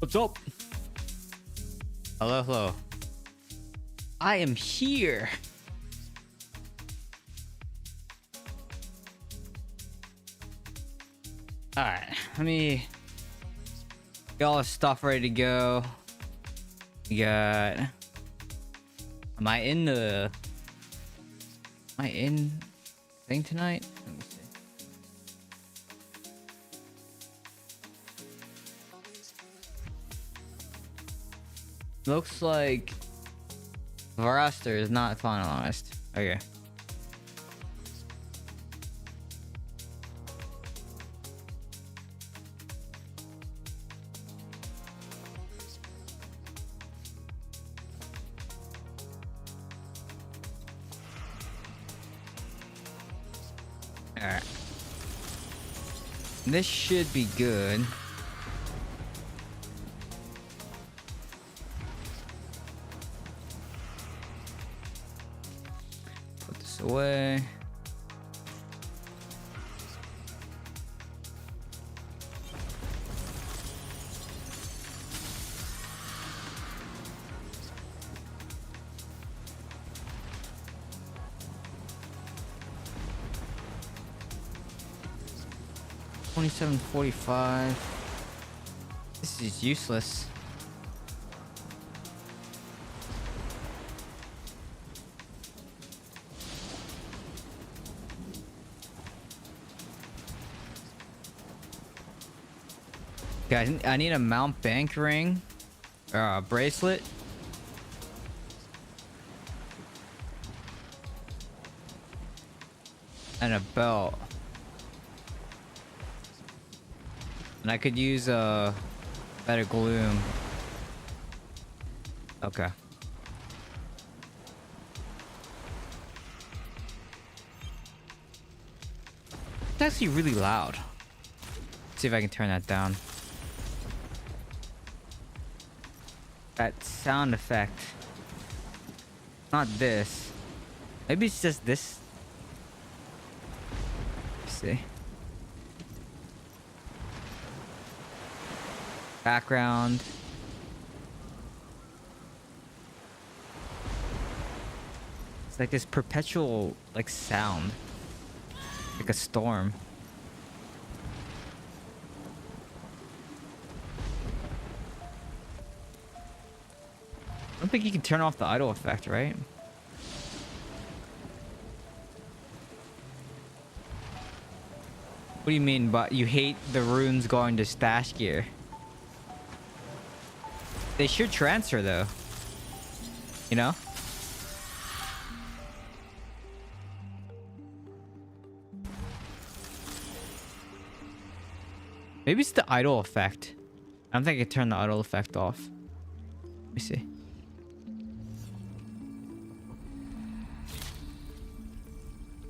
What's up? Hello, hello. I am here. All right, let me get all the stuff ready to go. We got. Am I in thing tonight? Let me see. Looks like the roster is not finalized. Okay. Alright. This should be good. Put this away. $27.45. This is useless. Guys, I need a mount bank ring or a bracelet. And a belt. And I could use a better gloom. Okay. It's actually really loud. Let's see if I can turn that down. That sound effect. Not this. Maybe it's just this. Let's see. Background. It's like this perpetual like sound. Like a storm. I don't think you can turn off the idle effect, right? What do you mean, but you hate the runes going to stash gear? They should transfer though. You know? Maybe it's the idle effect. I don't think I can turn the idle effect off. Let me see.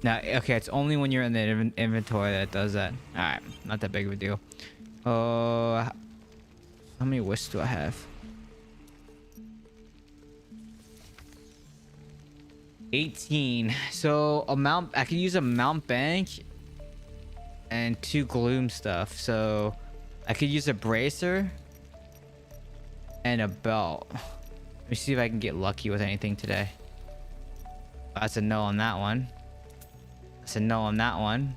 Now, okay, it's only when you're in the inventory that it does that. Alright, not that big of a deal. How many wisps do I have? 18. So I could use a mount bank and 2 gloom stuff. So I could use a bracer and a belt. Let me see if I can get lucky with anything today. That's a no on that one. That's a no on that one.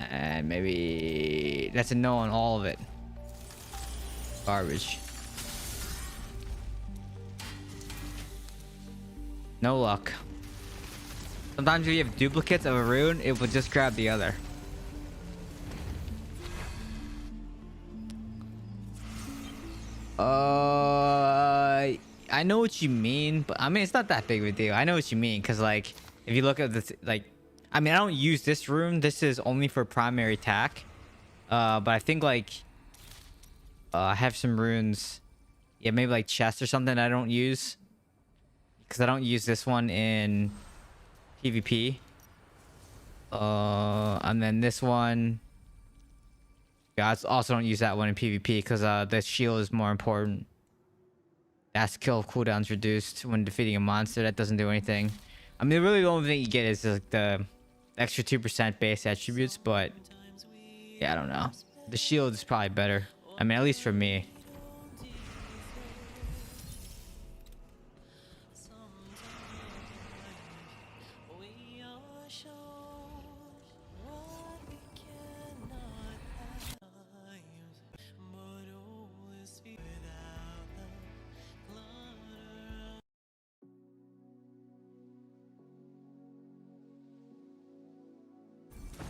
And maybe that's a no on all of it. Garbage. No luck. Sometimes if you have duplicates of a rune, it will just grab the other. I know what you mean, but I mean it's not that big of a deal. I know what you mean, because like if you look at this, like I mean I don't use this rune. This is only for primary attack. But I think like I have some runes. Yeah, maybe like chest or something I don't use. Because I don't use this one in PvP. And then this one. Yeah, I also don't use that one in PvP because the shield is more important. That's kill cooldowns reduced when defeating a monster. That doesn't do anything. I mean, really the only thing you get is like the extra 2% base attributes, but yeah, I don't know. The shield is probably better. I mean, at least for me.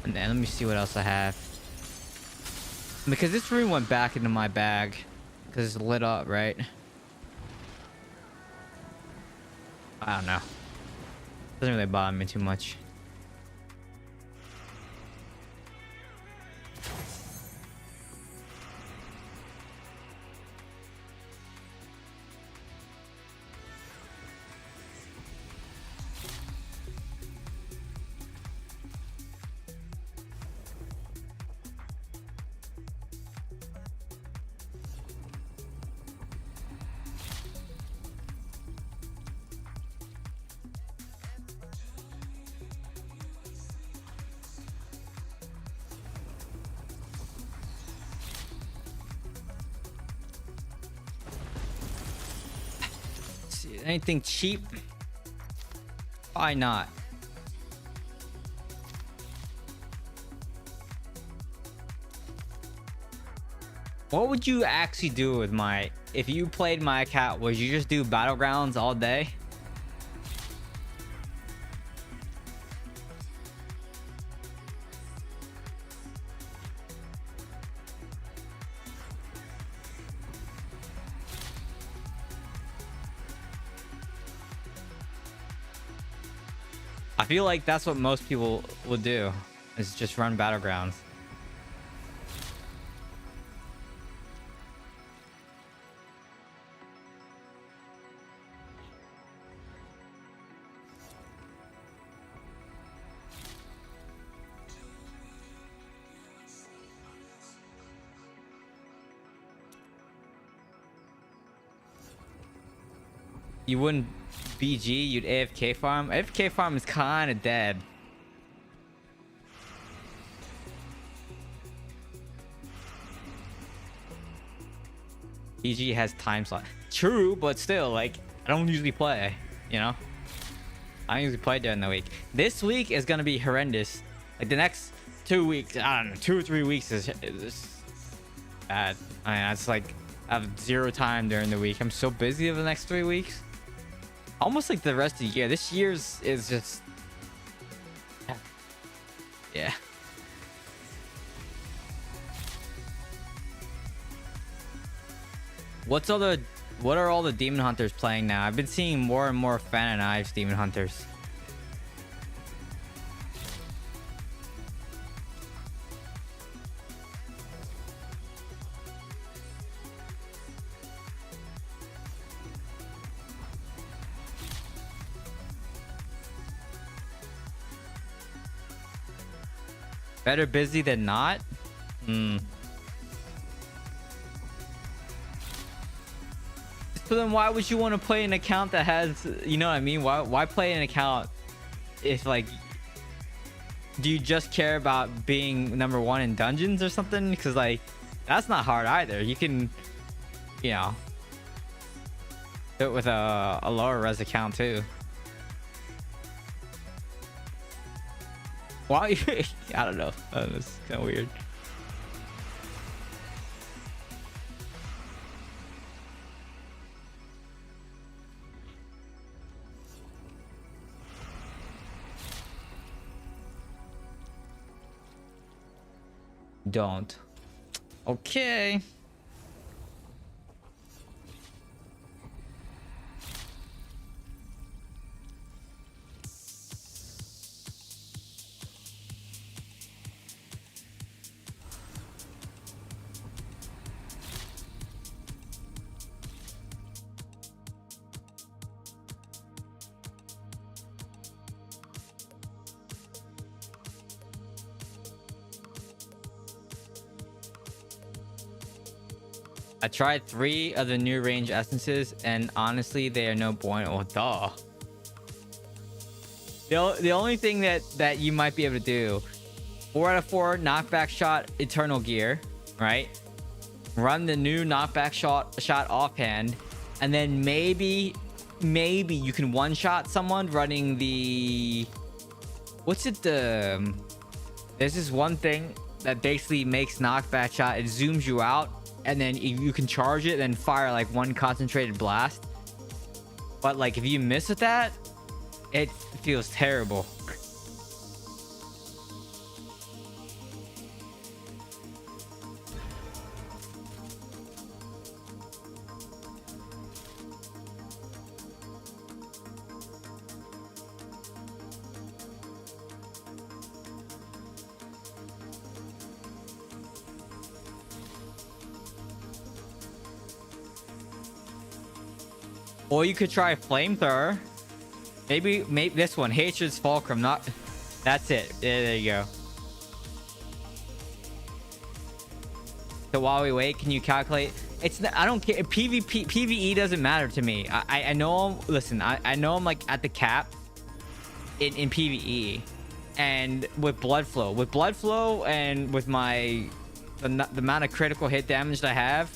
And then let me see what else I have. Because this rune went back into my bag. Because it's lit up, right? I don't know. Doesn't really bother me too much. Anything cheap? Why not? What would you actually do with my... If you played my account, would you just do Battlegrounds all day? I feel like that's what most people would do, is just run Battlegrounds. You wouldn't BG, you'd AFK farm. AFK farm is kind of dead. BG has time slot. True, but still, like, I don't usually play, you know? I don't usually play during the week. This week is gonna be horrendous. Like, the next 2 weeks, I don't know, 2 or 3 weeks is bad. I mean, it's like, I have zero time during the week. I'm so busy over the next 3 weeks. Almost like the rest of the year. This year's is just... Yeah. What are all the demon hunters playing now? I've been seeing more and more Fan and Ives demon hunters. Better busy than not? So then why would you want to play an account that has, you know what I mean? Why play an account if, like, do you just care about being #1 in dungeons or something? Because, like, that's not hard either. You can, you know, do it with a lower res account too. Why? I don't know. It's kind of weird. Don't. Okay. I tried 3 of the new range essences, and honestly, they are no bueno. Duh. The only thing that you might be able to do, 4 out of 4 knockback shot eternal gear, right? Run the new knockback shot offhand, and then maybe you can one-shot someone running the... What's it? There's this one thing that basically makes knockback shot. It zooms you out, and then you can charge it and fire like one concentrated blast. But like if you miss with that, it feels terrible. Or you could try flamethrower. Maybe this one, Hatred's Fulcrum. Not. That's it. There you go. So while we wait, can you calculate? It's not, I don't care. PvE doesn't matter to me. I know. Listen, I know I'm like at the cap in PvE, and with blood flow, and with my the amount of critical hit damage that I have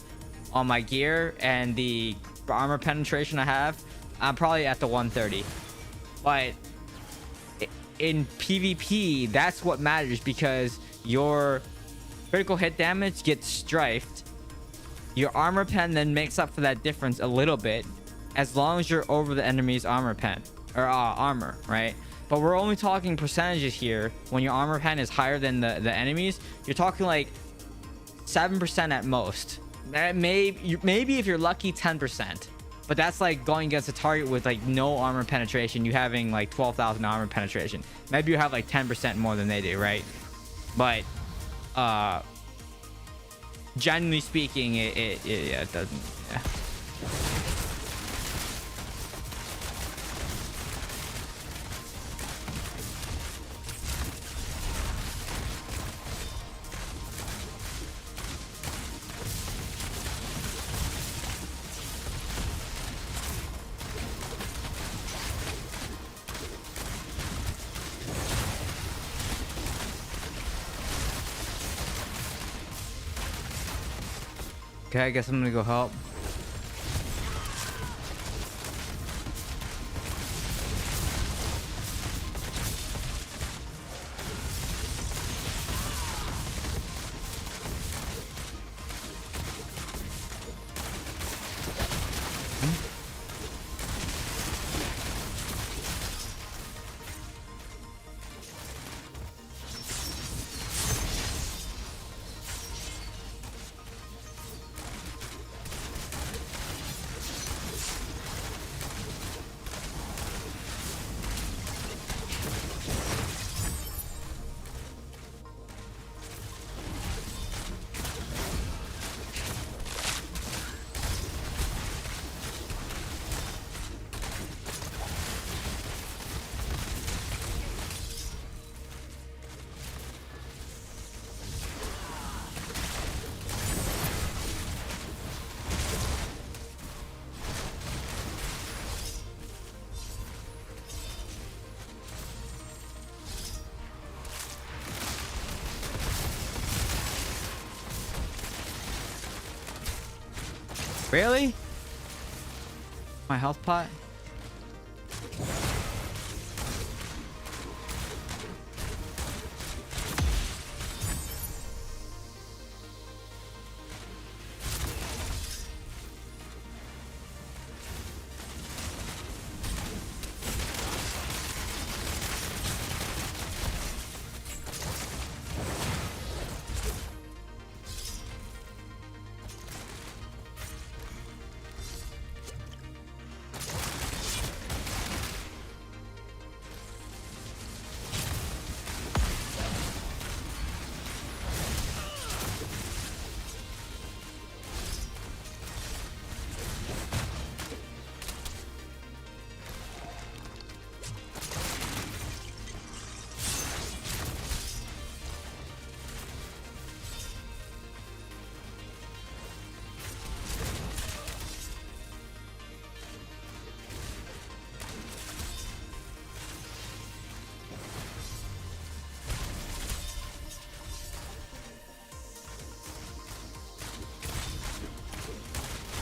on my gear and the armor penetration I have, I'm probably at the 130. But in PvP, that's what matters, because your critical hit damage gets strifed. Your armor pen then makes up for that difference a little bit, as long as you're over the enemy's armor pen or armor, right? But we're only talking percentages here. When your armor pen is higher than the enemies, you're talking like 7% at most. Maybe if you're lucky, 10%. But that's like going against a target with like no armor penetration, you having like 12,000 armor penetration. Maybe you have like 10% more than they do, right? But generally speaking, it doesn't. Yeah. Okay, I guess I'm gonna go help. Really? My health pot?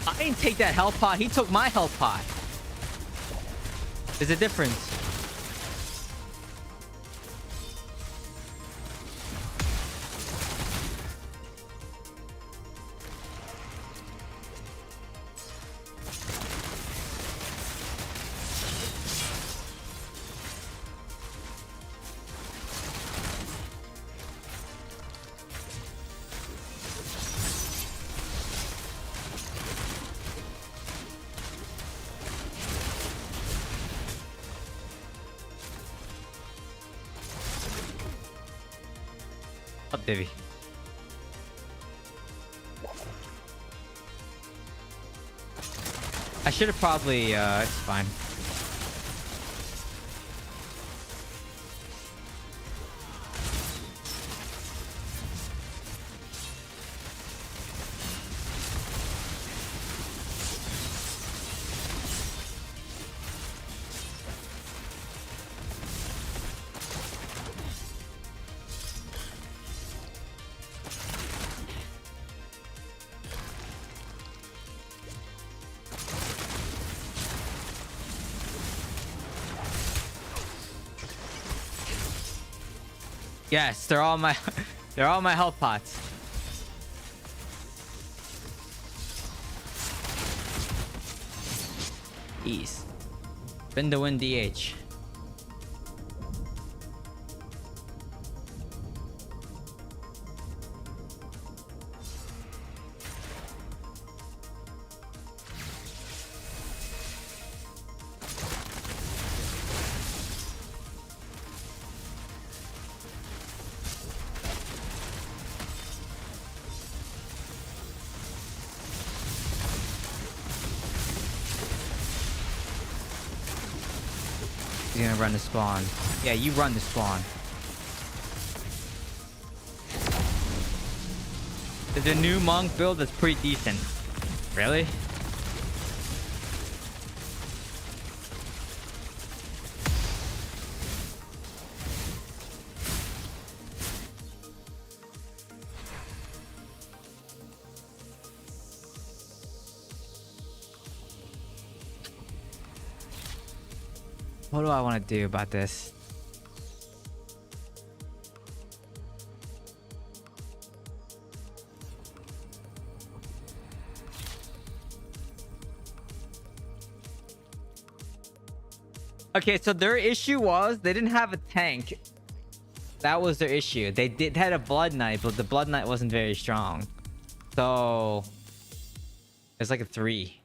I didn't take that health pot. He took my health pot. There's a difference. Up, Divvy. I should have probably, it's fine. Yes, they're all my they're all my health pots. Ease. Spin to win DH. He's gonna run the spawn. Yeah, you run the spawn. There's a new monk build that's pretty decent. Really? What do I want to do about this? Okay, so their issue was they didn't have a tank. That was their issue. They had a blood knight, but the blood knight wasn't very strong. So it's like a 3.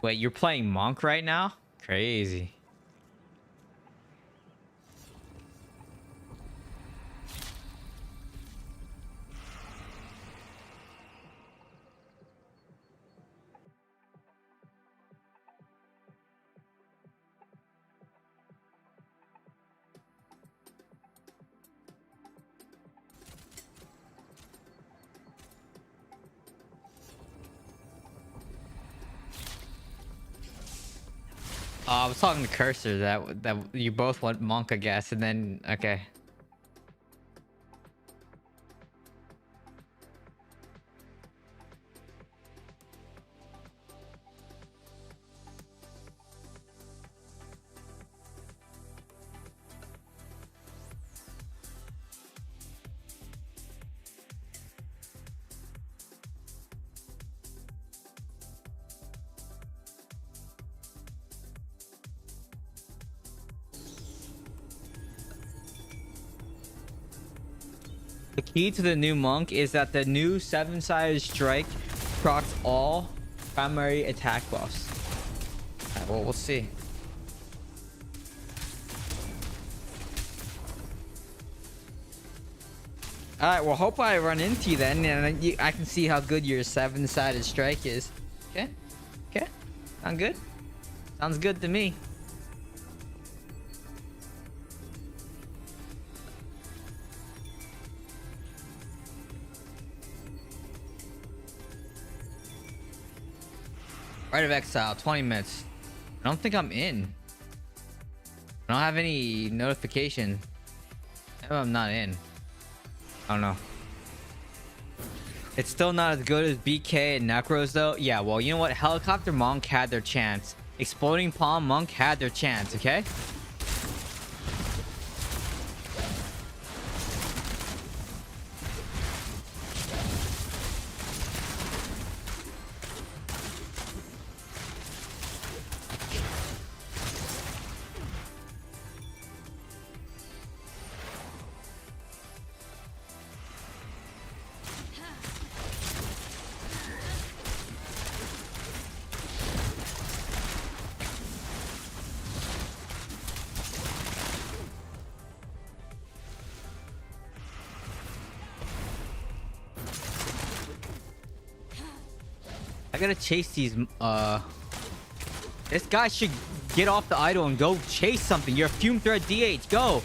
Wait, you're playing monk right now? Crazy. I was talking to Cursor that you both want monk, I guess, and then okay. The key to the new monk is that the new 7-sided strike procs all primary attack buffs. Alright, well, we'll see. Alright, well, hope I run into you then, and I can see how good your 7-sided strike is. Okay? Okay? Sound good? Sounds good to me. Rite of Exile, 20 minutes. I don't think I'm in. I don't have any notification. Maybe I'm not in. I don't know. It's still not as good as BK and Necros though. Yeah, well, you know what? Helicopter Monk had their chance. Exploding Palm Monk had their chance, okay? I gotta chase these. This guy should get off the idol and go chase something. You're a fume threat DH. Go.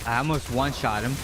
I almost one-shot him.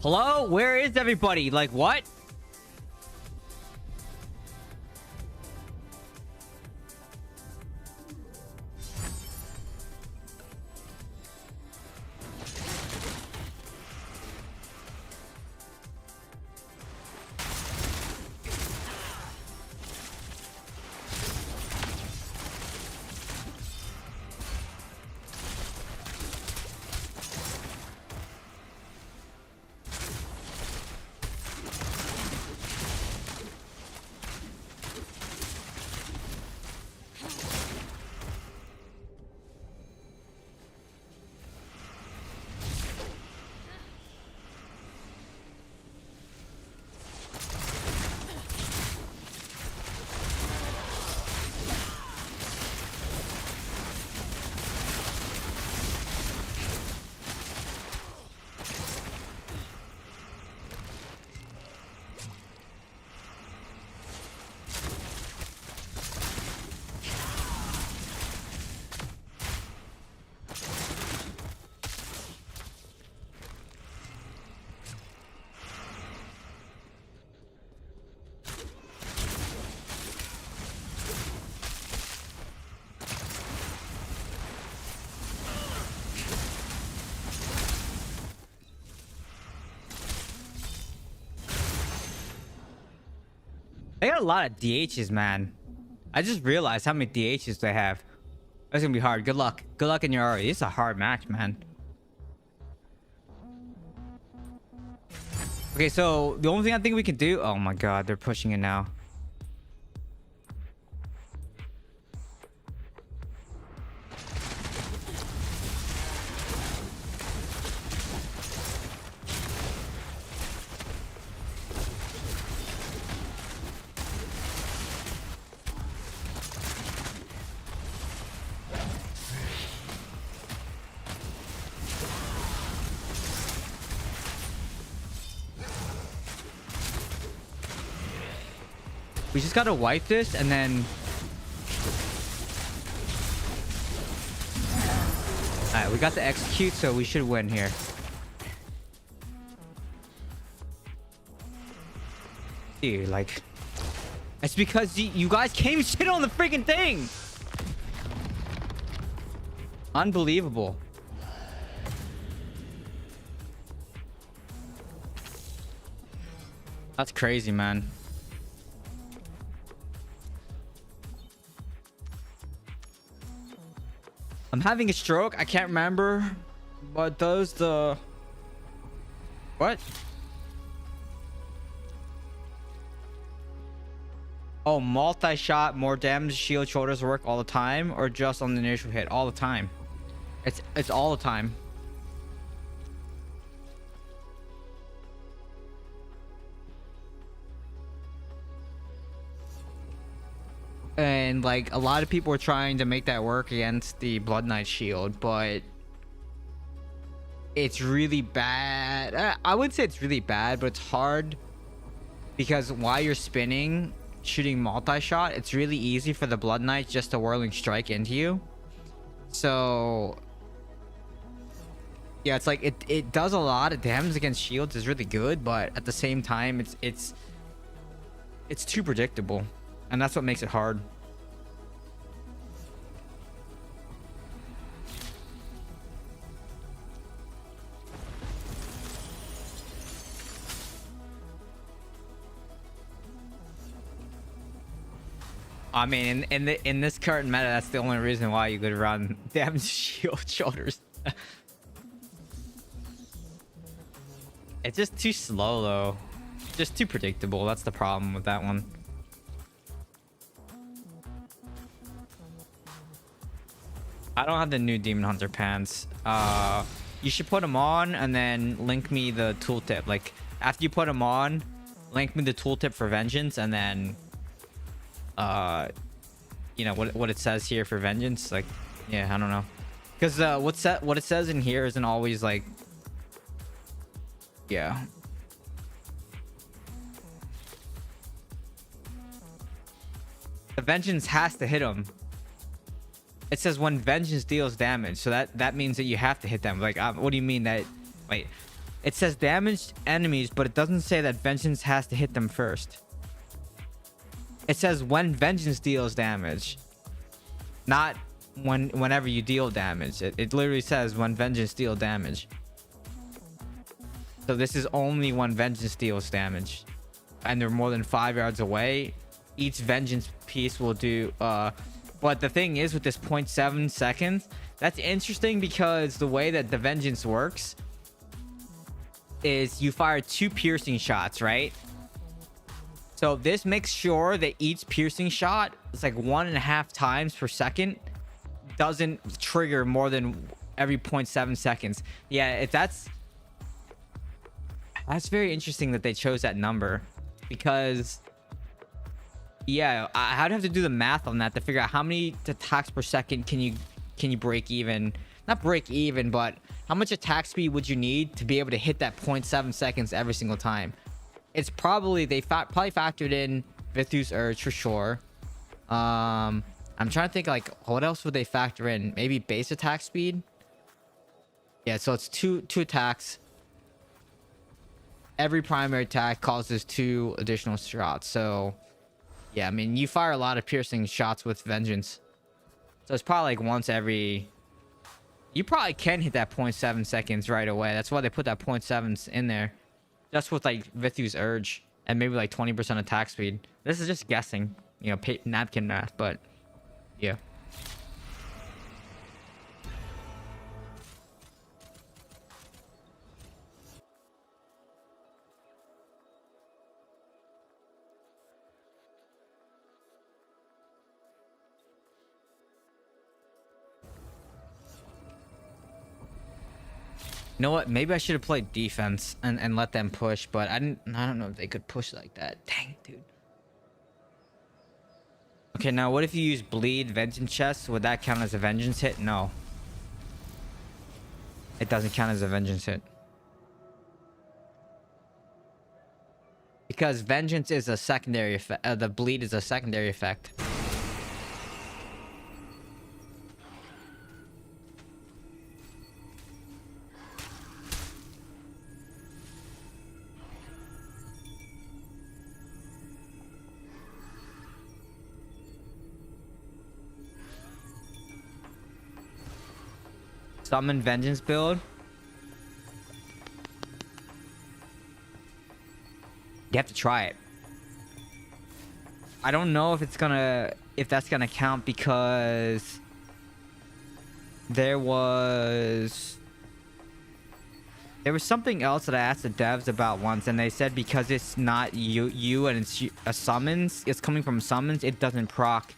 Hello? Where is everybody? Like, what? They got a lot of DHs, man. I just realized how many DHs they have. That's gonna be hard. Good luck. Good luck in your RE. It's a hard match, man. Okay, so the only thing I think we can do... Oh my god, they're pushing it now. We just gotta wipe this and then... Alright, we got to execute, so we should win here. Dude, like... It's because you guys came shit on the freaking thing! Unbelievable. That's crazy, man. I'm having a stroke. I can't remember what does the... What? Oh, multi-shot, more damage, shield, shoulders work all the time, or just on the initial hit? All the time. It's all the time. And like a lot of people were trying to make that work against the Blood Knight shield, but it's really bad. I wouldn't say it's really bad, but it's hard because while you're spinning, shooting multi-shot, it's really easy for the Blood Knight just to whirling strike into you. So yeah, it's like it does a lot of damage against shields. Is really good, but at the same time, it's too predictable. And that's what makes it hard. I mean, in this current meta, that's the only reason why you could run damage shield shoulders. It's just too slow though. Just too predictable. That's the problem with that one. I don't have the new Demon Hunter pants. You should put them on and then link me the tooltip. Like after you put them on, link me the tooltip for Vengeance, and then you know what it says here for Vengeance. Like, yeah, I don't know, because what it says in here isn't always like, yeah. The Vengeance has to hit them. It says when Vengeance deals damage, so that means that you have to hit them. Like, what do you mean that? Wait, it says damaged enemies, but it doesn't say that Vengeance has to hit them first. It says when Vengeance deals damage, not whenever you deal damage. It literally says when Vengeance deals damage. So this is only when Vengeance deals damage, and they're more than 5 yards away. Each Vengeance piece will do. But the thing is with this 0.7 seconds, that's interesting because the way that the Vengeance works is you fire 2 piercing shots, right? So this makes sure that each piercing shot is like 1.5 times per second, doesn't trigger more than every 0.7 seconds. Yeah, that's very interesting that they chose that number, because yeah, I'd have to do the math on that to figure out how many attacks per second can you break even. Not break even, but how much attack speed would you need to be able to hit that 0.7 seconds every single time? It's probably probably factored in Vithu's Urge for sure. I'm trying to think like what else would they factor in? Maybe base attack speed. Yeah, so it's two attacks. Every primary attack causes 2 additional shots. So yeah, I mean, you fire a lot of piercing shots with Vengeance. So it's probably like once every... You probably can hit that 0.7 seconds right away. That's why they put that 0.7s in there. Just with like Vithu's Urge and maybe like 20% attack speed. This is just guessing, you know, napkin math, but yeah. You know what? Maybe I should have played defense and let them push, but I don't know if they could push like that. Dang, dude. Okay, now what if you use bleed vengeance chest? Would that count as a vengeance hit? No. It doesn't count as a vengeance hit. Because vengeance is a secondary effect. The bleed is a secondary effect. Summon vengeance build. You have to try it. I don't know if that's gonna count because there was something else that I asked the devs about once, and they said because it's not you and it's a summons, it's coming from summons, it doesn't proc.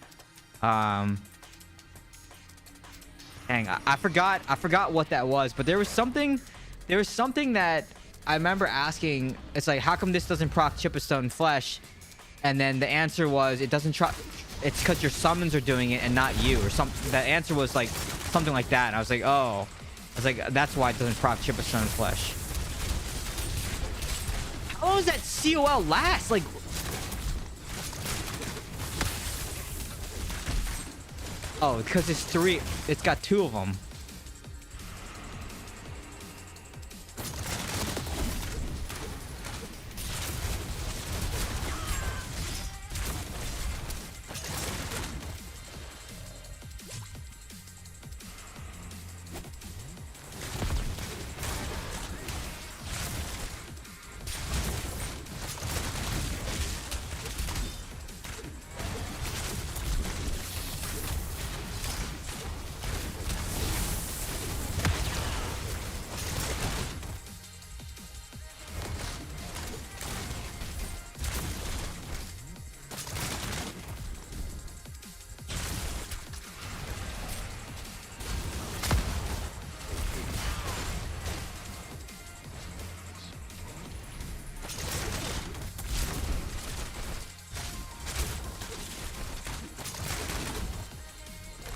Dang, I forgot what that was, but there was something that I remember asking. It's like, how come this doesn't proc Chipperstone Flesh? And then the answer was, it doesn't try. It's because your summons are doing it and not you, or something. The answer was like something like that. And I was like, oh, that's why it doesn't proc Chipperstone Flesh. How long does that COL last? Like, oh, because it's 3. It's got 2 of them.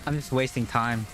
I'm just wasting time.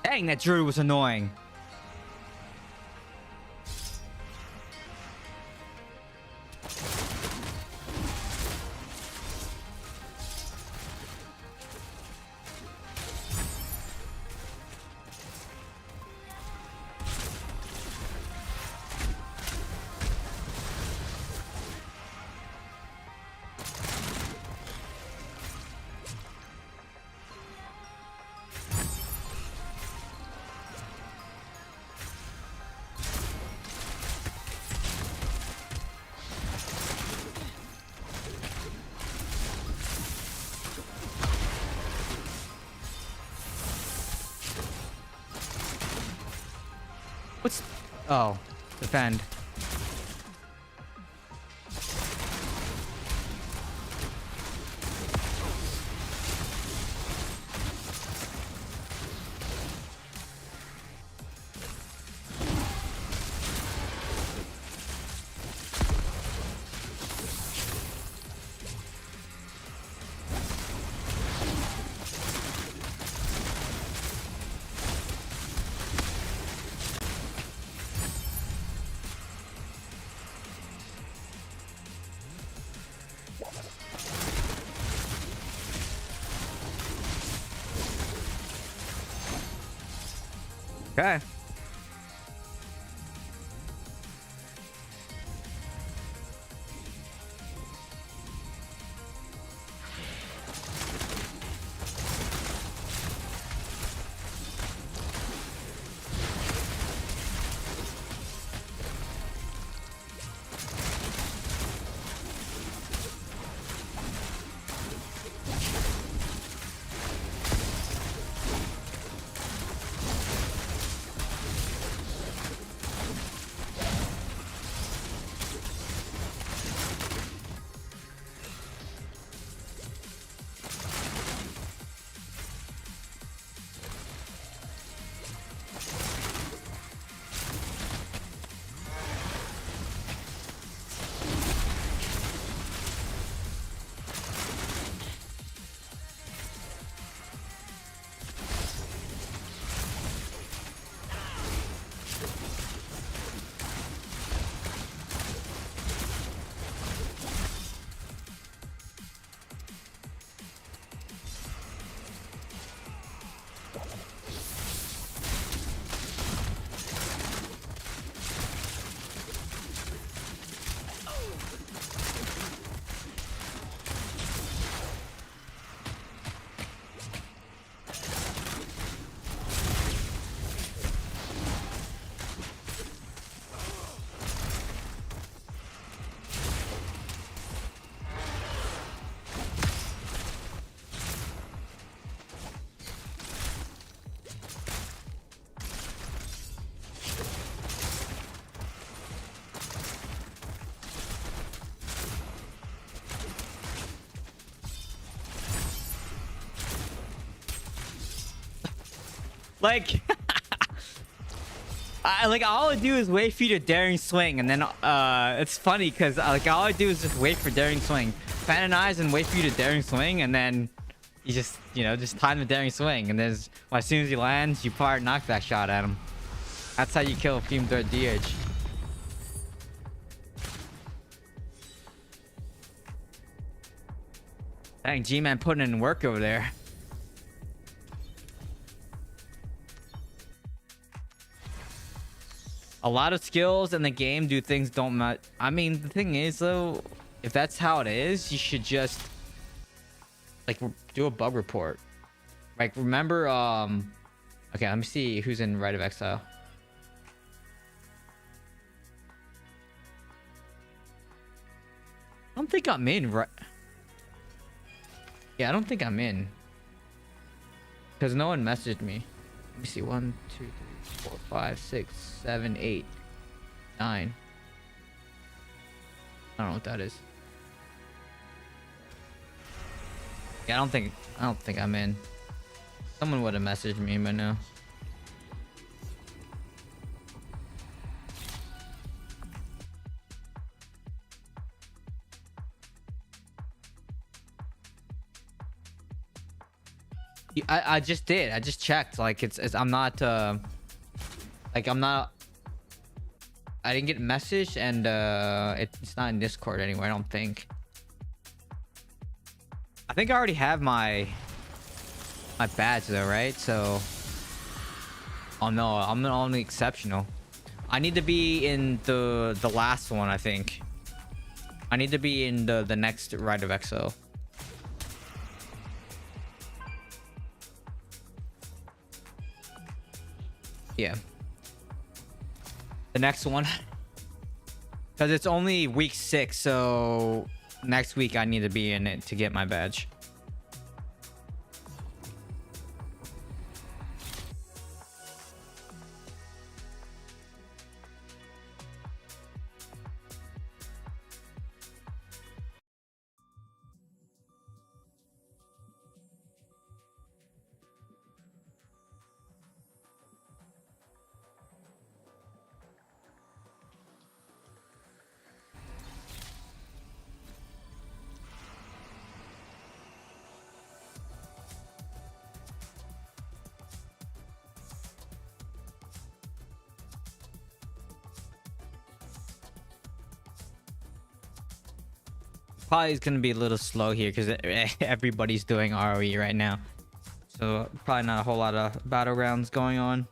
Dang, that druid was annoying. What's... Oh, defend. Okay. Like, like all I do is wait for you to daring swing, and then it's funny because like all I do is just wait for daring swing, fantasize and wait for you to daring swing, and then you just just time the daring swing, and then as soon as he lands, you fire a knockback shot at him. That's how you kill a Fume Threat DH. Dang, G-Man putting in work over there. A lot of skills in the game do things don't matter. I mean, the thing is though, if that's how it is, you should just like do a bug report. Like remember, okay, let me see who's in Rite of Exile. I don't think I'm in, right? Yeah, I don't think I'm in. Because no one messaged me. Let me see. 1, 2, 3, 4, 5, 6, 7, 8, 9. I don't know what that is. Yeah, I don't think I'm in. Someone would have messaged me by now. I just did. I just checked. Like it's I'm not like I'm not. I didn't get a message, and it's not in Discord anywhere. I don't think. I think I already have my badge though, right? So. Oh no, I'm the only exceptional. I need to be in the last one. I think. I need to be in the next Rite of Exile. Yeah. The next one. Because it's only week 6, so next week I need to be in it to get my badge. Probably is gonna be a little slow here because everybody's doing ROE right now, so probably not a whole lot of battlegrounds going on.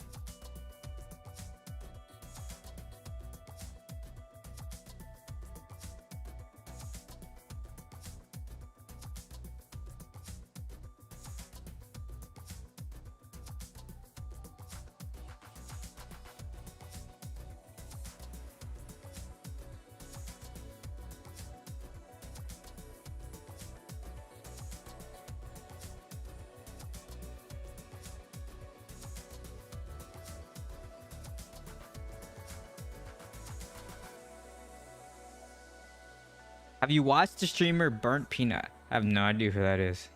Have you watched the streamer Burnt Peanut? I have no idea who that is.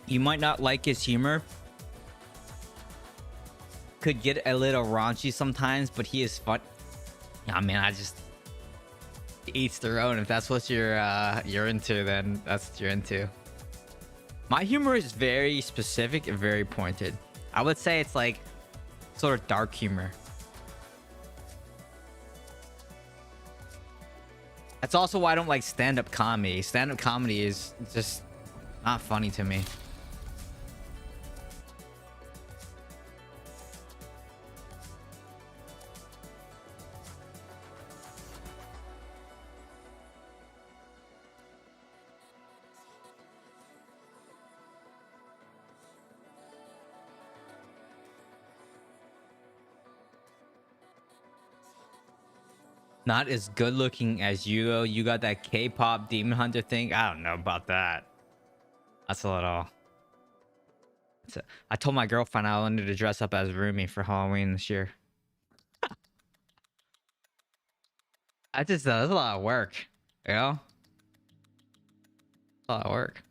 You might not like his humor. Could get a little raunchy sometimes, but he is fun. I mean, I just eats their own. If that's what you're into, then that's what you're into. My humor is very specific and very pointed. I would say it's like sort of dark humor. That's also why I don't like stand-up comedy. Stand-up comedy is just not funny to me. Not as good looking as you though. You got that K-pop demon hunter thing. I don't know about that. That's a little. I told my girlfriend I wanted to dress up as Rune for Halloween this year. That's a lot of work, you know. A lot of work.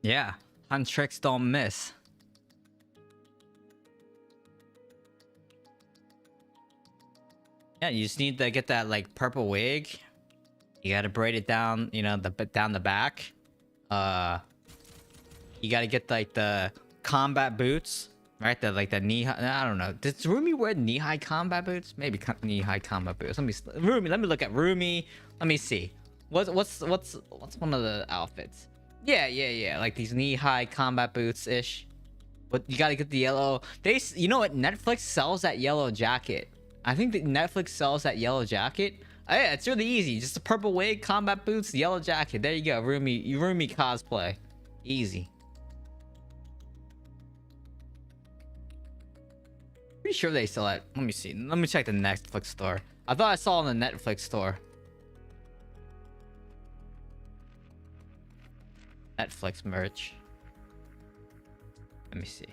Yeah, hunt tricks don't miss. Yeah, you just need to get that like purple wig. You gotta braid it down, you know, down the back. You gotta get like the combat boots, right? The like the knee high. I don't know. Does Rumi wear knee high combat boots? Maybe knee high combat boots. Let me look at Rumi. Let me see. What's one of the outfits? Yeah. Like these knee-high combat boots-ish. But you gotta get the yellow. You know what? Netflix sells that yellow jacket. I think that Netflix sells that yellow jacket. Oh, yeah, it's really easy. Just a purple wig, combat boots, yellow jacket. There you go. Rumi cosplay. Easy. Pretty sure they sell it. Let me see. Let me check the Netflix store. I thought I saw in the Netflix store. Netflix merch. Let me see.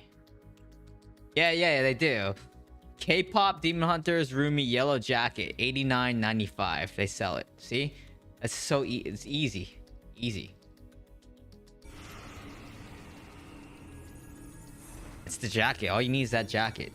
Yeah, they do. K-pop Demon Hunters Rumi yellow jacket, $89.95. They sell it. See? That's so it's easy. Easy. It's the jacket. All you need is that jacket.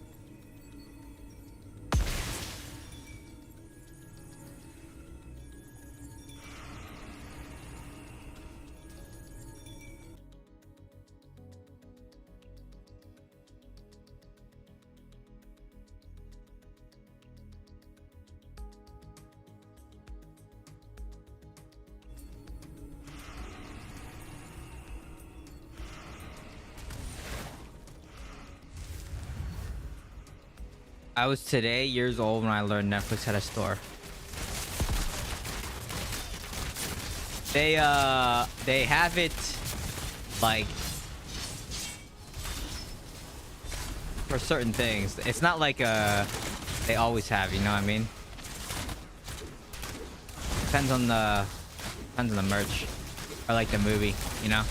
I was today years old when I learned Netflix had a store. They have it like for certain things. It's not like they always have, you know what I mean? Depends on the merch or like the movie, you know?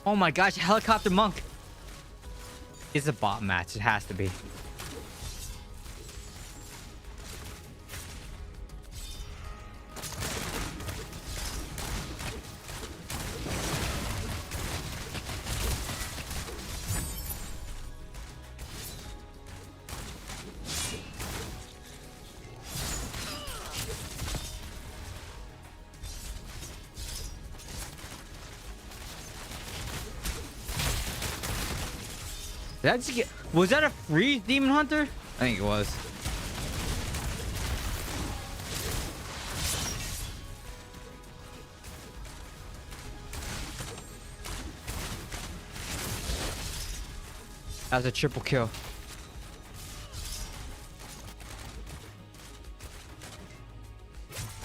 Oh my gosh, helicopter monk. It's a bot match. It has to be. Was that a free demon hunter? I think it was. That was a triple kill.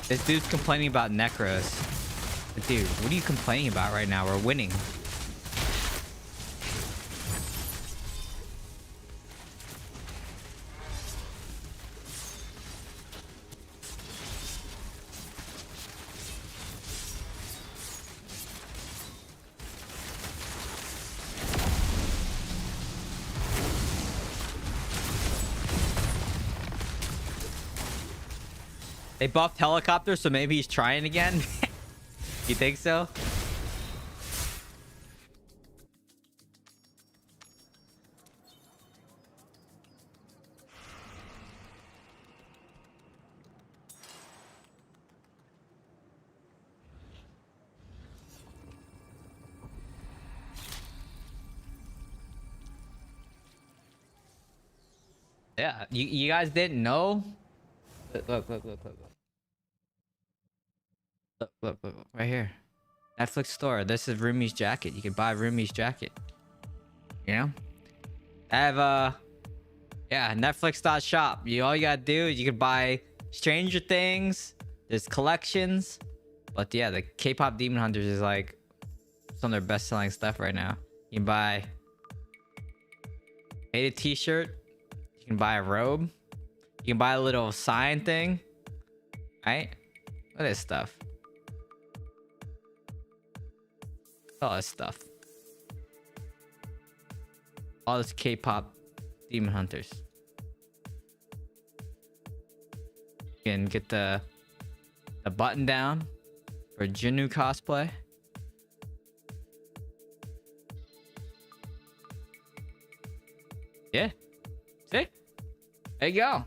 This dude's complaining about necros. But dude, what are you complaining about right now? We're winning. They buffed helicopter, so maybe he's trying again. You think so? Yeah, you guys didn't know? Look. Look, right here. Netflix store. This is Rumi's jacket. You can buy Rumi's jacket. You know? I have yeah, Netflix.shop. All you gotta do is you can buy Stranger Things. There's collections. But yeah, the K-pop Demon Hunters is like some of their best selling stuff right now. You can buy a t-shirt. You can buy a robe. You can buy a little sign thing. Right? Look at this stuff. All this stuff. All this K-pop Demon Hunters. You can get the button down for Jinnu cosplay. Yeah. See? There you go.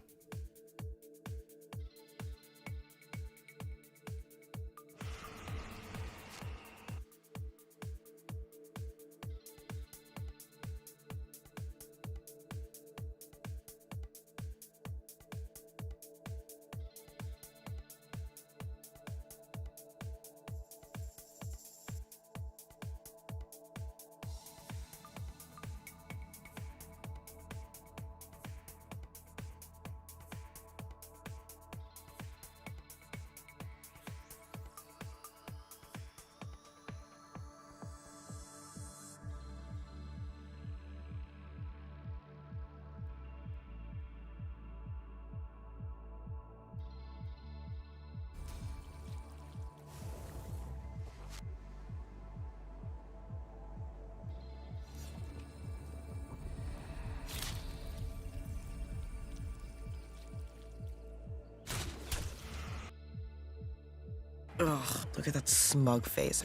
Ugh, look at that smug face.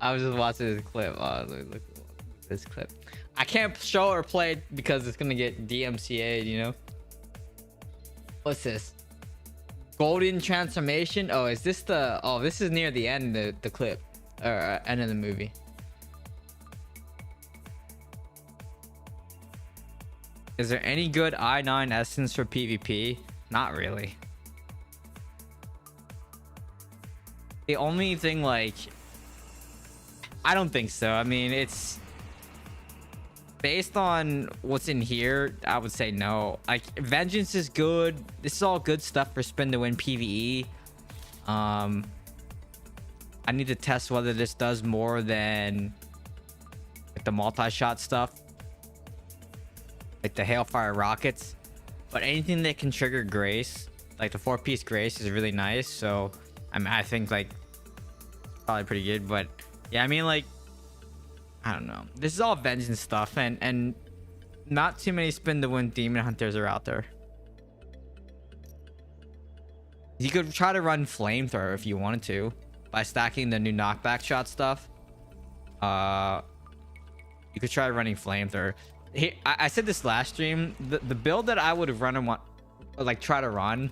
I was just watching this clip. Oh, look. This clip. I can't show or play it because it's gonna get DMCA'd, you know? What's this? Golden transformation? Oh, is this the... Oh, this is near the end of the clip. Or end of the movie. Is there any good I9 essence for PvP? Not really. The only thing, like... I don't think so. I mean, it's... Based on what's in here, I would say no. Like, Vengeance is good. This is all good stuff for spin to win PvE. I need to test whether this does more than like the multi-shot stuff, like the Hailfire rockets. But anything that can trigger Grace, like the 4-piece Grace, is really nice. So I mean, I think like probably pretty good. But yeah, I mean, like, I don't know. This is all Vengeance stuff, and not too many spin to win Demon Hunters are out there. You could try to run Flamethrower if you wanted to by stacking the new knockback shot stuff. You could try running Flamethrower. I said this last stream. The build that I would run and try to run,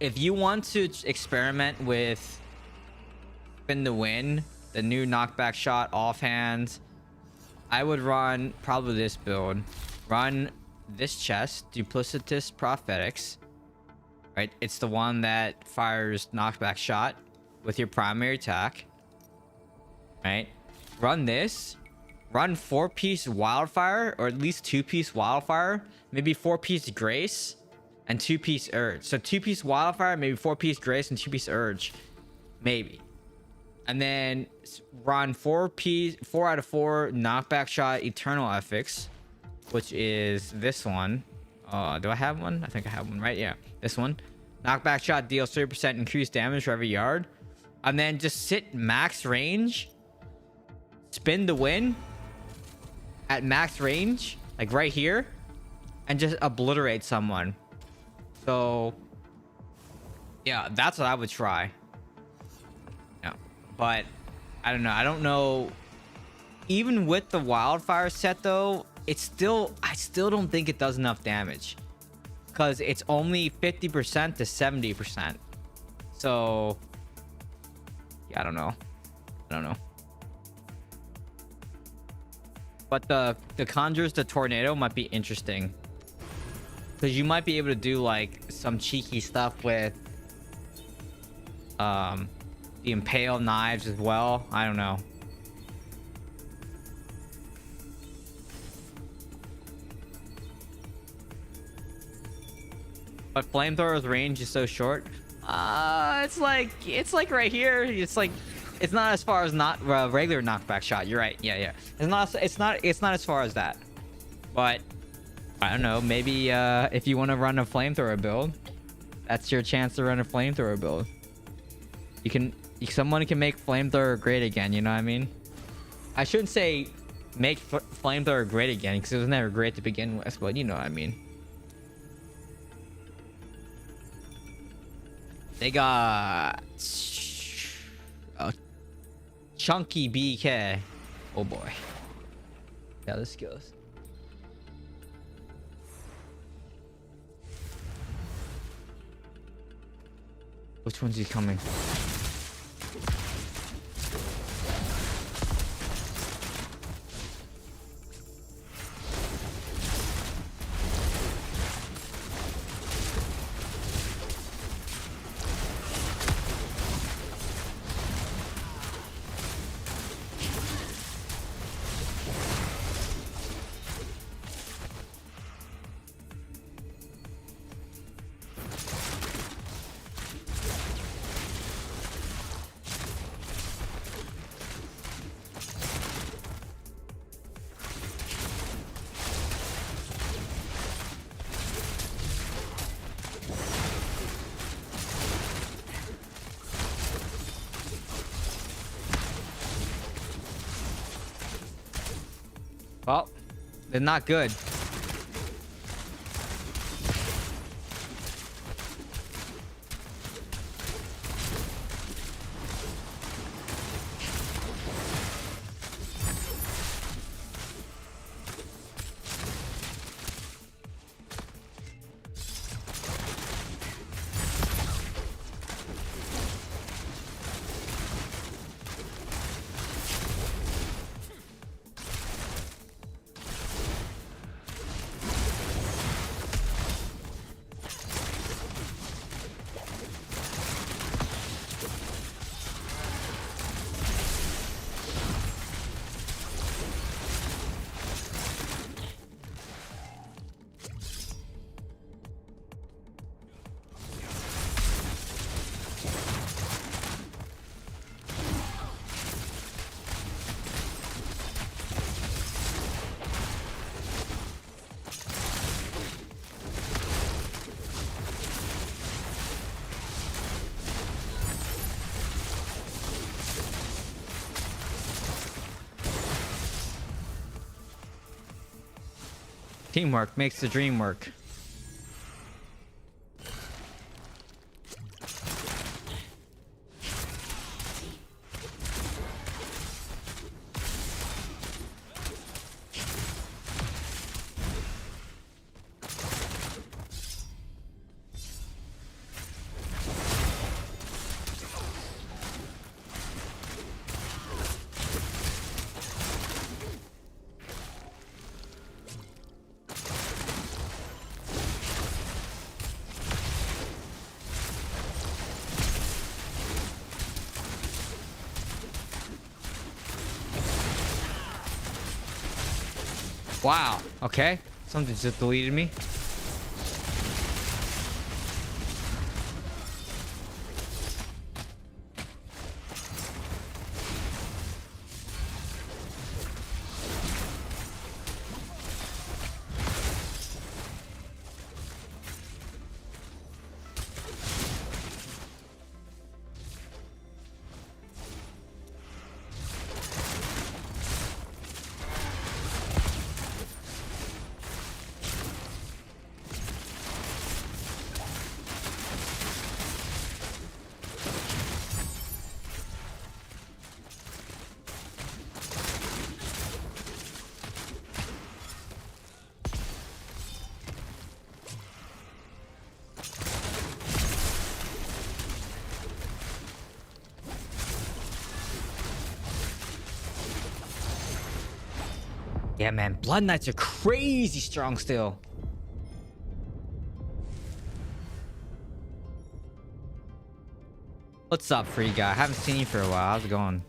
if you want to experiment with spin to win, the new knockback shot offhand, I would run probably this build. Run this chest, Duplicitous Prophetics. Right, it's the one that fires knockback shot with your primary attack. Right, run this. Run 4-piece Wildfire, or at least 2-piece Wildfire, maybe 4-piece Grace, and 2-piece Urge. So 2-piece Wildfire, maybe 4-piece Grace, and 2-piece Urge, maybe. And then run 4 out of 4 knockback shot Eternal Ethics, which is this one. Do I have one? I think I have one, right? Yeah, this one. Knockback shot deals 30% increased damage for every yard. And then just sit max range, spin to win at max range, like right here, and just obliterate someone. So yeah, that's what I would try. Yeah, but I don't know. I don't know. Even with the Wildfire set though, it's still, I still don't think it does enough damage, because it's only 50% to 70%. So yeah, I don't know. But the Conjures the Tornado might be interesting, because you might be able to do like some cheeky stuff with the Impale knives as well. I don't know. But Flamethrower's range is so short. It's like right here. It's not as far as regular knockback shot. You're right. Yeah. It's not as far as that. But I don't know. Maybe if you want to run a Flamethrower build, that's your chance to run a Flamethrower build. Someone can make Flamethrower great again. You know what I mean? I shouldn't say make Flamethrower great again, because it was never great to begin with. But you know what I mean. They got a chunky BK. Oh boy. Yeah, this goes. Which one's he coming? Well, they're not good. Teamwork makes the dream work. Wow. Okay. Something just deleted me. Yeah, man. Blood Knights are crazy strong still. What's up, free guy? I haven't seen you for a while. How's it going?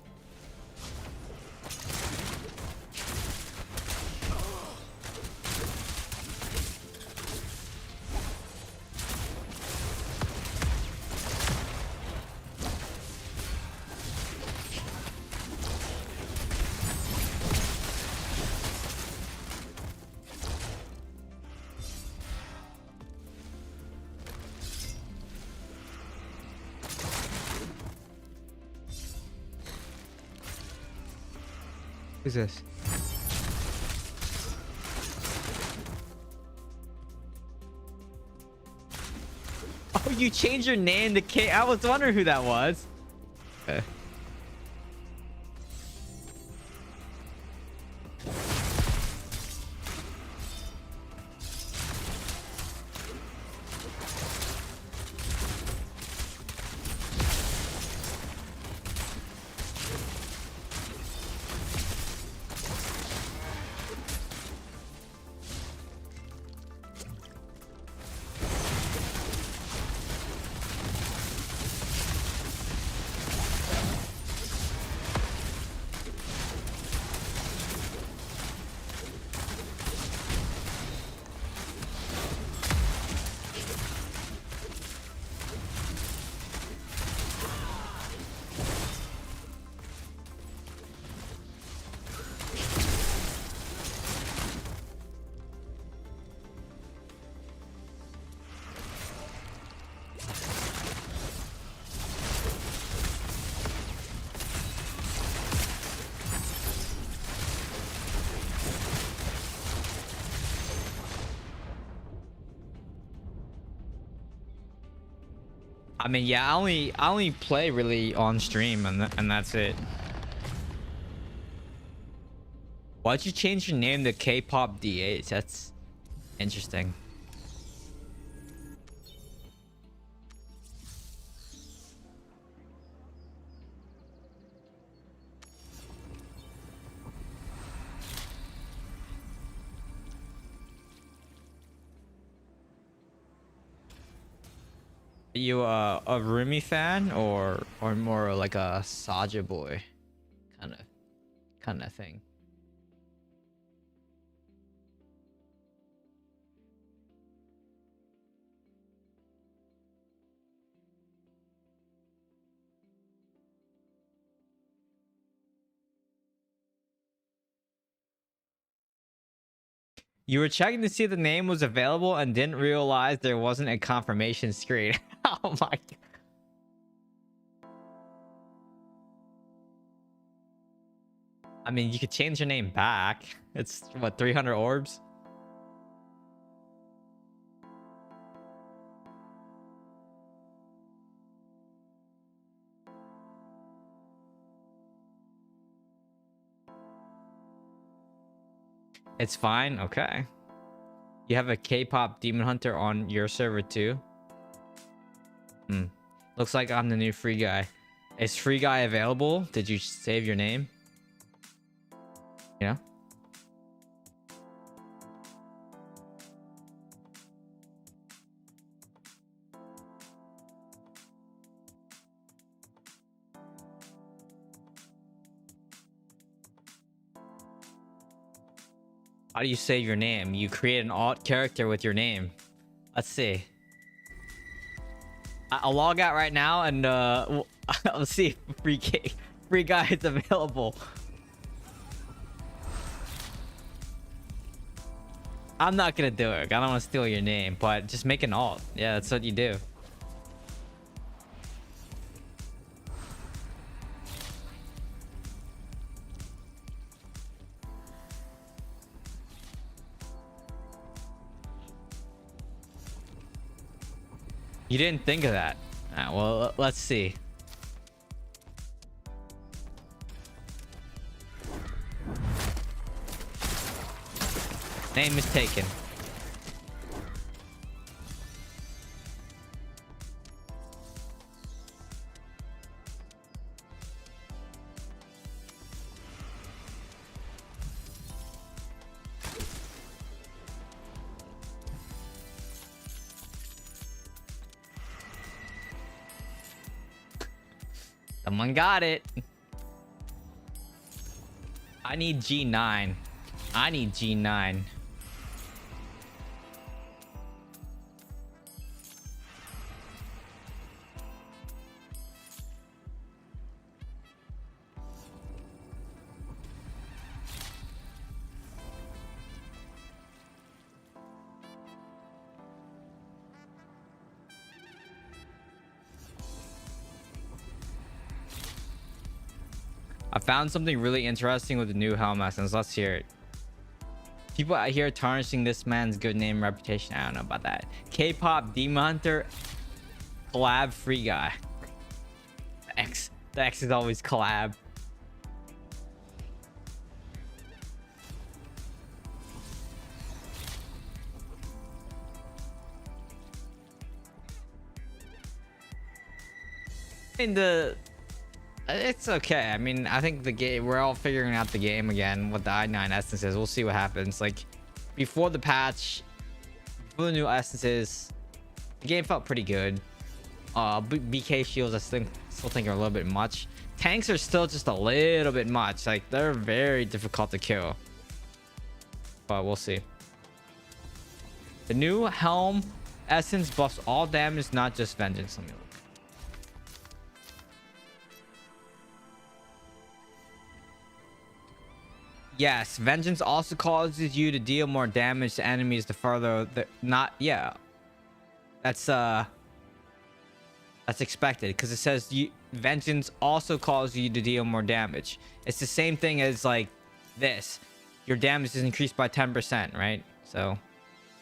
Who's this? Oh, you changed your name to K. I was wondering who that was. Okay. I mean, yeah, I only play really on stream, and that's it. Why'd you change your name to K-pop DH? That's interesting. Are you a Rumi fan or more like a Saja boy kind of thing? You were checking to see if the name was available and didn't realize there wasn't a confirmation screen. Oh my god. I mean, you could change your name back. It's what, 300 orbs? It's fine. Okay. You have a K-pop demon hunter on your server too. Looks like I'm the new free guy. Is free guy available? Did you save your name? Yeah. How do you save your name? You create an alt character with your name. Let's see. I'll log out right now and let's see if free guy is available. I'm not gonna do it. I don't want to steal your name, but just make an alt. Yeah, that's what you do. You didn't think of that. Well, let's see. Name is taken. Someone got it. I need G9. I need G9. I found something really interesting with the new helm essence. Let's hear it. People out here tarnishing this man's good name and reputation. I don't know about that. K-pop demon hunter collab free guy. The X is always collab. It's okay. I mean, I think the game, we're all figuring out the game again with the i9 essences. We'll see what happens. Like, before the patch, before the new essences, the game felt pretty good. BK shields I still think are a little bit much. Tanks are still just a little bit much. Like, they're very difficult to kill. But we'll see. The new helm essence buffs all damage, not just vengeance. Let me look. Yes, vengeance also causes you to deal more damage to enemies the further that's expected, because it says vengeance also causes you to deal more damage. It's the same thing as like this. Your damage is increased by 10%, right? So,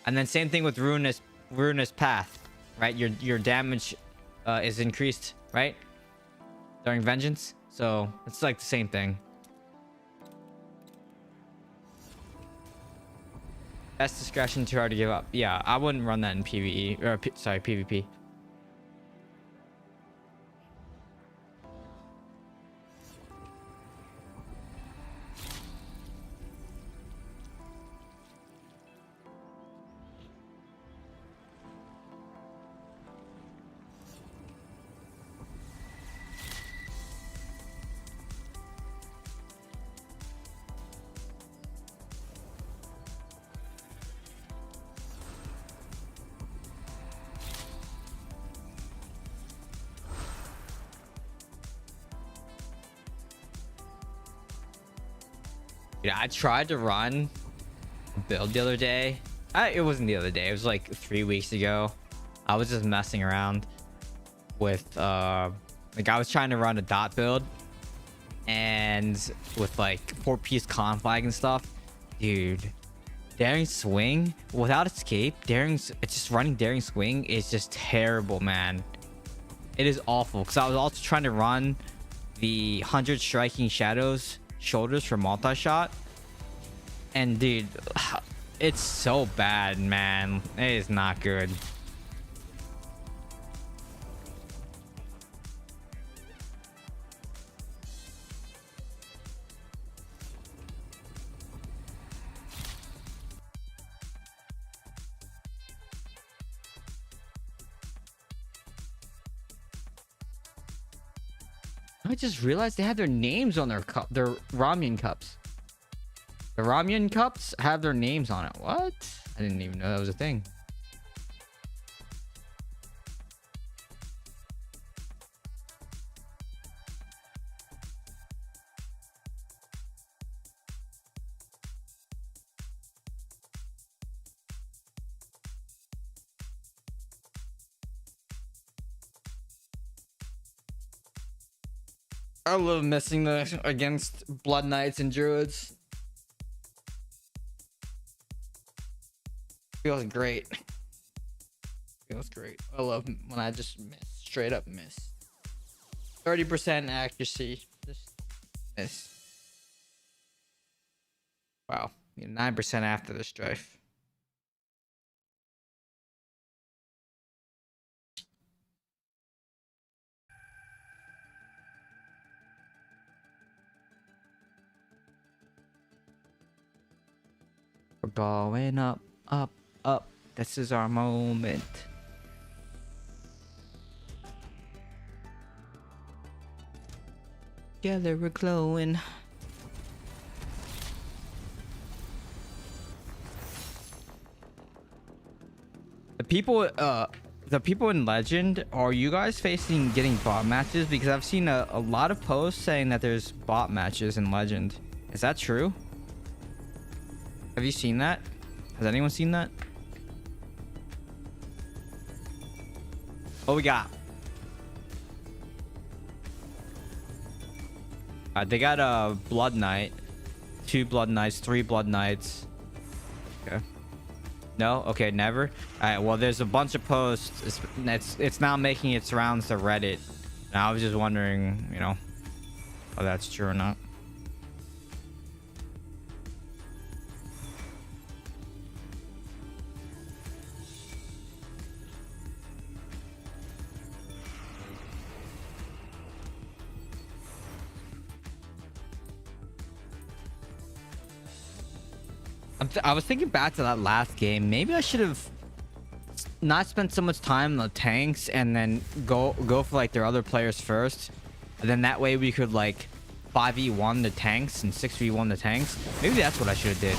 and then same thing with ruinous path, right? Your damage is increased, right? During vengeance. So it's like the same thing. Best discretion, too hard to give up. Yeah, I wouldn't run that in PvE or sorry, PvP. Yeah, I tried to run a build the other day. It wasn't the other day. It was like 3 weeks ago. I was just messing around with like I was trying to run a dot build and with like 4-piece conflag and stuff. Dude, daring swing without escape, just running daring swing is just terrible, man. It is awful, because I was also trying to run the 100 striking shadows shoulders for multi-shot, And dude, it's so bad, man. It is not good. I just realized they had their names on their their ramen cups. The ramen cups have their names on it. What? I didn't even know that was a thing. I love missing the against Blood Knights and Druids. Feels great. Feels great. I love when I just miss, straight up miss. 30% accuracy, just miss. Wow, 9% after the strife. We're going up, up, up. This is our moment. Together we're glowing. The people in Legend, are you guys facing getting bot matches? Because I've seen a lot of posts saying that there's bot matches in Legend. Is that true? Have you seen that? Has anyone seen that? What we got? They got a Blood Knight, 2 Blood Knights, 3 Blood Knights. Okay. No? Okay, never. Alright, well there's a bunch of posts. It's now making its rounds to Reddit. And I was just wondering, you know, if that's true or not. I was thinking back to that last game. Maybe I should have not spent so much time on the tanks and then go for like their other players first. And then that way we could like 5v1 the tanks and 6v1 the tanks. Maybe that's what I should have did.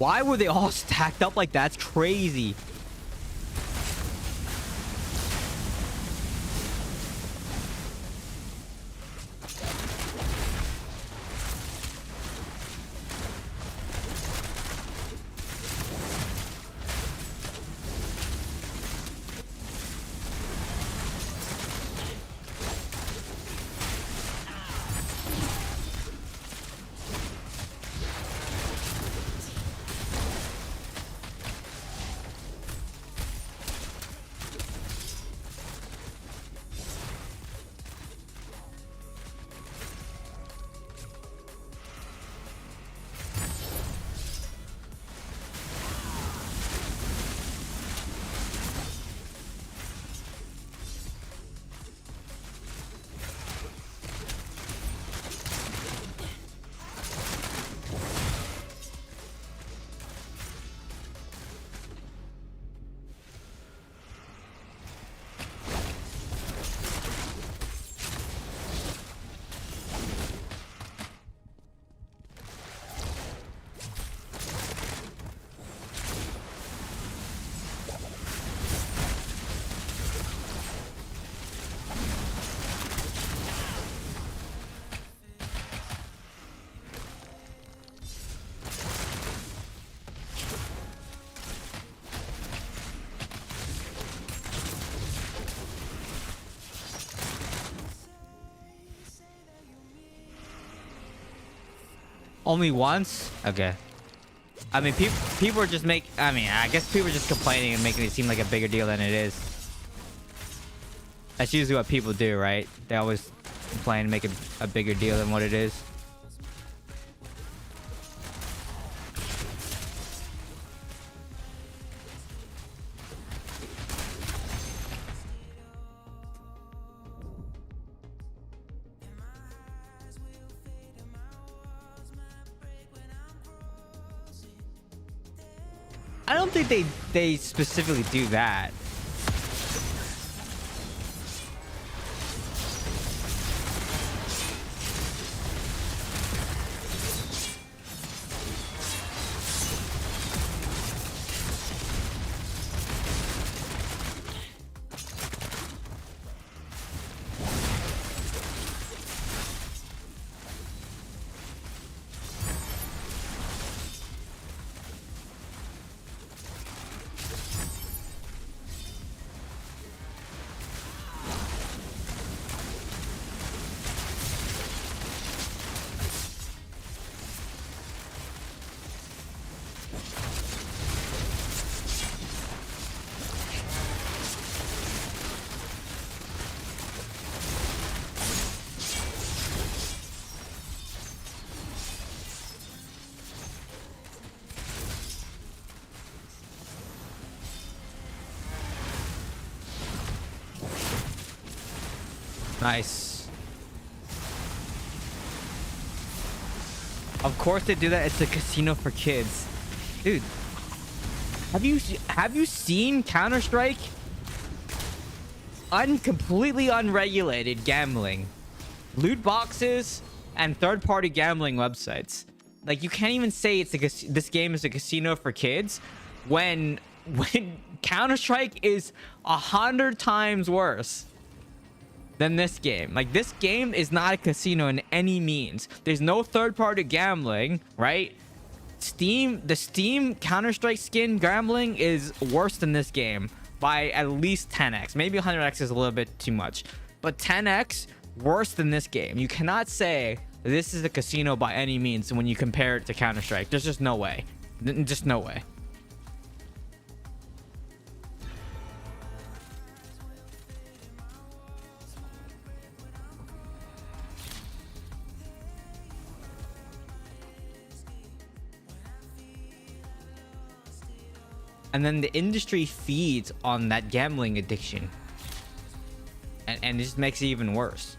Why were they all stacked up like that? That's crazy. Only once? Okay. I mean, people are just I guess people are just complaining and making it seem like a bigger deal than it is. That's usually what people do, right? They always complain and make it a bigger deal than what it is. I don't think they specifically do that. Nice. Of course they do that. It's a casino for kids. Dude, have you seen Counter-Strike? Completely unregulated gambling. Loot boxes and third-party gambling websites. Like, you can't even say it's this game is a casino for kids when Counter-Strike is 100 times worse than this game. Like, this game is not a casino in any means. There's no third-party gambling, right? The Steam Counter-Strike skin gambling is worse than this game by at least 10x. Maybe 100x is a little bit too much, but 10x worse than this game. You cannot say this is a casino by any means when you compare it to Counter-Strike. There's just no way. Just no way. And then the industry feeds on that gambling addiction. And it just makes it even worse.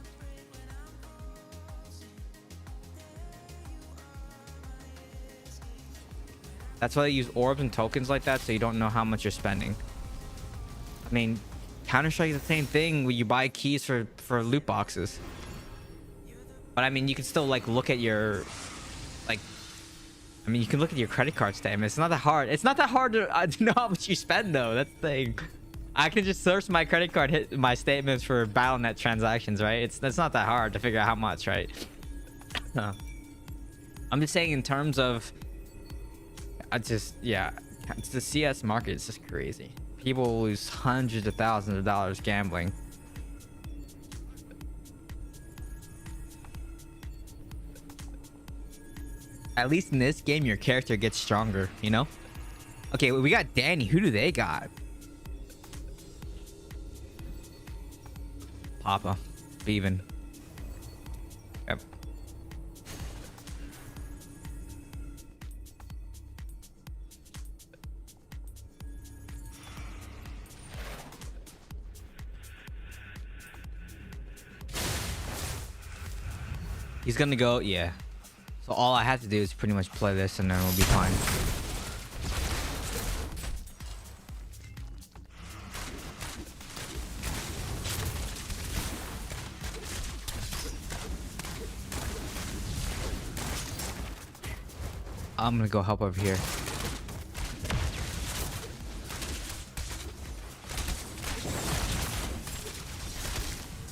That's why they use orbs and tokens like that, so you don't know how much you're spending. I mean, Counter-Strike is the same thing where you buy keys for loot boxes. But I mean, you can still like look at your like I mean, you can look at your credit card statement. It's not that hard. It's not that hard to know how much you spend, though. That's the thing. I can just search my credit card, hit my statements for Battle.net transactions, right? It's not that hard to figure out how much, right? I'm just saying in terms of... yeah. It's the CS market. It's just crazy. People lose hundreds of thousands of dollars gambling. At least in this game, your character gets stronger, you know? Okay, we got Danny. Who do they got? Papa. Bevan. Yep. He's gonna go, yeah. So all I have to do is pretty much play this and then we'll be fine. I'm gonna go help over here.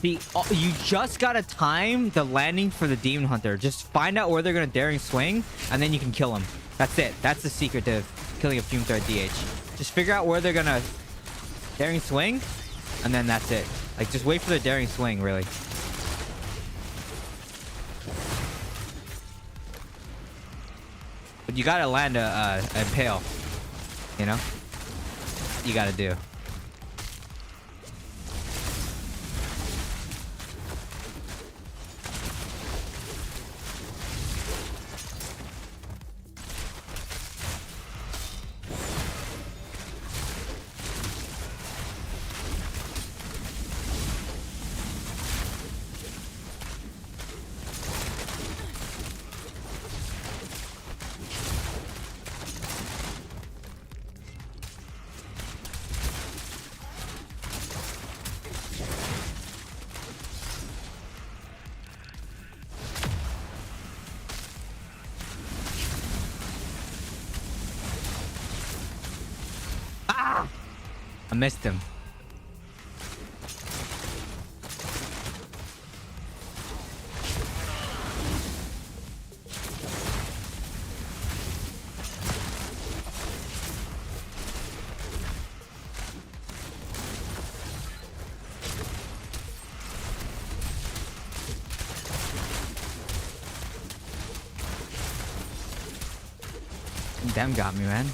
See, you just gotta time the landing for the Demon Hunter. Just find out where they're gonna daring swing, and then you can kill them. That's it. That's the secret to killing a Fume Threat DH. Just figure out where they're gonna daring swing, and then that's it. Like, just wait for the daring swing, really. But you gotta land a impale. You know? You gotta do. I missed him. Them got me, man.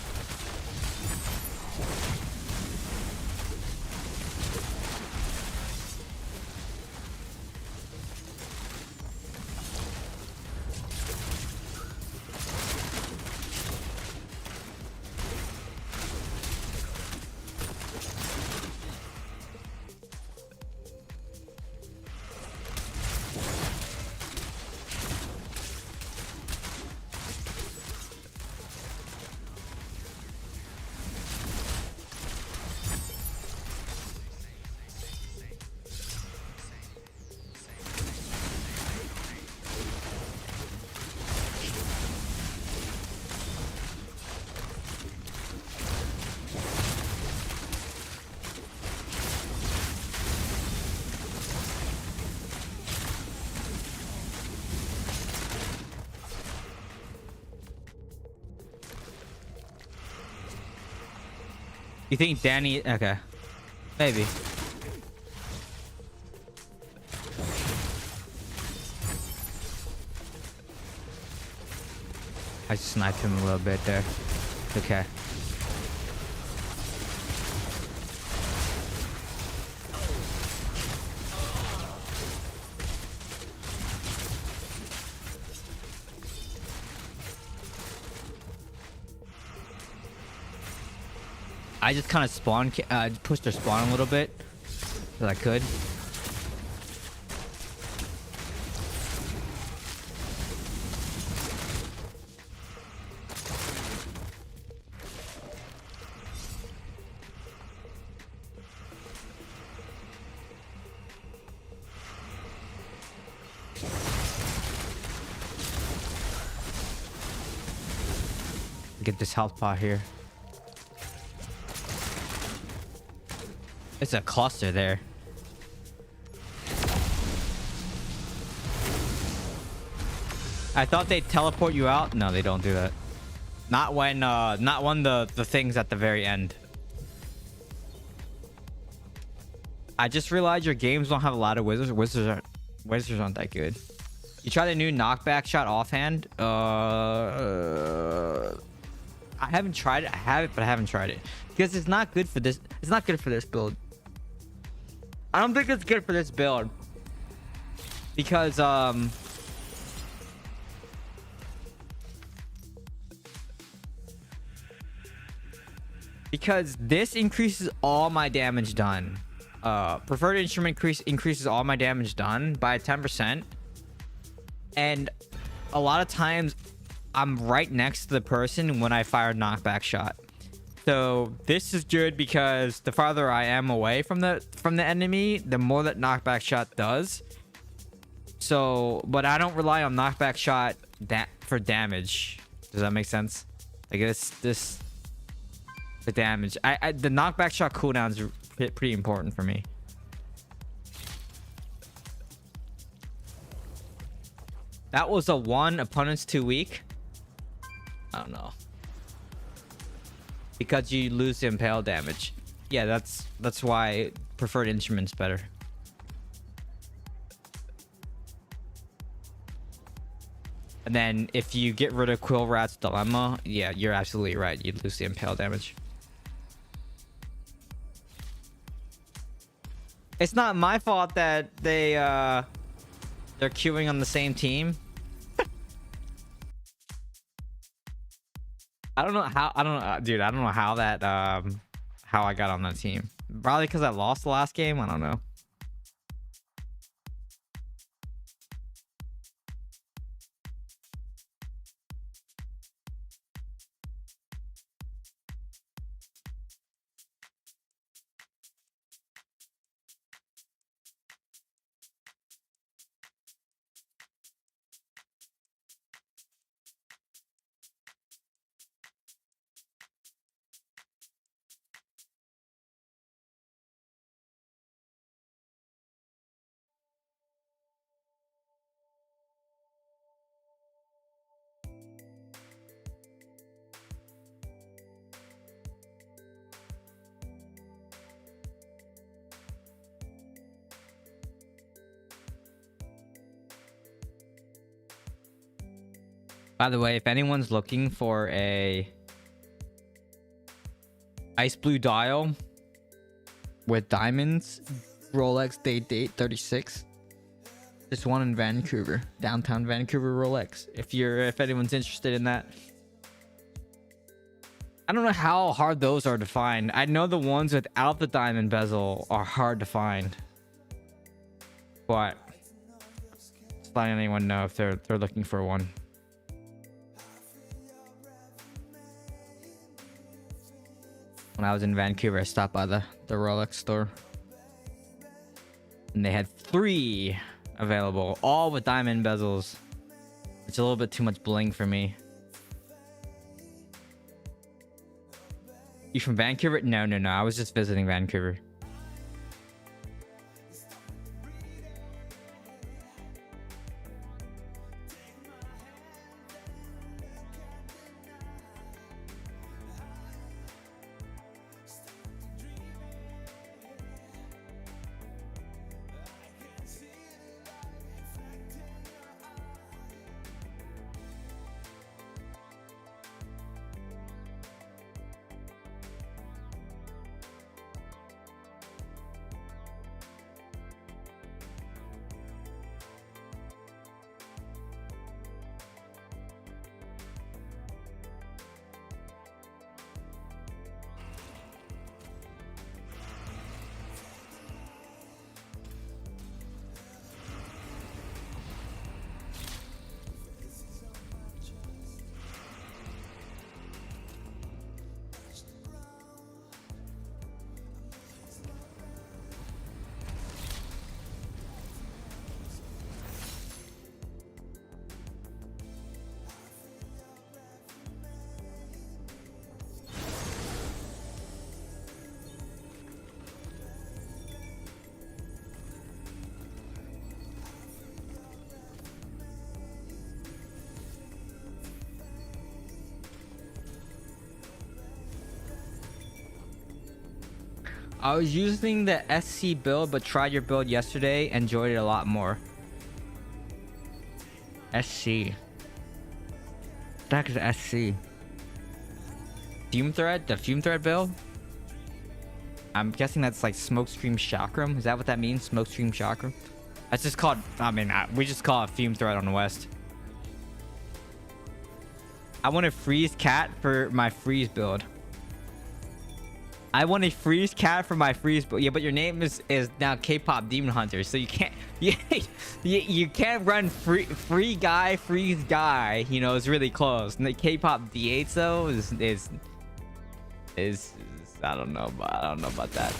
You think Danny... Okay. Maybe. I sniped him a little bit there. Okay. I just kind of pushed their spawn a little bit that I could. get this health pot here. It's a cluster there. I thought they'd teleport you out. No, they don't do that. Not when the thing's at the very end. I just realized your games don't have a lot of wizards. Wizards aren't that good. You try the new knockback shot offhand. I haven't tried it. I have it, but I haven't tried it because it's not good for this. It's not good for this build. I don't think it's good for this build because this increases all my damage done. Preferred instrument increases all my damage done by 10%, and a lot of times I'm right next to the person when I fire knockback shot. So this is good because the farther I am away from the enemy, the more that knockback shot does. So, but I don't rely on knockback shot for damage. Does that make sense? I guess the damage. The knockback shot cooldowns are pretty important for me. That was a 1 opponent's too weak. I don't know. Because you lose the impale damage. Yeah, that's why preferred instrument's better. And then if you get rid of Quill Rat's Dilemma, yeah, you're absolutely right. You lose the impale damage. It's not my fault that they're queuing on the same team. I don't know how. Dude, I don't know how that how I got on that team. Probably because I lost the last game. I don't know. By the way, if anyone's looking for a ice blue dial with diamonds, Rolex Date 36, there's one in Vancouver, downtown Vancouver Rolex. If anyone's interested in that. I don't know how hard those are to find. I know the ones without the diamond bezel are hard to find. But just letting anyone know if they're looking for one. When I was in Vancouver, I stopped by the Rolex store. And they had 3 available, all with diamond bezels. It's a little bit too much bling for me. You from Vancouver? No. I was just visiting Vancouver. I was using the SC build, but tried your build yesterday. Enjoyed it a lot more. SC. That is SC. Fume thread? The fume thread build? I'm guessing that's like smokestream chakram. Is that what that means? Smokestream chakram? That's just called, I mean, we just call it fume thread on the West. I want a freeze cat for my freeze build. I want a freeze cat for my freeze build. Yeah, but your name is now K-pop Demon Hunter, so you can't you can't run free guy freeze guy. You know, it's really close. And the K-pop D8 though is I don't know about that.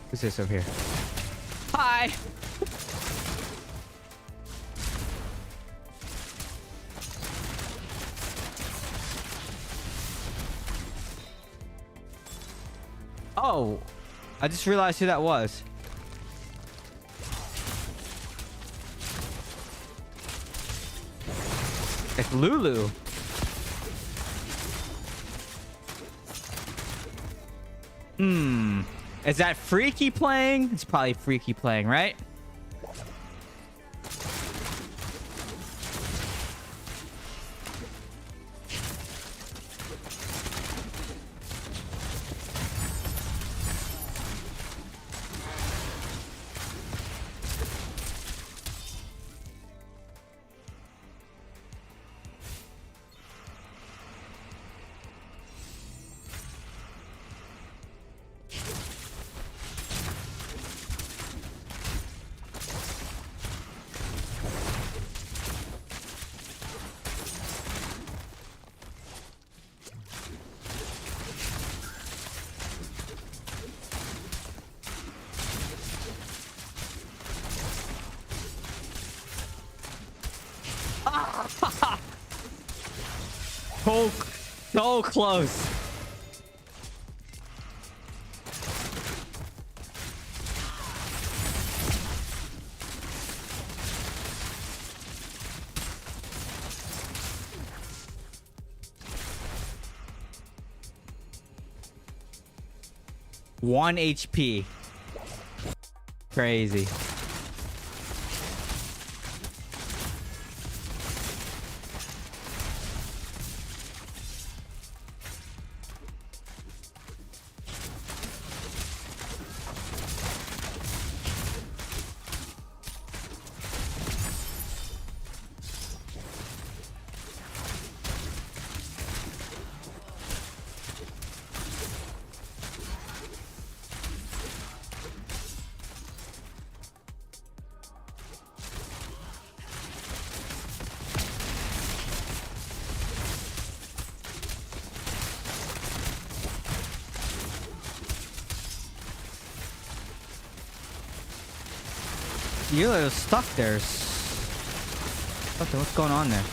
Who's this over here? Hi. Oh, I just realized who that was. It's Lulu. Is that Freaky playing? It's probably Freaky playing, right? So close. One HP. Crazy. You're stuck there. What's going on there?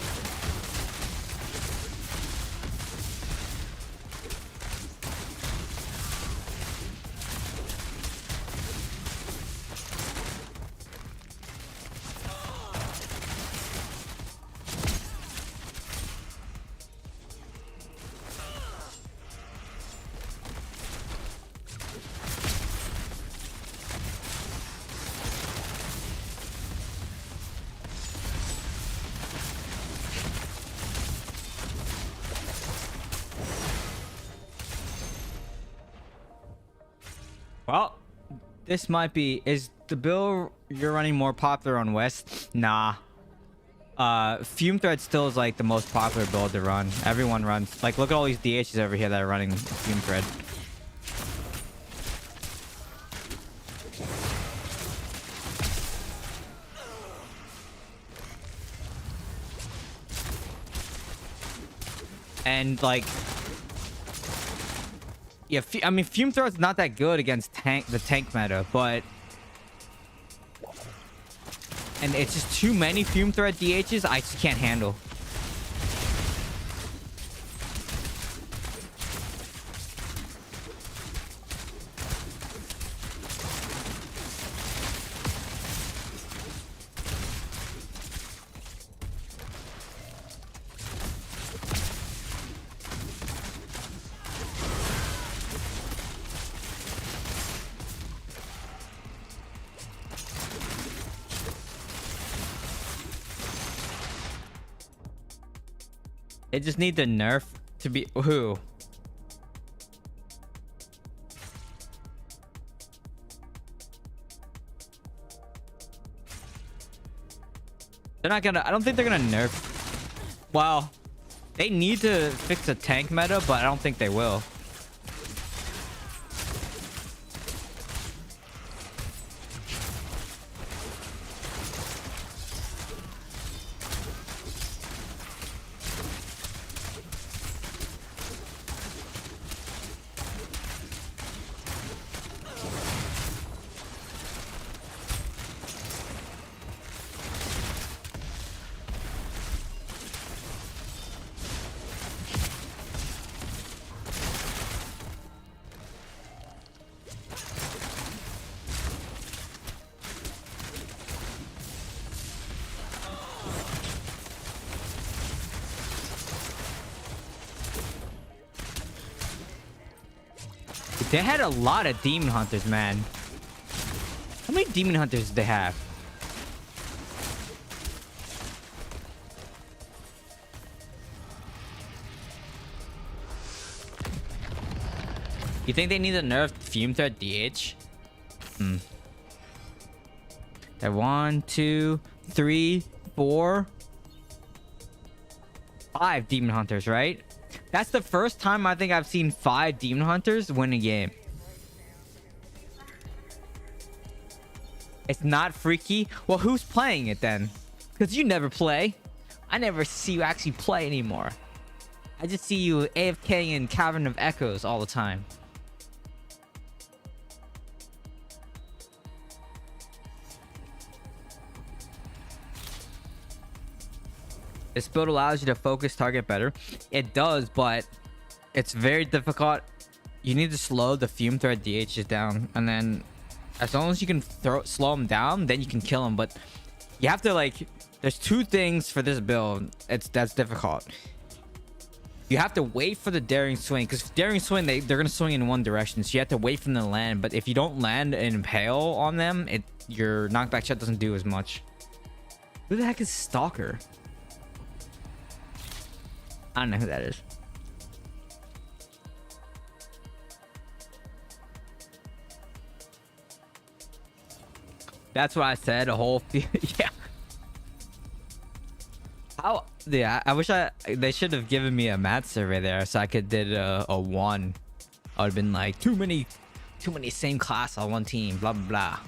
Well, this might be... Is the build you're running more popular on West? Nah. Fume Thread still is like the most popular build to run. Everyone runs... Like, look at all these DHs over here that are running Fume Thread. And, like... Yeah, I mean, Fume Throat's not that good against the tank meta, but... And it's just too many Fume Threat DHs I just can't handle. They just need the nerf to be who? They're not gonna. I don't think they're gonna nerf. Well, they need to fix the tank meta, but I don't think they will. They had a lot of demon hunters, man. How many demon hunters did they have? You think they need to nerf Fume Threat DH? That 1, 2, 3, 4, 5 demon hunters, right? That's the first time I think I've seen 5 demon hunters win a game. It's not freaky. Well, who's playing it then? Because you never play. I never see you actually play anymore. I just see you AFK in Cavern of Echoes all the time. This build allows you to focus target better. It does, but it's very difficult. You need to slow the Fume Threat DHs down, and then as long as you can slow them down, then you can kill them. But you have to, like, there's 2 things for this build that's difficult. You have to wait for the daring swing, because daring swing, they're gonna swing in one direction, so you have to wait for them to land. But if you don't land and impale on them, your knockback shot doesn't do as much. Who the heck is Stalker? I don't know who that is. That's what I said. A whole yeah. How? Yeah. I wish they should have given me a math survey there so I could did a 1. I would have been like too many same class on one team. Blah blah blah.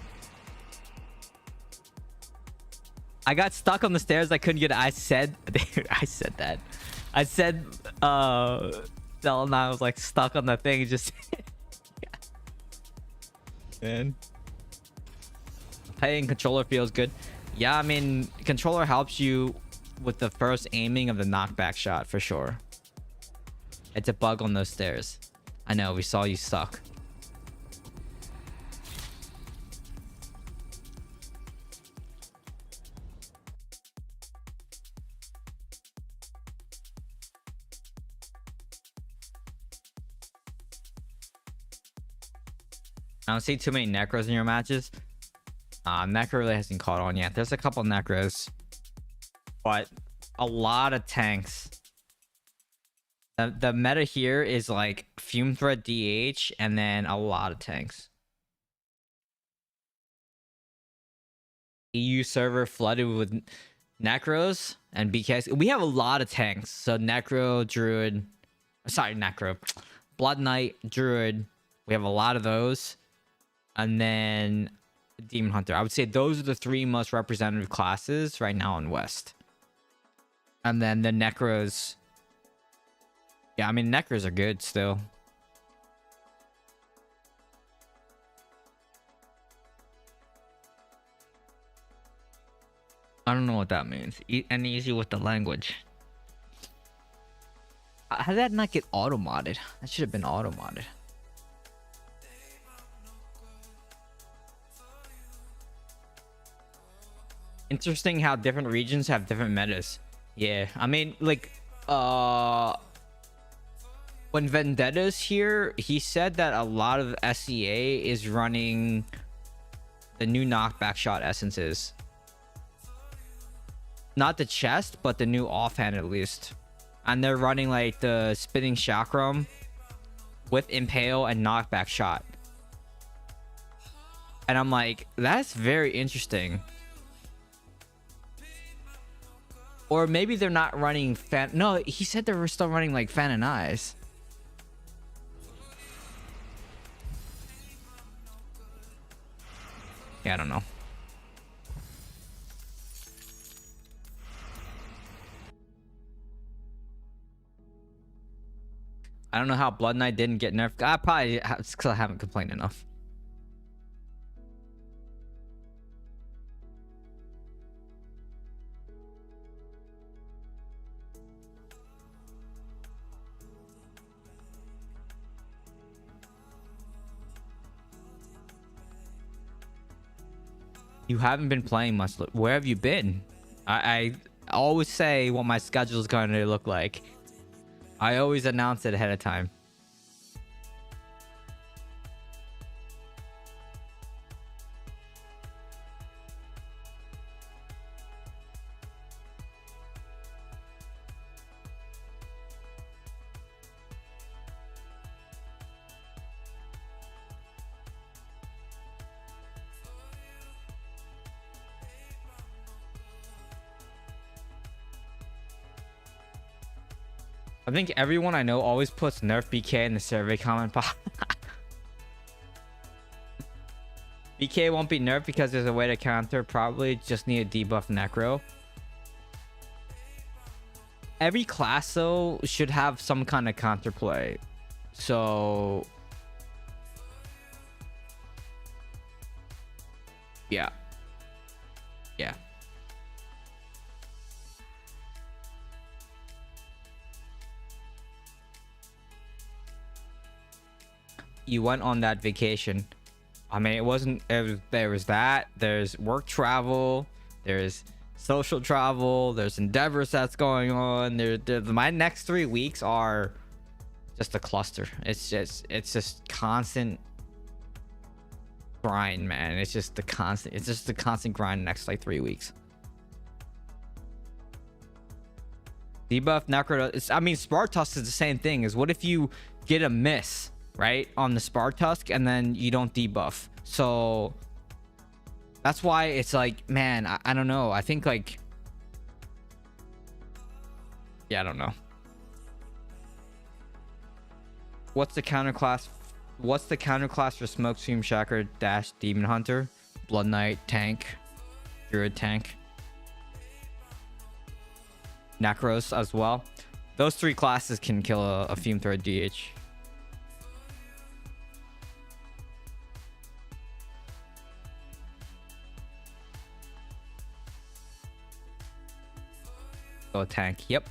I got stuck on the stairs. I couldn't get it. I said that. I said, and I was like stuck on the thing. Just, yeah. Man, playing controller feels good. Yeah, I mean, controller helps you with the first aiming of the knockback shot for sure. It's a bug on those stairs. I know, we saw you suck. I don't see too many necros in your matches. Necro really hasn't caught on yet. There's a couple necros, but a lot of tanks. The meta here is like Fume Threat DH and then a lot of tanks. EU server flooded with necros and BKs. We have a lot of tanks. So necro, druid, sorry, necro, blood knight, druid. We have a lot of those. And then demon hunter. I would say those are the 3 most representative classes right now in West. And then the necros. Yeah, I mean, necros are good still. I don't know what that means. And easy with the language. How did that not get auto-modded? That should have been auto-modded. Interesting how different regions have different metas. Yeah, I mean, like, when Vendetta's here, he said that a lot of SEA is running the new knockback shot essences. Not the chest, but the new offhand at least. and they're running like the spinning chakram with impale and knockback shot. And I'm like, that's very interesting. Or maybe they're not running fan. No, he said they were still running like fan and eyes. Yeah, I don't know. I don't know how Blood Knight didn't get nerfed. I probably it's because I haven't complained enough. You haven't been playing much. Where have you been? I always say what my schedule is going to look like. I always announce it ahead of time. I think everyone I know always puts nerf BK in the survey comment box. BK won't be nerfed because there's a way to counter. Probably just need a debuff Necro. Every class though should have some kind of counterplay. So yeah. Yeah. You went on that vacation. I mean, there was that. There's work travel. There's social travel. There's endeavors that's going on. My next 3 weeks are just a cluster. It's just constant grind, man. It's just the constant grind next like 3 weeks. Debuff Necro. I mean, Spartusk is the same thing. Is what if you get a miss, right, on the Spartusk and then you don't debuff? So that's why it's like, man, I don't know. I think like, yeah, I don't know. What's the counter class for Smokescream Shacker dash Demon Hunter? Blood Knight tank, Druid tank, Necros as well. Those 3 classes can kill a Fume Thread DH. Oh, tank. Yep.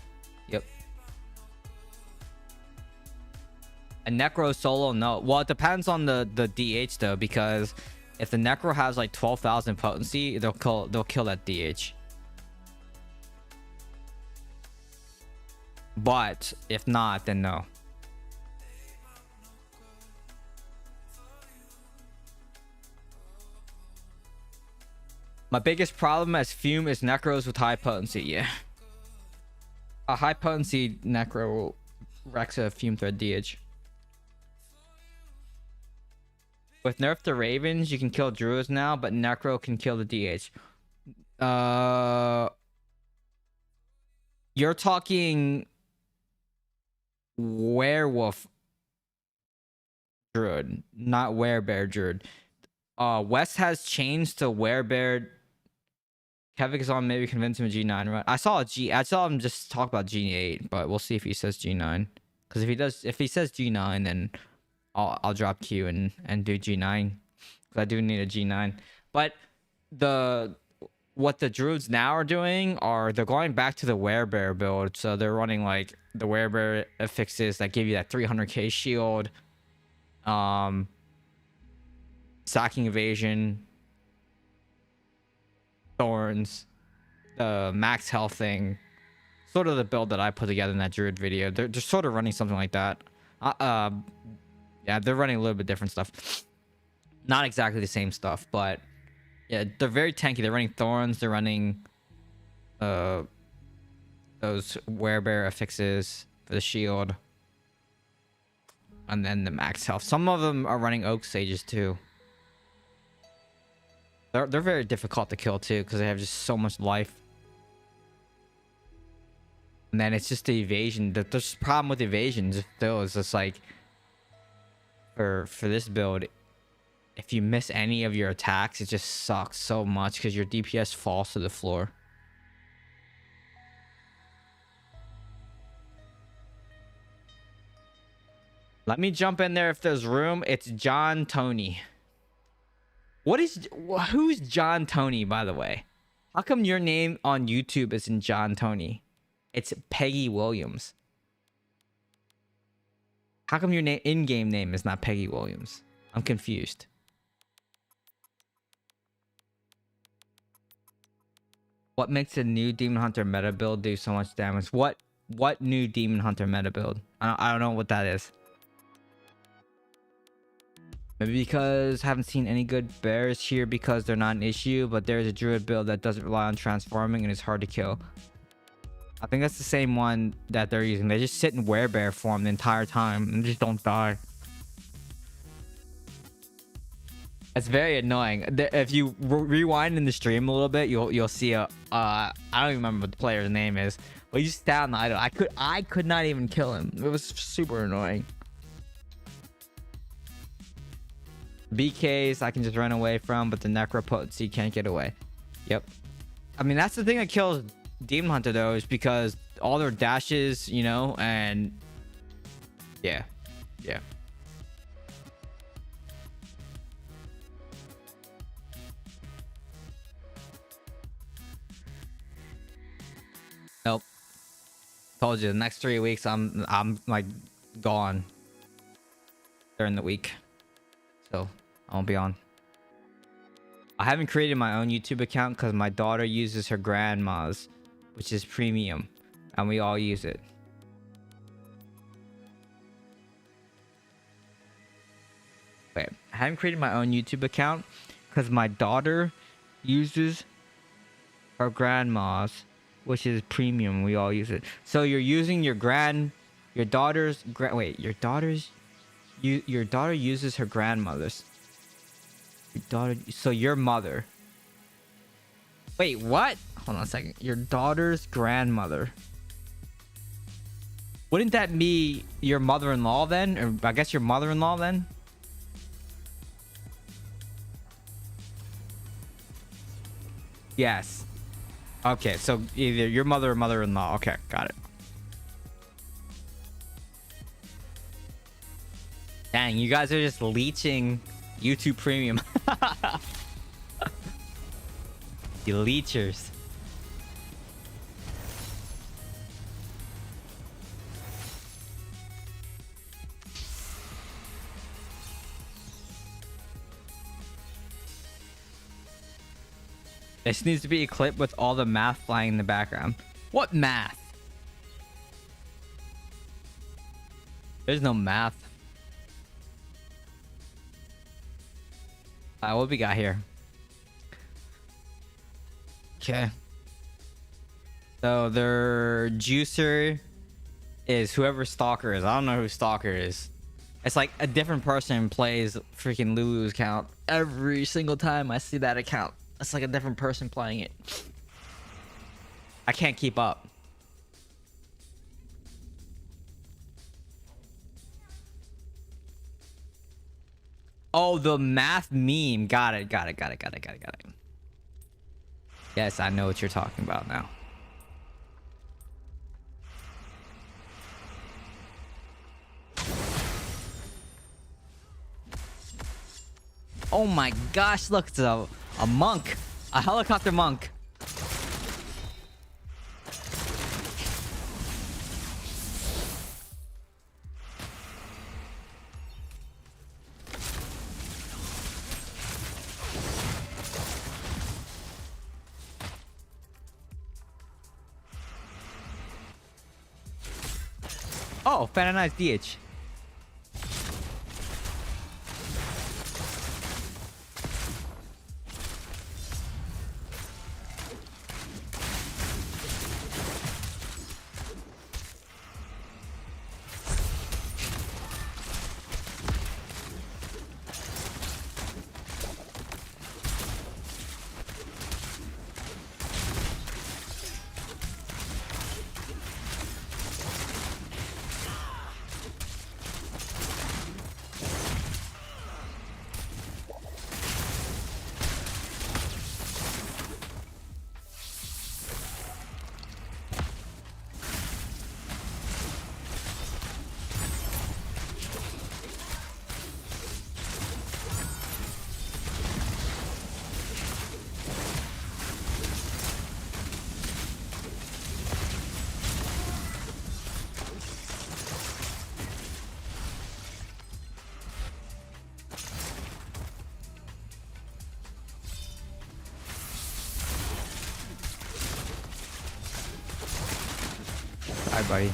A Necro solo, no. Well, it depends on the DH though, because if the Necro has like 12,000 potency, they'll kill that DH. But if not, then no. My biggest problem as Fume is Necros with high potency. Yeah. A high potency Necro wrecks a Fume Thread DH. With nerf to Ravens, you can kill Druids now, but Necro can kill the DH. You're talking Werewolf Druid, not Werebear Druid. West has changed to Werebear. Kevik is on, maybe convince him a G9 run. I saw him just talk about G8, but we'll see if he says G9. Because if he says G9, then I'll drop Q and do G9. Because I do need a G9. But what the Druids now are doing are they're going back to the Werebear build. So they're running like the Werebear affixes that give you that 300k shield. Sacking evasion. Thorns. Max health thing. Sort of the build that I put together in that Druid video. They're sort of running something like that. Yeah, they're running a little bit different stuff. Not exactly the same stuff, but yeah, they're very tanky. They're running Thorns. They're running those werebear affixes for the shield. And then the max health. Some of them are running oak sages too. They're very difficult to kill too because they have just so much life. And then it's just the evasion. There's a problem with evasions still. It's just like for this build, if you miss any of your attacks, it just sucks so much because your DPS falls to the floor. Let me jump in there if there's room. It's John Tony. Who's John Tony, by the way? How come your name on YouTube isn't John Tony? It's Peggy Williams. How come your in-game name is not Peggy Williams? I'm confused. What makes a new Demon Hunter meta build do so much damage? What new Demon Hunter meta build? I don't know what that is. Maybe because I haven't seen any good bears here because they're not an issue, but there's a druid build that doesn't rely on transforming and is hard to kill. I think that's the same one that they're using. They just sit in werebear form the entire time and just don't die. It's very annoying. If you rewind in the stream a little bit, you'll see a I don't even remember what the player's name is, but you just stay on the idol. I could not even kill him. It was super annoying. BKs I can just run away from, but the necro potency can't get away. Yep. I mean, that's the thing that kills Demon Hunter though, is because all their dashes, you know, and yeah. Nope. Told you the next 3 weeks I'm like gone during the week. So I won't be on. I haven't created my own YouTube account because my daughter uses her grandma's, which is premium, and we all use it. Wait, I haven't created my own YouTube account because my daughter uses her grandma's, which is premium. We all use it. So you're using your daughter uses her grandmother's. So your mother. Wait, what? Hold on a second. Your daughter's grandmother. Wouldn't that be your mother-in-law then? Or I guess your mother-in-law then? Yes. Okay, so either your mother or mother-in-law. Okay, got it. Dang, you guys are just leeching YouTube Premium. You leechers. This needs to be a clip with all the math flying in the background. What math? There's no math. What we got here? Okay. So their juicer is whoever Stalker is. I don't know who Stalker is. It's like a different person plays freaking Lulu's account every single time I see that account. It's like a different person playing it. I can't keep up. Oh, the math meme. Got it. Yes, I know what you're talking about now. Oh my gosh, look, it's a monk. A helicopter monk. Oh, Fananized DH. Hi, buddy.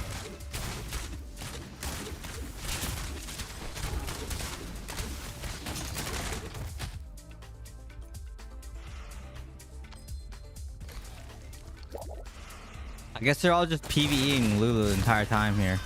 I guess they're all just PvEing Lulu the entire time here.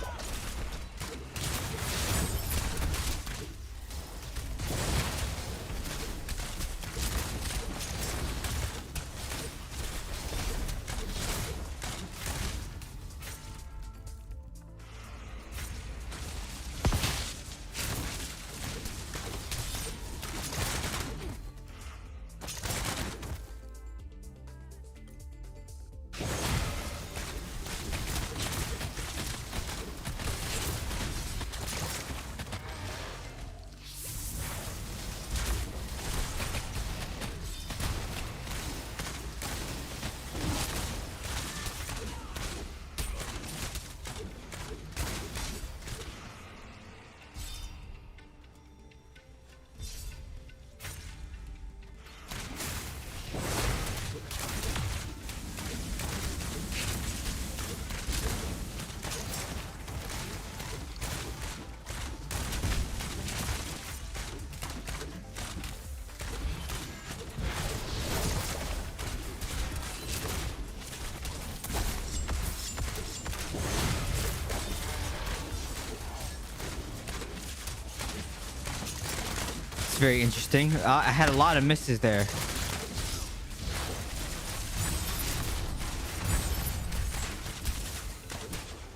Very interesting. I had a lot of misses there.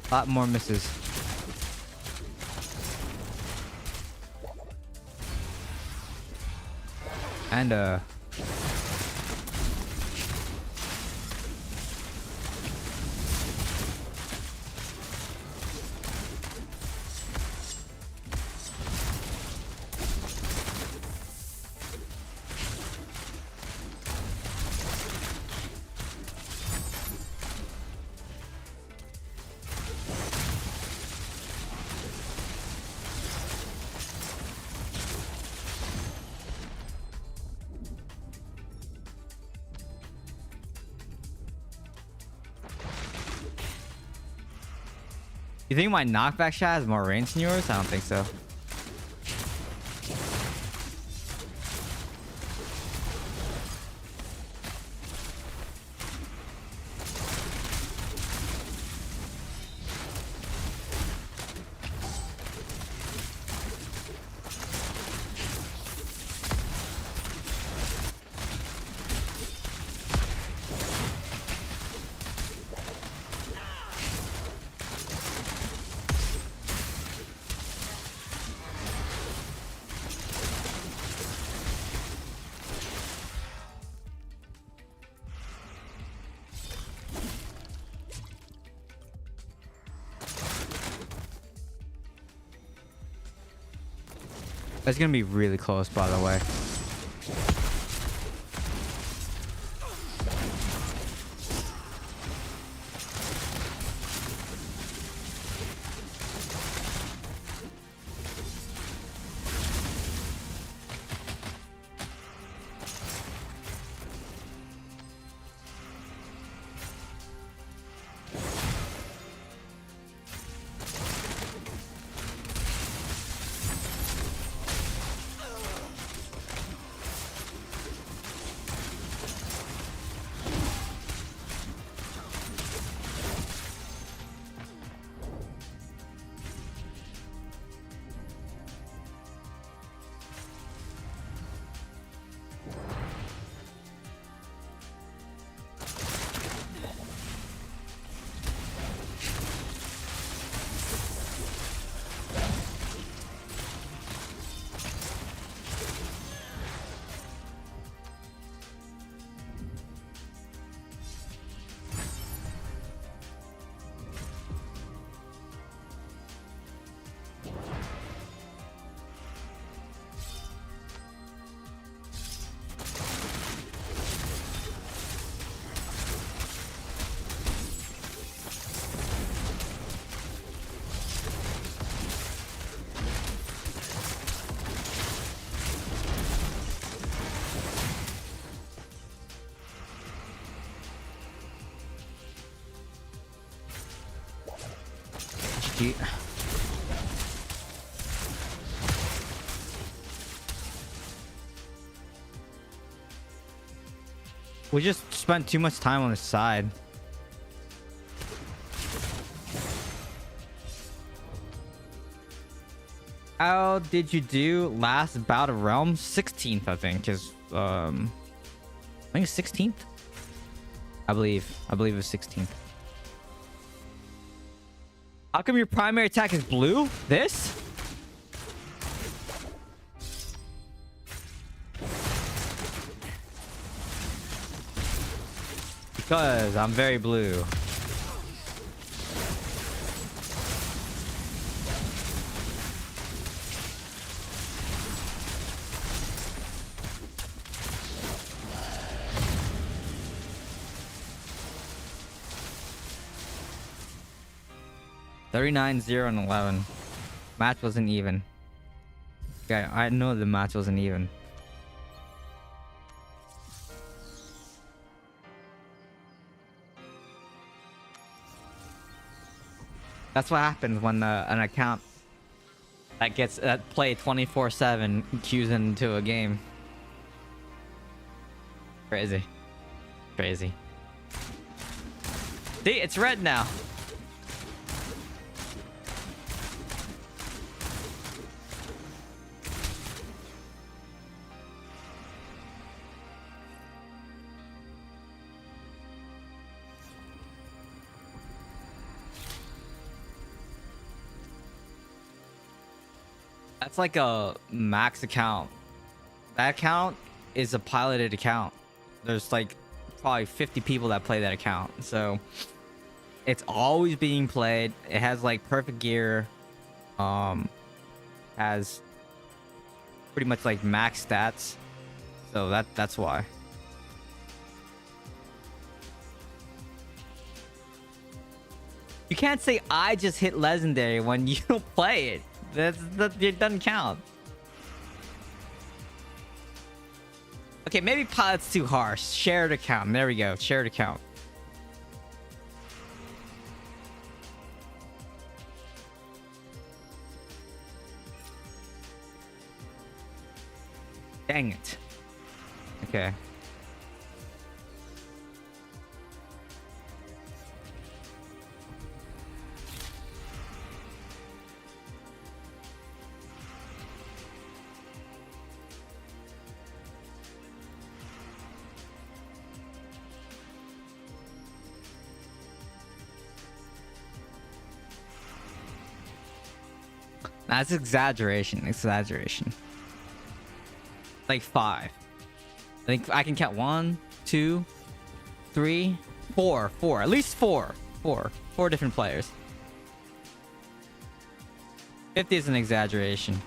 A lot more misses. And you think my knockback shot has more range than yours? I don't think so. That's gonna be really close, by the way. cheat. We just spent too much time on the side. How did you do last bout of realms? 16th, I think, is I think it's 16th. I believe it was 16th. How come your primary attack is blue? This? Because I'm very blue. $39, 0, and 11. Match wasn't even. Yeah, I know the match wasn't even. That's what happens when an account that play 24/7 queues into a game. Crazy. Crazy. See, it's red now. That's like a max account. That account is a piloted account. There's like probably 50 people that play that account. So it's always being played. It has like perfect gear. Has pretty much like max stats. So that's why. You can't say I just hit legendary when you don't play it. It doesn't count. Okay, maybe pilot's too harsh. Shared account. There we go. Shared account. Dang it. Okay. That's exaggeration. Exaggeration. Like 5. I think I can count 1, 2, 3, 4. At least 4. 4 different players. 50 is an exaggeration.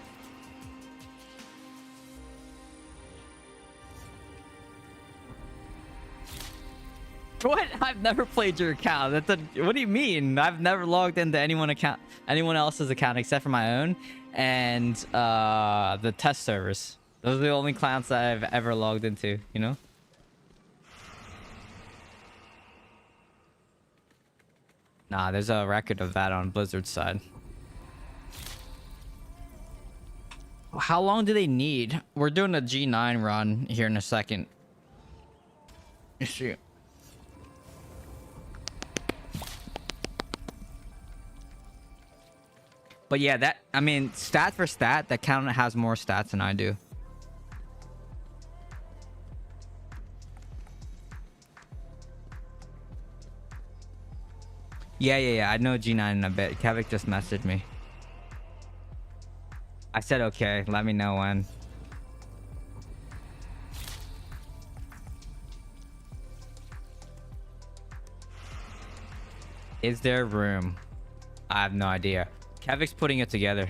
What? I've never played your account. What do you mean? I've never logged into anyone else's account except for my own and the test servers. Those are the only accounts that I've ever logged into, you know? Nah, there's a record of that on Blizzard's side. How long do they need? We're doing a G9 run here in a second. Let's see. But yeah, I mean, stat for stat, that count has more stats than I do. Yeah. I know G9 in a bit. Kevik just messaged me. I said, okay, let me know when. Is there room? I have no idea. Kevik's putting it together.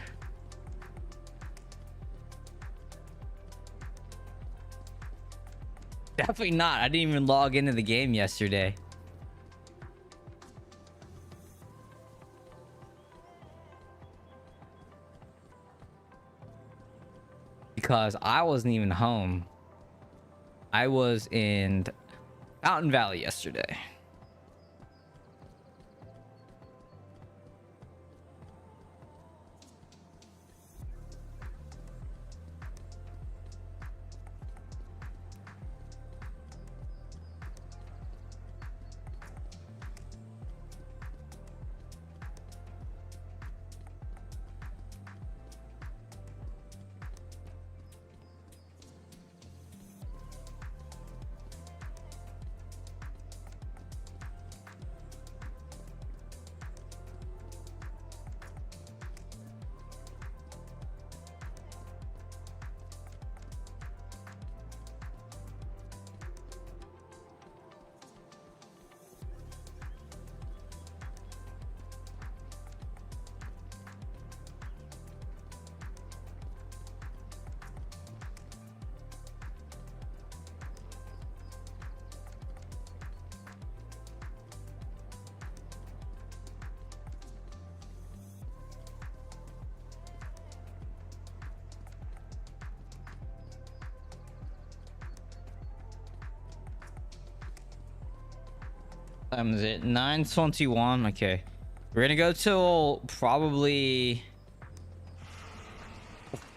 Definitely not. I didn't even log into the game yesterday. Because I wasn't even home. I was in Mountain Valley yesterday. Time is it? 9:21. Okay. We're gonna go till probably.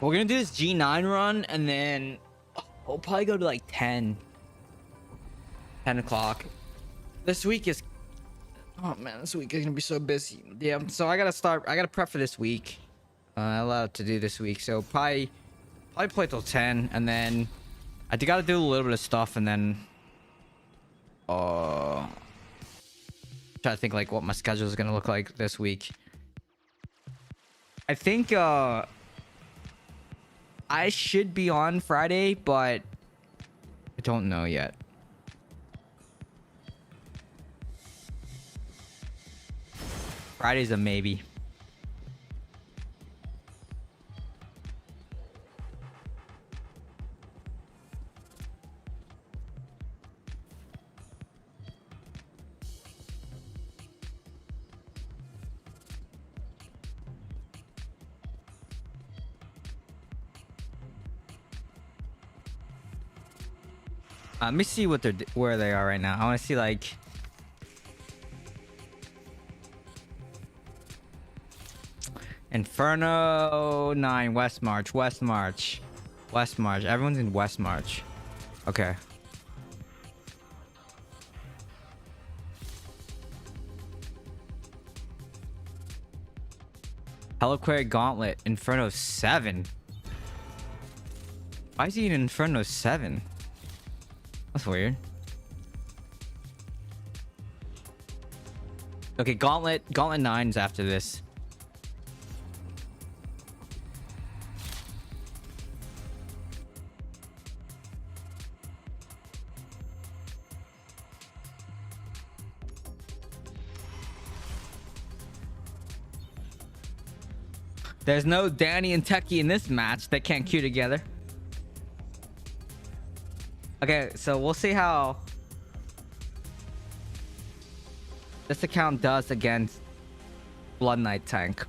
We're gonna do this G9 run and then we'll probably go to like 10 o'clock. This week is. Oh man, this week is gonna be so busy. Yeah, so I gotta prep for this week. A lot to do this week, so probably play till 10, and then I gotta do a little bit of stuff, and then try to think like what my schedule is gonna look like this week. I think I should be on Friday, but I don't know yet. Friday's a maybe. Let me see what where they are right now. I want to see like. Inferno 9 West March. Everyone's in West March. Okay. Heliquary Gauntlet Inferno 7. Why is he in Inferno 7? That's weird. Okay, Gauntlet 9's after this. There's no Danny and Techie in this match. They can't queue together. Okay, so we'll see how this account does against Blood Knight tank.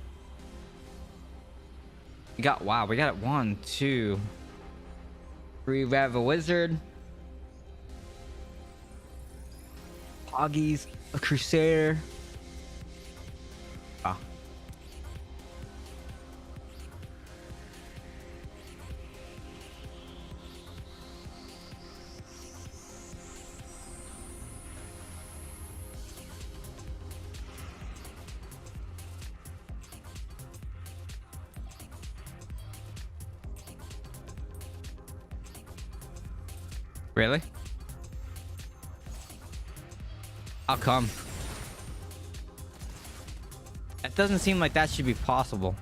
We got it 1, 2, 3. We have a wizard, Poggies, a crusader. Ah. Really? How come? That doesn't seem like that should be possible.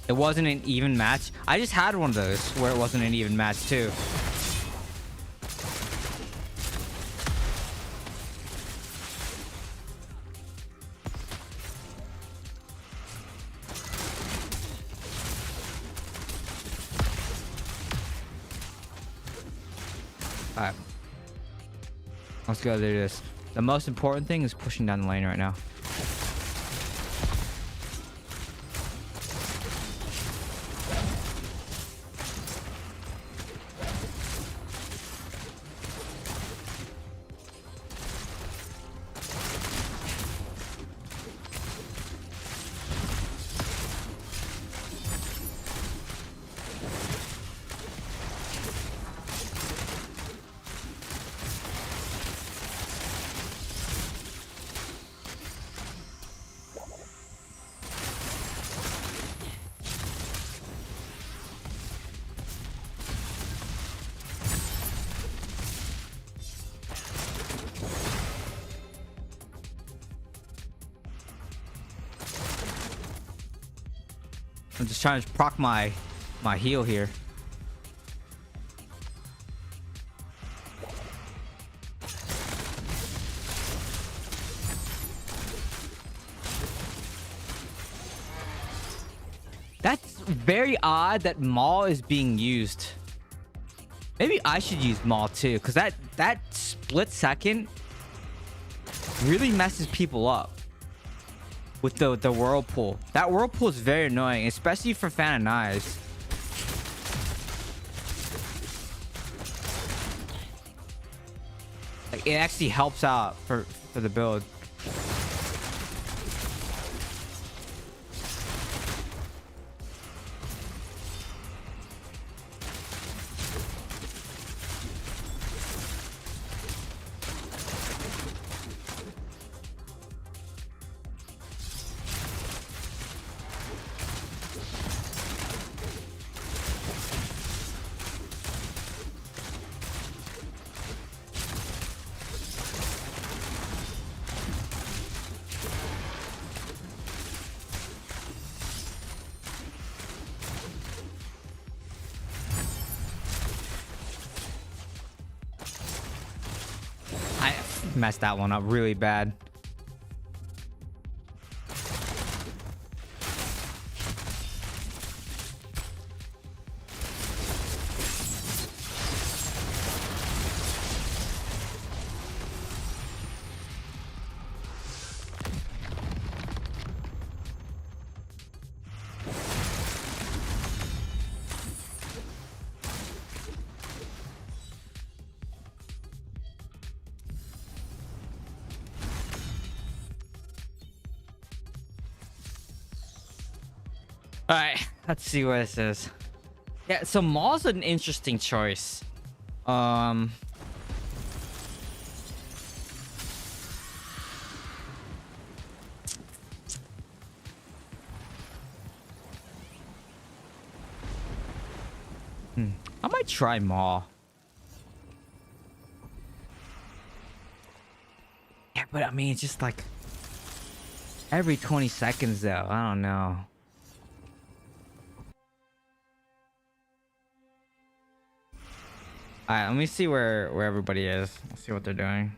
It wasn't an even match. I just had one of those where it wasn't an even match too. Alright. Let's go do this. The most important thing is pushing down the lane right now. I'm just trying to proc my heal here. That's very odd that Maul is being used. Maybe I should use Maul too, because that split second really messes people up with the whirlpool. That whirlpool is very annoying, especially for Fan and Eyes. Like, it actually helps out for the build. Messed that one up really bad. All right, let's see what this is. Yeah, so Maul's an interesting choice. I might try Maul. Yeah, but I mean, it's just like every 20 seconds though. I don't know. All right, let me see where everybody is. Let's see what they're doing.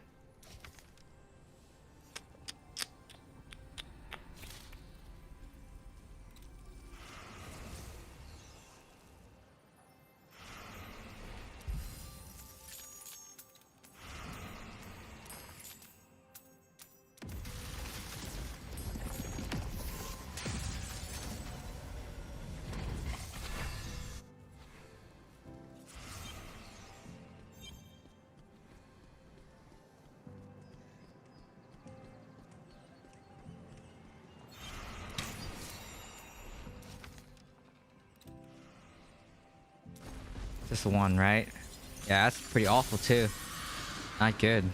Just one, right? Yeah, that's pretty awful too. Not good.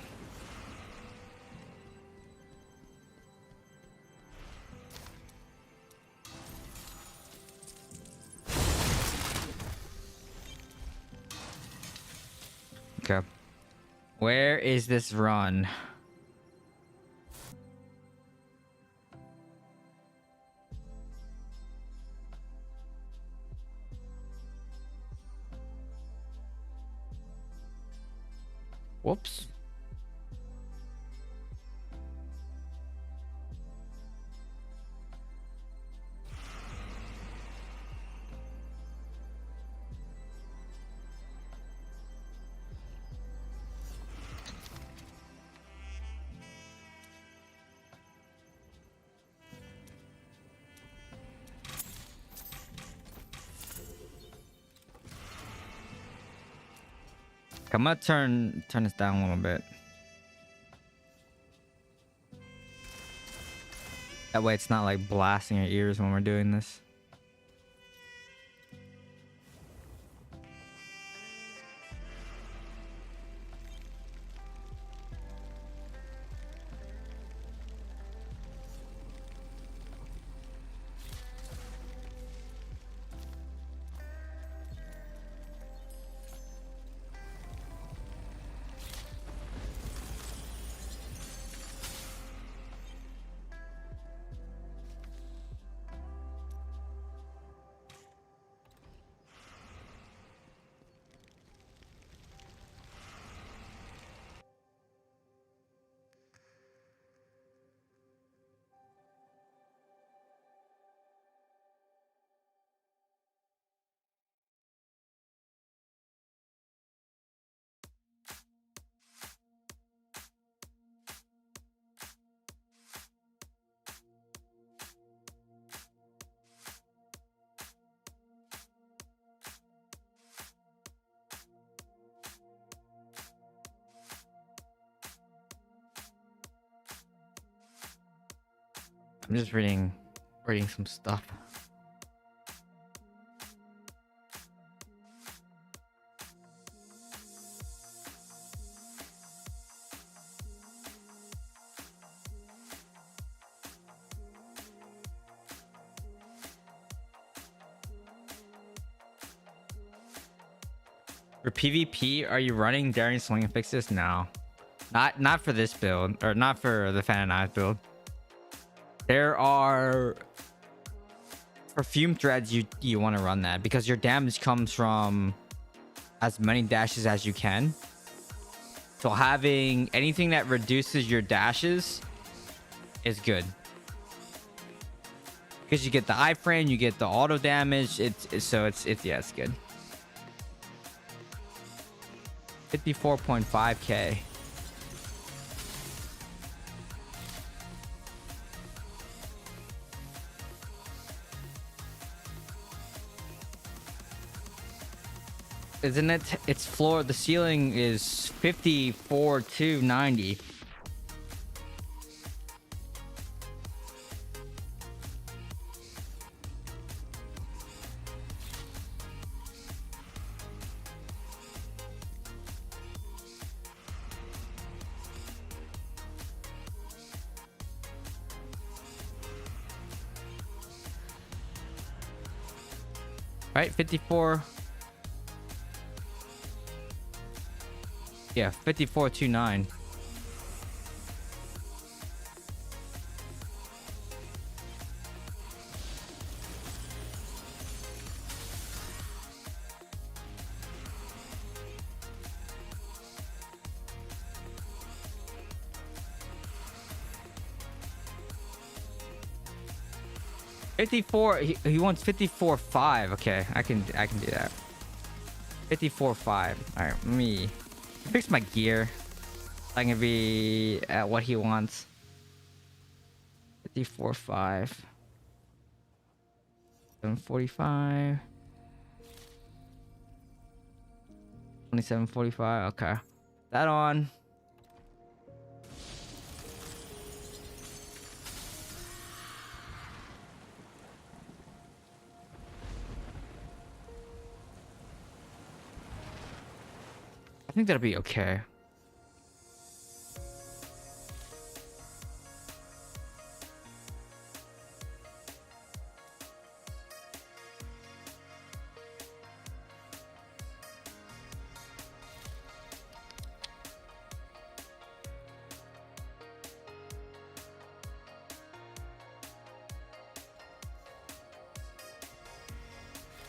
Okay. Where is this run? Whoops. I'm gonna turn this down a little bit. That way it's not like blasting your ears when we're doing this. I'm just reading some stuff. For PvP, are you running Daring Swing fixes? No. Not for this build, or not for the Fan and Knives build. There are perfume threads you want to run that because your damage comes from as many dashes as you can. So having anything that reduces your dashes is good. Because you get the iframe, you get the auto damage, it's good. 54.5k. Isn't it? It's floor. The ceiling is 54,290. Right, 54. Yeah, 5429. He wants 54.5. Okay, I can do that. 54.5. All right, let me fix my gear. I can be at what he wants. 54.5. 745. 2745. Okay, that on. I think that'll be okay.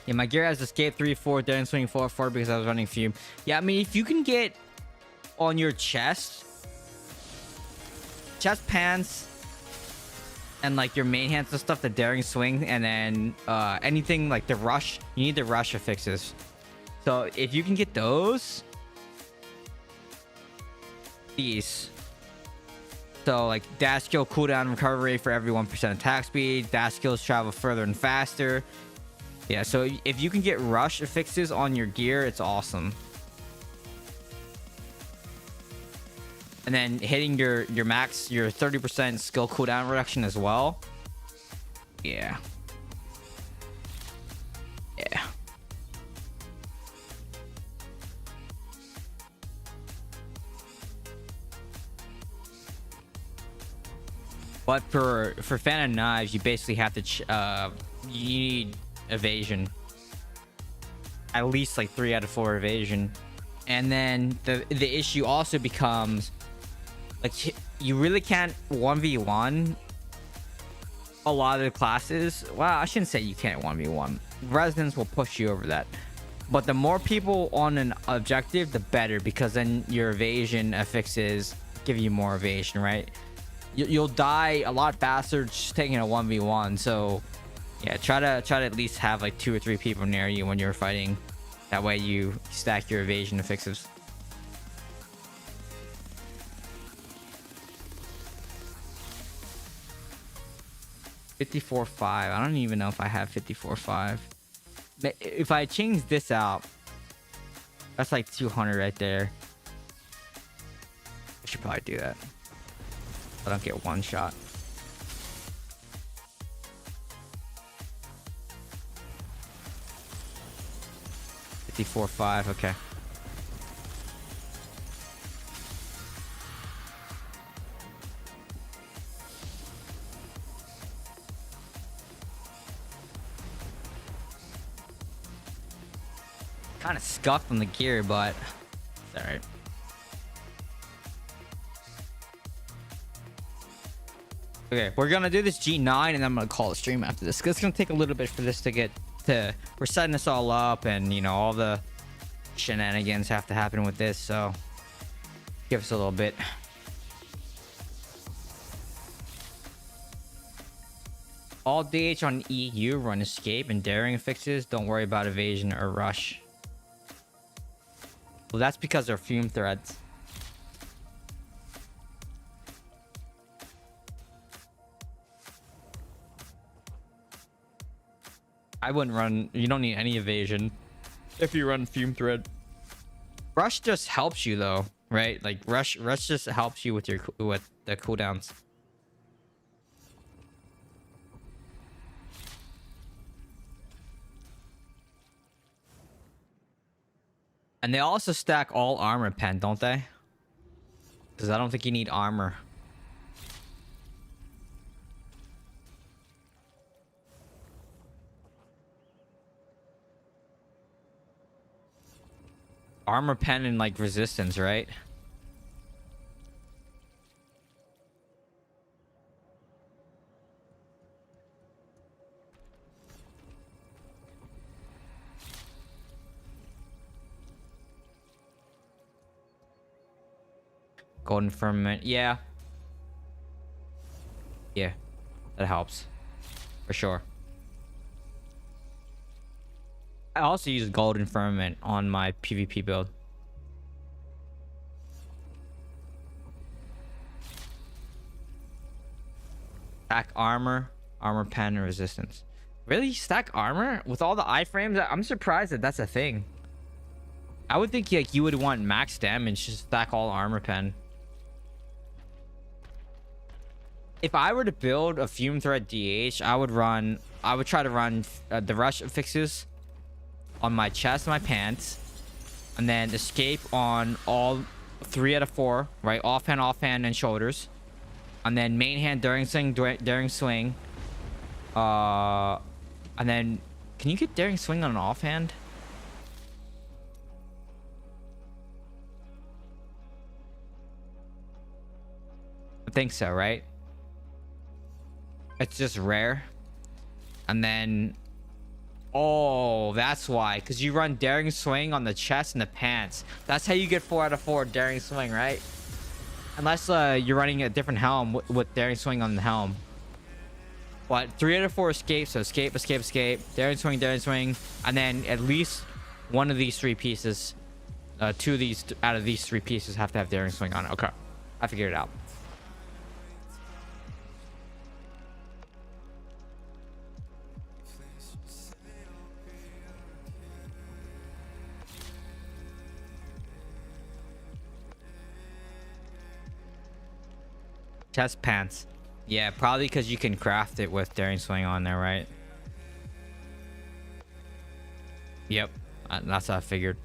Yeah, my gear has escape 3-4, daring swing 4-4 because I was running fume. Yeah, I mean, if you can get on your chest pants, and like your main hands and stuff, the daring swing, and then anything like the rush, you need the rush affixes. So if you can get those, these. So like dash skill cooldown recovery for every 1% attack speed, dash skills travel further and faster. Yeah, so if you can get rush affixes on your gear, it's awesome. And then hitting your max, your 30% skill cooldown reduction as well. Yeah. Yeah. But for Fan and Knives, you basically have to you need evasion, at least like 3 out of 4 evasion. And then the issue also becomes like you really can't 1v1 a lot of the classes. Well, I shouldn't say you can't 1v1. Resonance will push you over that, but the more people on an objective, the better, because then your evasion affixes give you more evasion, right? You'll die a lot faster just taking a 1v1. So yeah, try to at least have like 2 or 3 people near you when you're fighting. That way you stack your evasion affixes. $54.5. I don't even know if I have $54.5. If I change this out, that's like 200 right there. I should probably do that. I don't get one shot. 54.5. Okay. Kind of scuffed on the gear, but it's all right. Okay, we're gonna do this G9 and then I'm gonna call the stream after this, 'cause it's gonna take a little bit for this to get to. We're setting this all up, and you know, all the shenanigans have to happen with this, so give us a little bit. All DH on EU, run escape and daring fixes. Don't worry about evasion or rush. Well, that's because they're fume threads. I wouldn't run. You don't need any evasion if you run fume thread. Rush just helps you though, right? Like rush just helps you with your with the cooldowns. And they also stack all armor pen, don't they? Because I don't think you need armor. Armor pen and like resistance, right? Golden firmament, yeah. Yeah, that helps for sure. I also use golden firmament on my PvP build. Stack armor, armor pen, and resistance. Really? Stack armor with all the iframes? I'm surprised that that's a thing. I would think like you would want max damage to stack all armor pen. If I were to build a fume thread DH, I would try to run the rush fixes on my chest and my pants, and then escape on all 3 out of 4, right? Offhand, and shoulders, and then main hand daring swing, and then can you get daring swing on an offhand? I think so, right? It's just rare. And then oh, that's why, because you run daring swing on the chest and the pants. That's how you get 4 out of 4 daring swing, right? Unless you're running a different helm with daring swing on the helm. But 3 out of 4 escape, so escape, daring swing, and then at least one of these 3 pieces, 2 of these out of these 3 pieces have to have daring swing on it. Okay, I figured it out. Chest pants. Yeah, probably because you can craft it with daring swing on there, right? Yep, that's what I figured.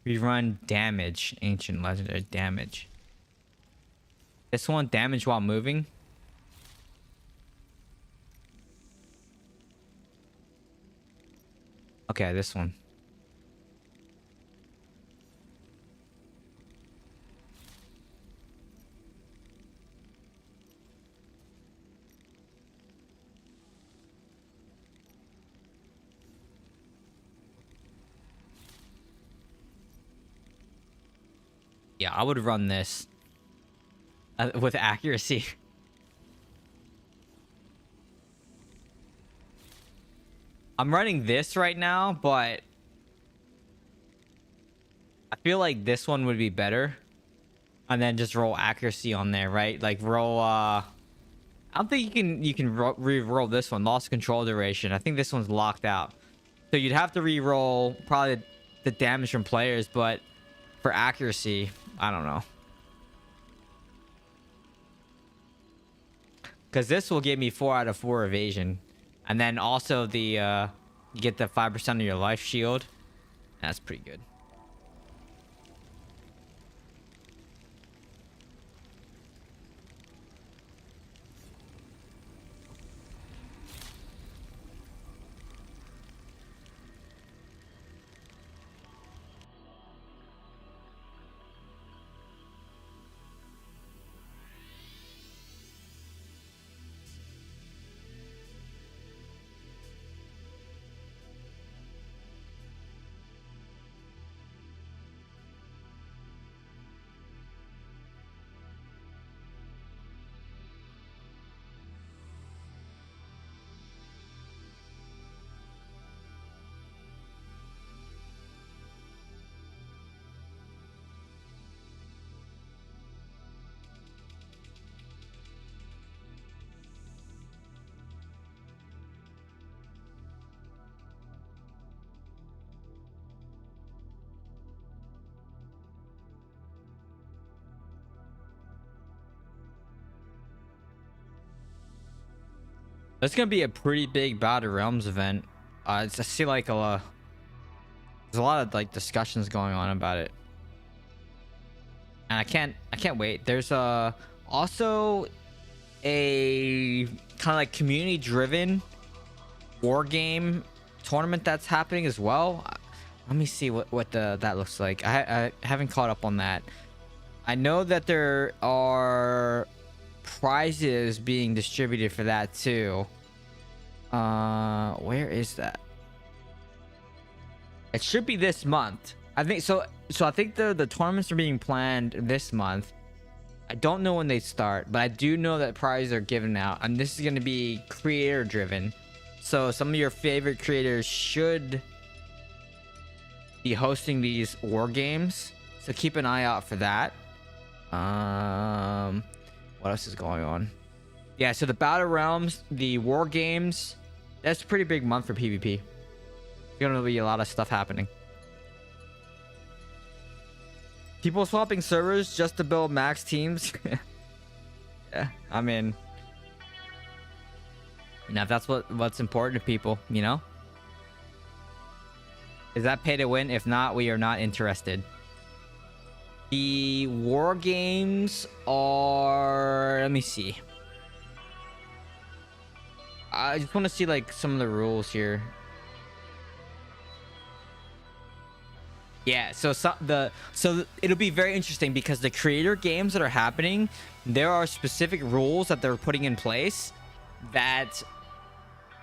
We run damage, ancient legendary damage. This one, damage while moving. Okay, this one. Yeah, I would run this with accuracy. I'm running this right now, but I feel like this one would be better and then just roll accuracy on there, right? Like roll. I don't think you can re-roll this one. Lost control duration. I think this one's locked out. So you'd have to re-roll probably the damage from players, but for accuracy, I don't know. Because this will give me 4 out of 4 evasion, and then also the you get the 5% of your life shield. That's pretty good. It's gonna be a pretty big Battle Realms event. I see like there's a lot of like discussions going on about it, and I can't wait. There's also a kind of like community driven war game tournament that's happening as well. Let me see what that looks like. I haven't caught up on that. I know that there are prizes being distributed for that too. Where is that? It should be this month. I think so. I think the tournaments are being planned this month. I don't know when they start, but I do know that prizes are given out, and this is going to be creator driven. So some of your favorite creators should be hosting these war games. So keep an eye out for that. What else is going on? Yeah, so the Battle Realms, the war games, that's a pretty big month for PvP. There's gonna be a lot of stuff happening. People swapping servers just to build max teams. Yeah, I mean, you know, if that's what's important to people, you know? Is that pay to win? If not, we are not interested. The war games are... Let me see. I just want to see like some of the rules here. Yeah, so it'll be very interesting because the creator games that are happening, there are specific rules that they're putting in place that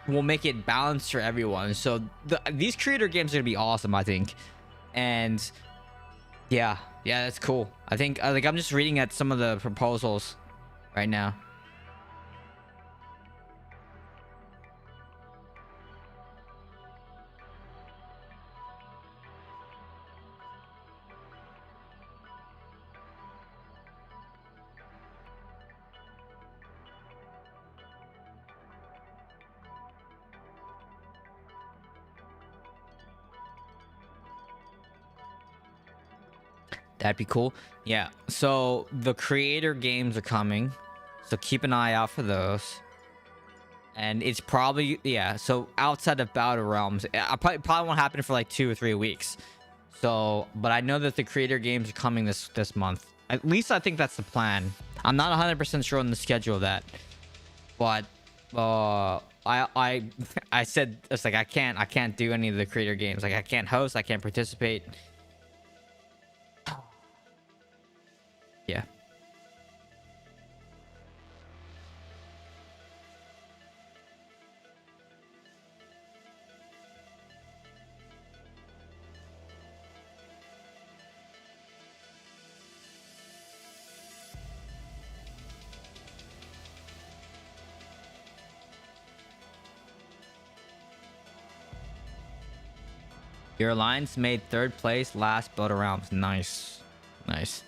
will make it balanced for everyone. So these creator games are gonna be awesome, I think. And yeah, that's cool. I think like I'm just reading at some of the proposals right now. That'd be cool. Yeah. So the creator games are coming. So keep an eye out for those. And it's probably, yeah. So outside of Battle Realms, I probably won't happen for like 2 or 3 weeks. So, but I know that the creator games are coming this month. At least I think that's the plan. I'm not 100% sure on the schedule of that. But I said it's like I can't do any of the creator games. Like I can't host, I can't participate. Yeah. Your alliance made 3rd place last Battleground. Nice. Nice.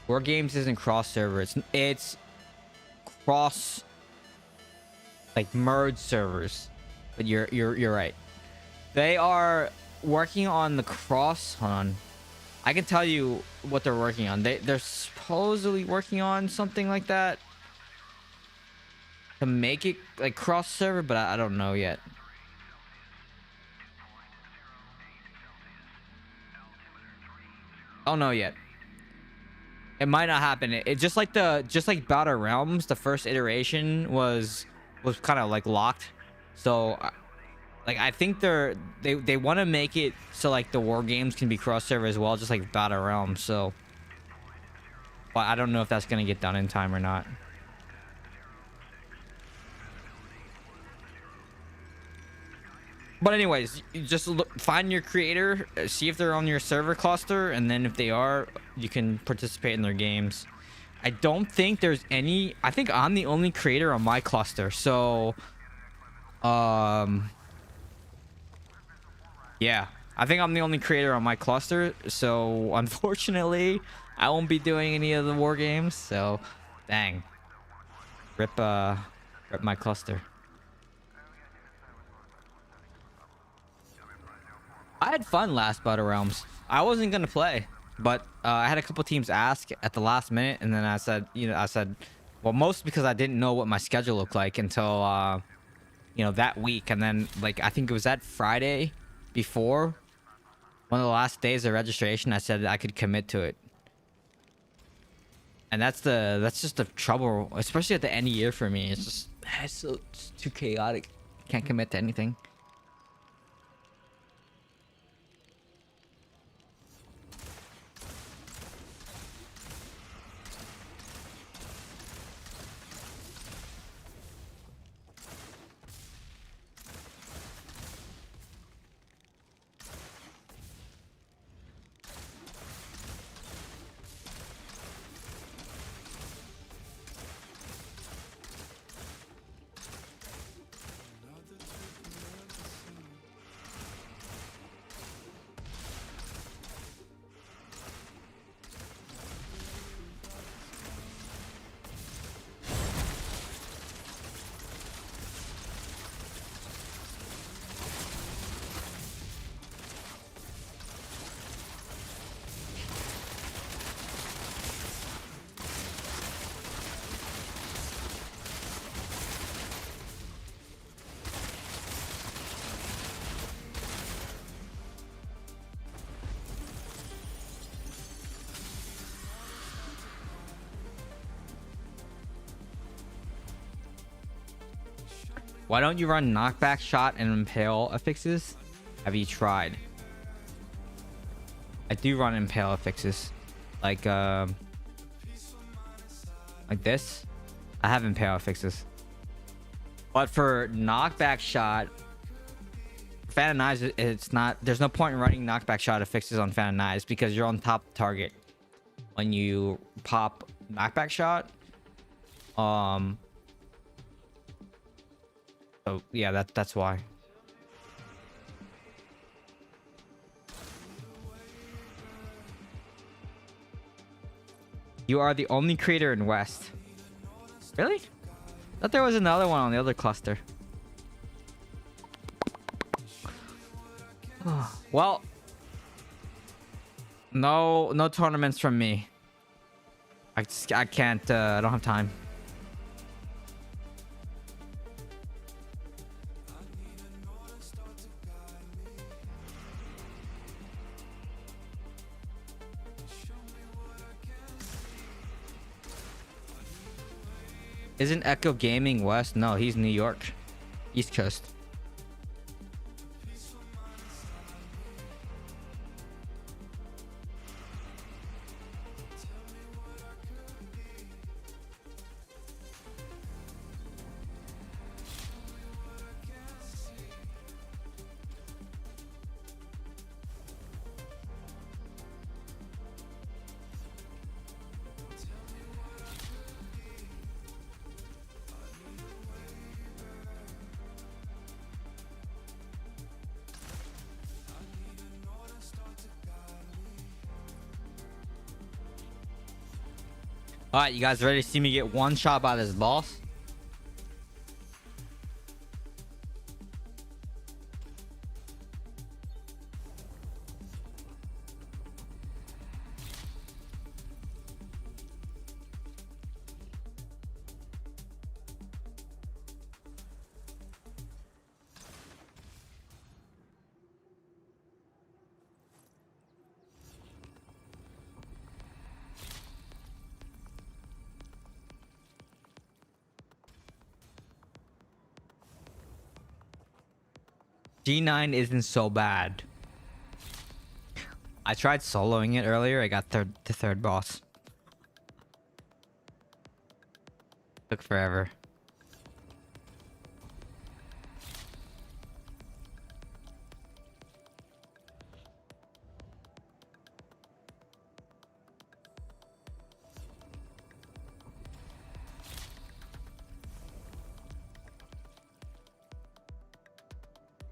War Games isn't cross server. It's cross, like, merge servers. But you're right. They are working on the cross. Hold on. I can tell you what they're working on. They're supposedly working on something like that to make it like cross server, but I don't know yet. I don't know yet. It might not happen. It just like Battle Realms, the first iteration was kind of like locked. So like I think they want to make it so like the War Games can be cross server as well, just like Battle Realms. So, but I don't know if that's gonna get done in time or not. But anyways, you just find your creator, see if they're on your server cluster, and then if they are, you can participate in their games. I don't think there's any. I think I'm the only creator on my cluster. So, yeah, I think I'm the only creator on my cluster. So, unfortunately, I won't be doing any of the war games. So, dang, rip my cluster. I had fun last Battle Realms. I wasn't gonna play, but I had a couple teams ask at the last minute, and then I said, well, most because I didn't know what my schedule looked like until that week, and then like I think it was that Friday before one of the last days of registration, I said I could commit to it, and that's just the trouble, especially at the end of the year for me. It's too chaotic. Can't commit to anything. Why don't you run knockback shot and impale affixes? Have you tried? I do run impale affixes, like this. I have impale affixes, but for knockback shot, Fan and Knives, it's not. There's no point in running knockback shot affixes on Fan and Knives because you're on top target when you pop knockback shot. So yeah, that's why. You are the only creator in West. Really? Thought there was another one on the other cluster. Well, no tournaments from me. I can't. I don't have time. Isn't Echo Gaming West? No, he's New York, East Coast. All right, you guys ready to see me get one shot by this boss? G9 isn't so bad. I tried soloing it earlier. I got the third boss. Took forever.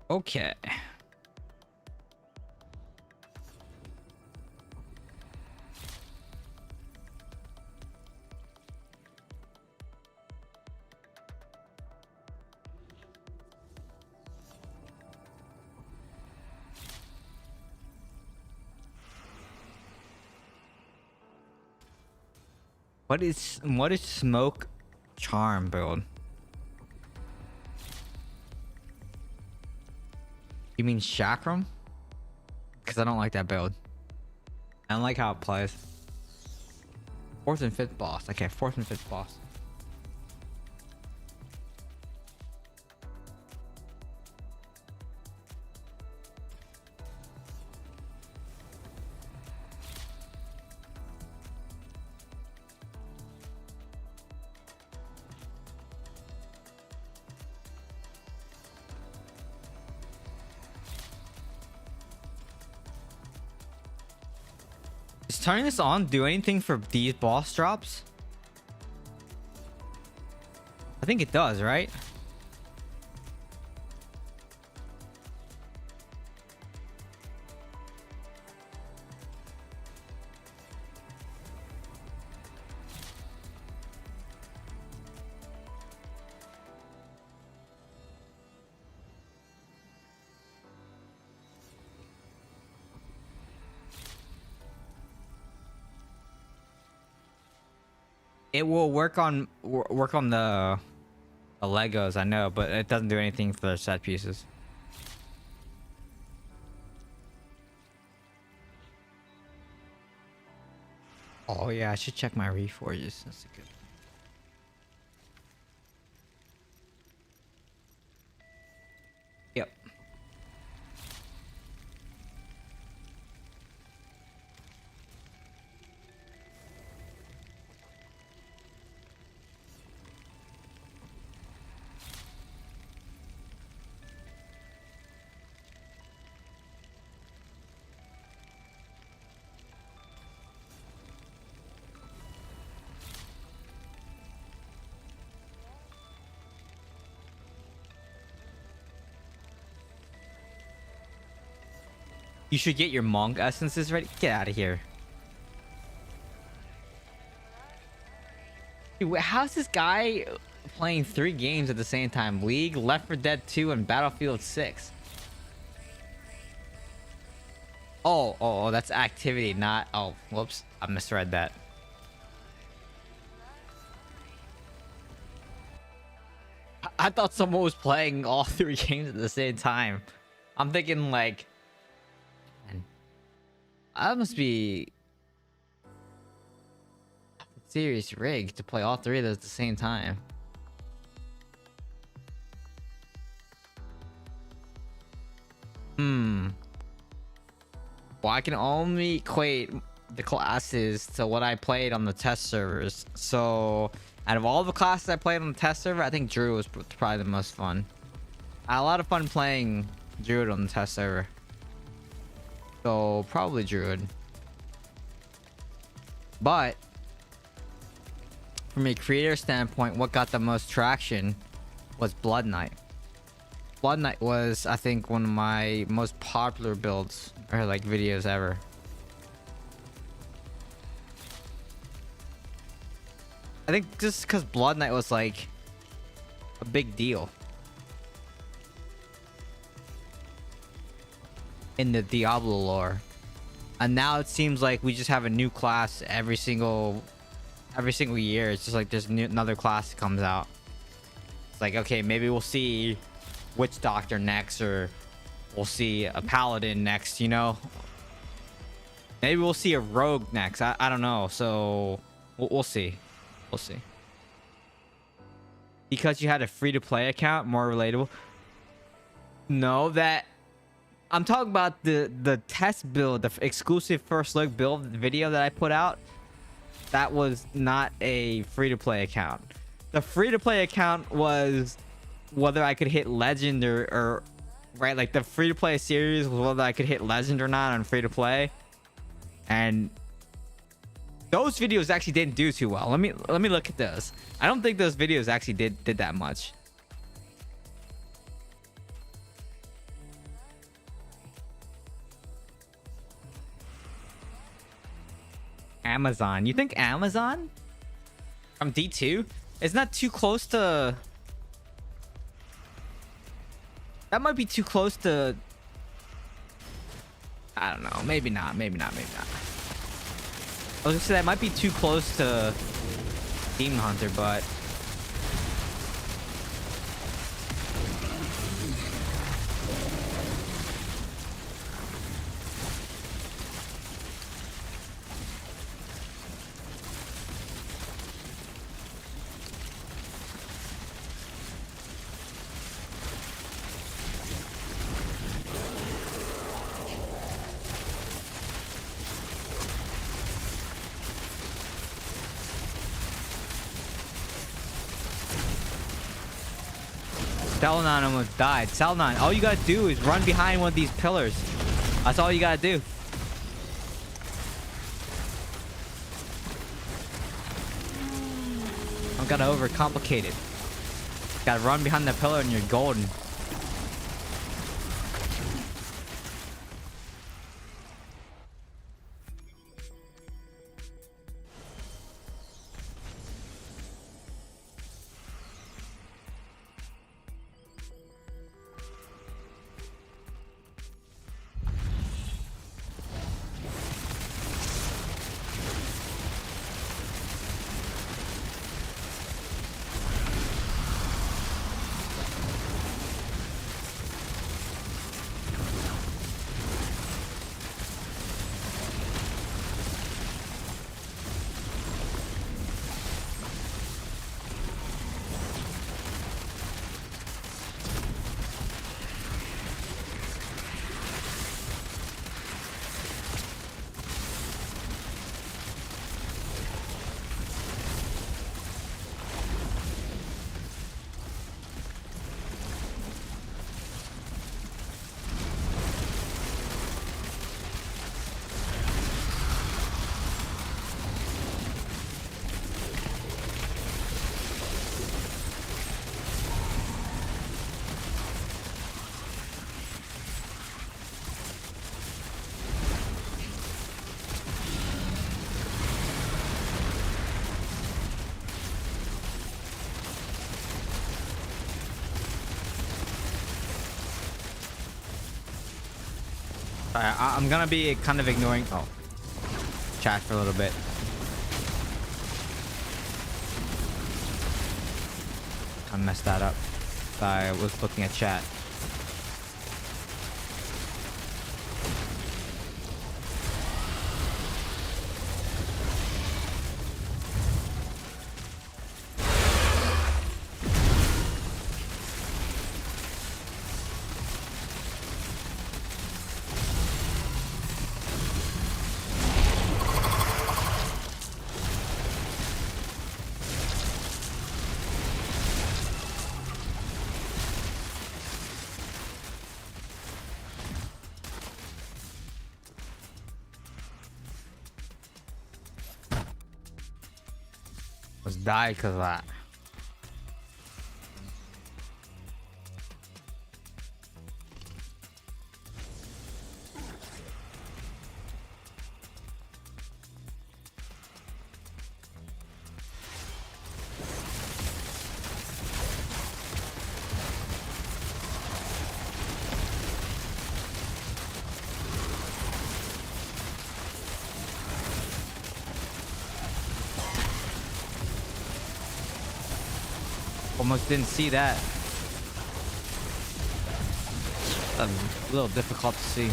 Okay. What is smoke charm build? You mean chakram? Because I don't like that build. I don't like how it plays. Fourth and fifth boss. Okay, fourth and fifth boss. Is turning this on do anything for these boss drops? I think it does, right? It will work on the Legos, I know, but it doesn't do anything for the set pieces. Oh yeah, I should check my reforges. That's a good. Yep. You should get your monk essences ready. Get out of here. Dude, how's this guy playing 3 games at the same time? League, Left 4 Dead 2, and Battlefield 6. Oh, that's activity, not... Oh, whoops. I misread that. I thought someone was playing all 3 games at the same time. I'm thinking like... Man, I must be... serious rig to play all 3 of those at the same time. Well, I can only equate the classes to what I played on the test servers. So, out of all the classes I played on the test server, I think Druid was probably the most fun. I had a lot of fun playing Druid on the test server. So, probably Druid. But, from a creator standpoint, what got the most traction was Blood Knight. Blood Knight was, I think, one of my most popular builds or like videos ever. I think just because Blood Knight was like a big deal in the Diablo lore, and now it seems like we just have a new class every single year. It's just like there's another class that comes out. It's like, okay, maybe we'll see Witch Doctor next, or we'll see a Paladin next, you know? Maybe we'll see a Rogue next. I don't know. So we'll see. We'll see. Because you had a free-to-play account, more relatable. No, that... I'm talking about the test build, the exclusive first look build video that I put out. That was not a free-to-play account. The free-to-play account was whether I could hit legend or right, like the free-to-play series was whether I could hit legend or not on free-to-play, and those videos actually didn't do too well. Let me look at those. I don't think those videos actually did that much. Amazon. You think Amazon from D2? It's not too close to... That might be too close to... I don't know. Maybe not. Maybe not. Maybe not. I was gonna say that might be too close to Demon Hunter, but... Selenon almost died. Selenon, all you gotta do is run behind one of these pillars. That's all you gotta do. Don't gotta overcomplicate it. Gotta run behind the pillar and you're golden. I'm gonna be kind of ignoring chat for a little bit. I messed that up. I was looking at chat. Die because of that. Almost didn't see that. A little difficult to see.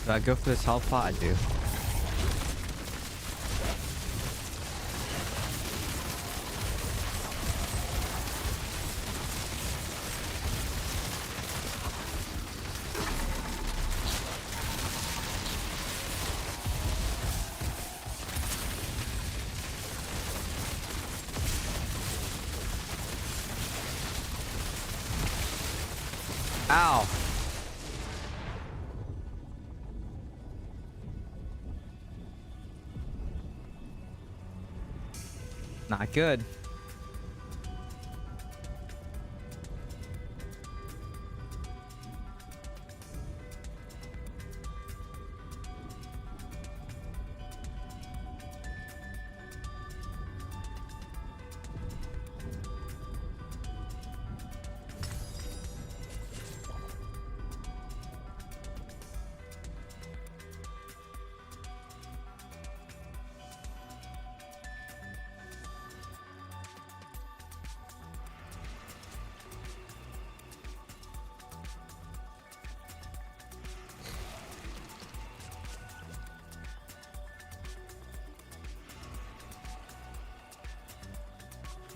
Do I go for this health pot? I do. Ow! Not good.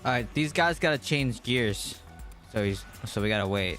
All right, these guys gotta change gears, so we gotta wait.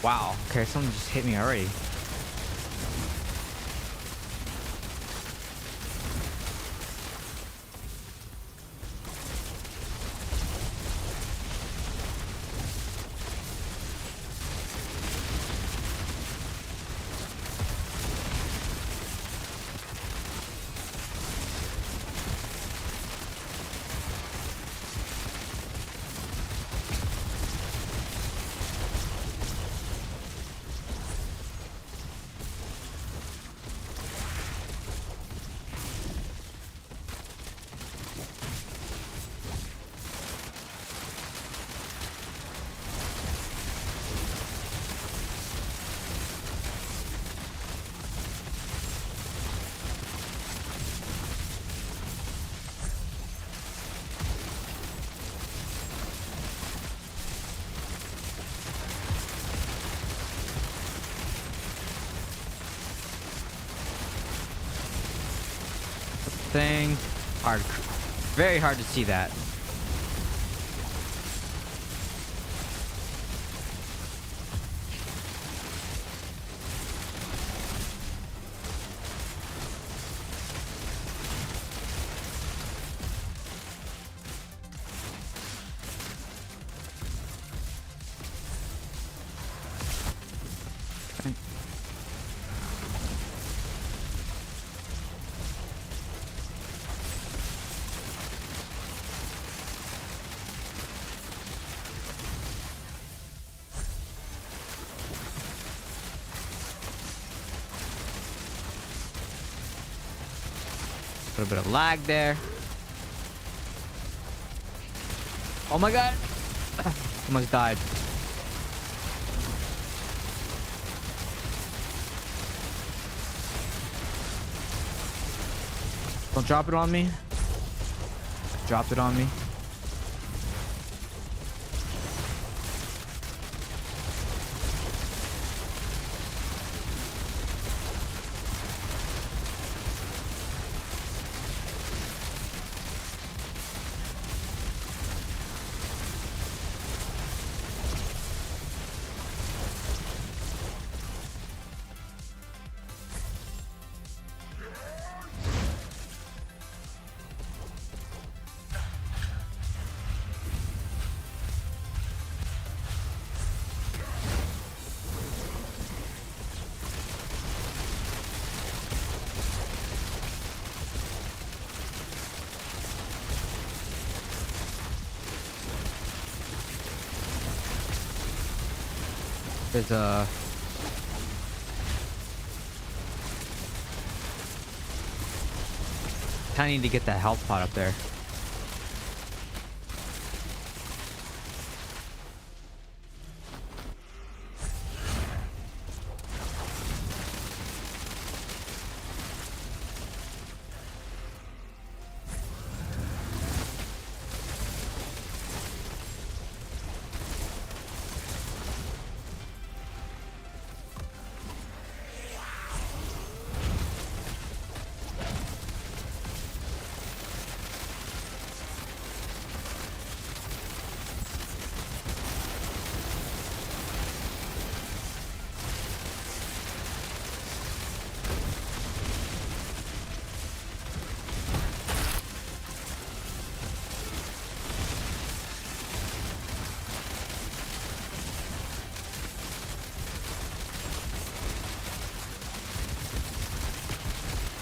Wow. Okay, someone just hit me already. Thing. Hard. Very hard to see that. little bit of lag there. Oh my god. Almost died. Don't drop it on me. Dropped it on me. There's a... I need to get that health pot up there.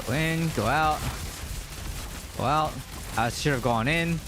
Go in, go out. Go out. I should have gone in.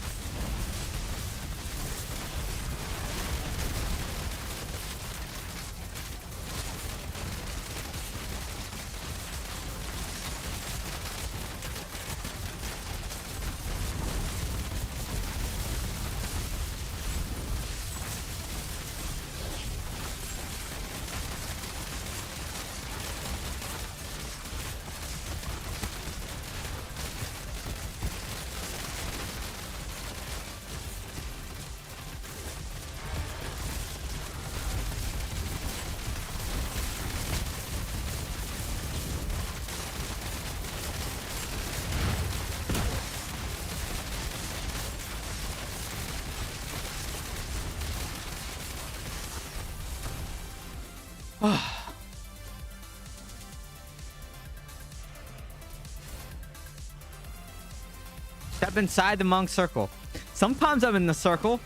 Step inside the monk circle. Sometimes I'm in the circle.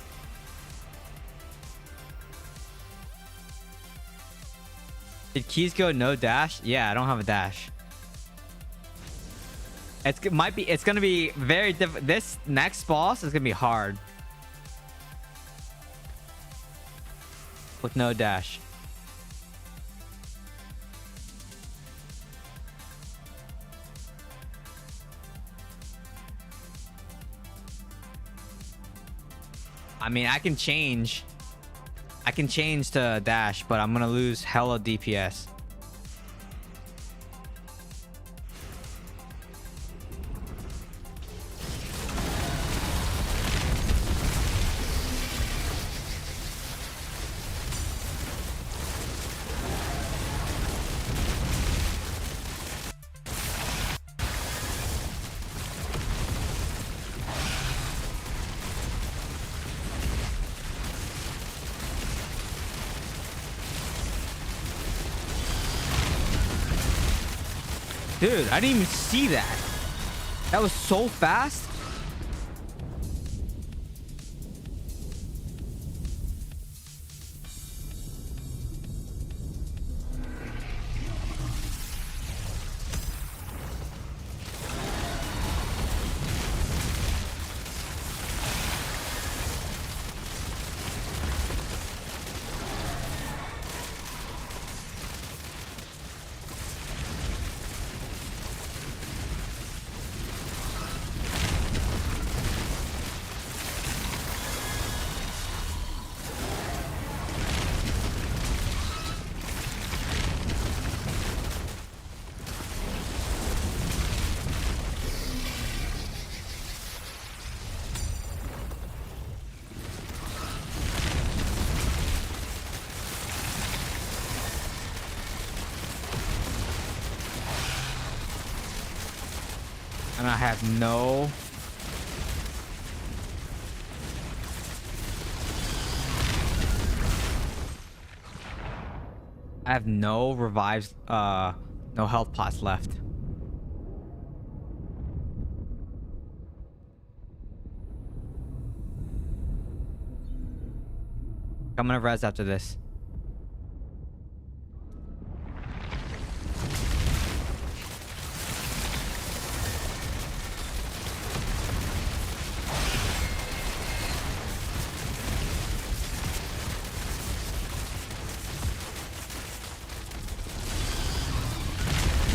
Did keys go no dash? Yeah, I don't have a dash. It's gonna be very difficult. This next boss is gonna be hard with no dash. I mean, I can change to dash, but I'm gonna lose hella DPS. Dude, I didn't even see that. That was so fast. And I have no... I have no revives, no health pots left. I'm gonna res after this.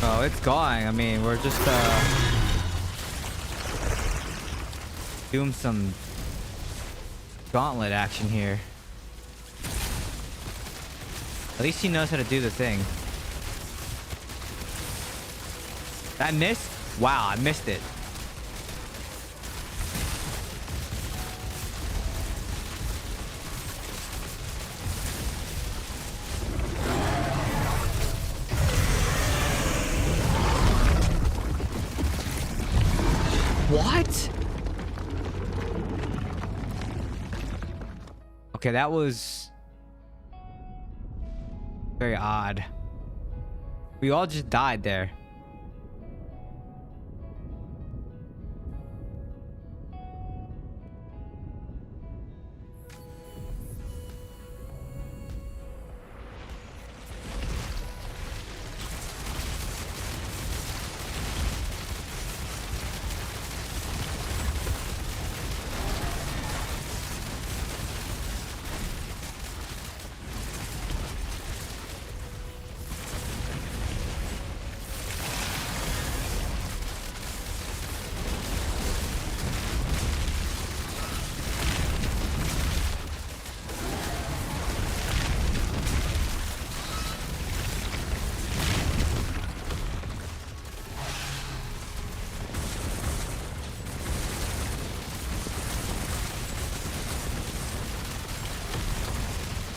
Oh, it's going. I mean, we're just doing some Gauntlet action here. At least he knows how to do the thing. That miss? Wow, I missed it. What? Okay, that was very odd. We all just died there.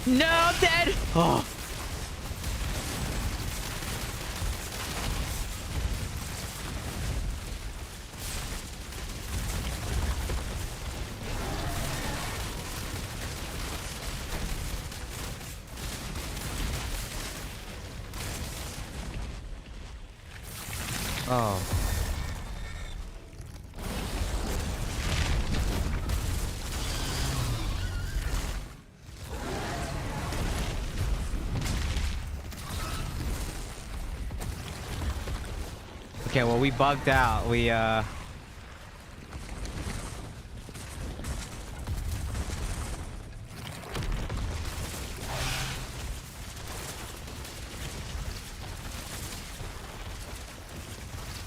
No, I'm dead. Oh. Oh. Okay, well, we bugged out. We,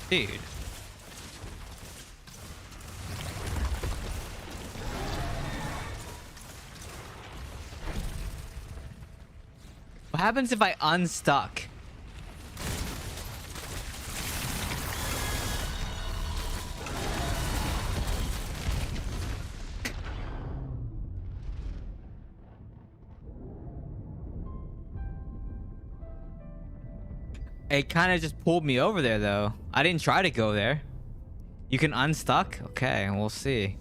Dude. What happens if I unstuck? It kind of just pulled me over there, though. I didn't try to go there. You can unstuck? Okay, we'll see.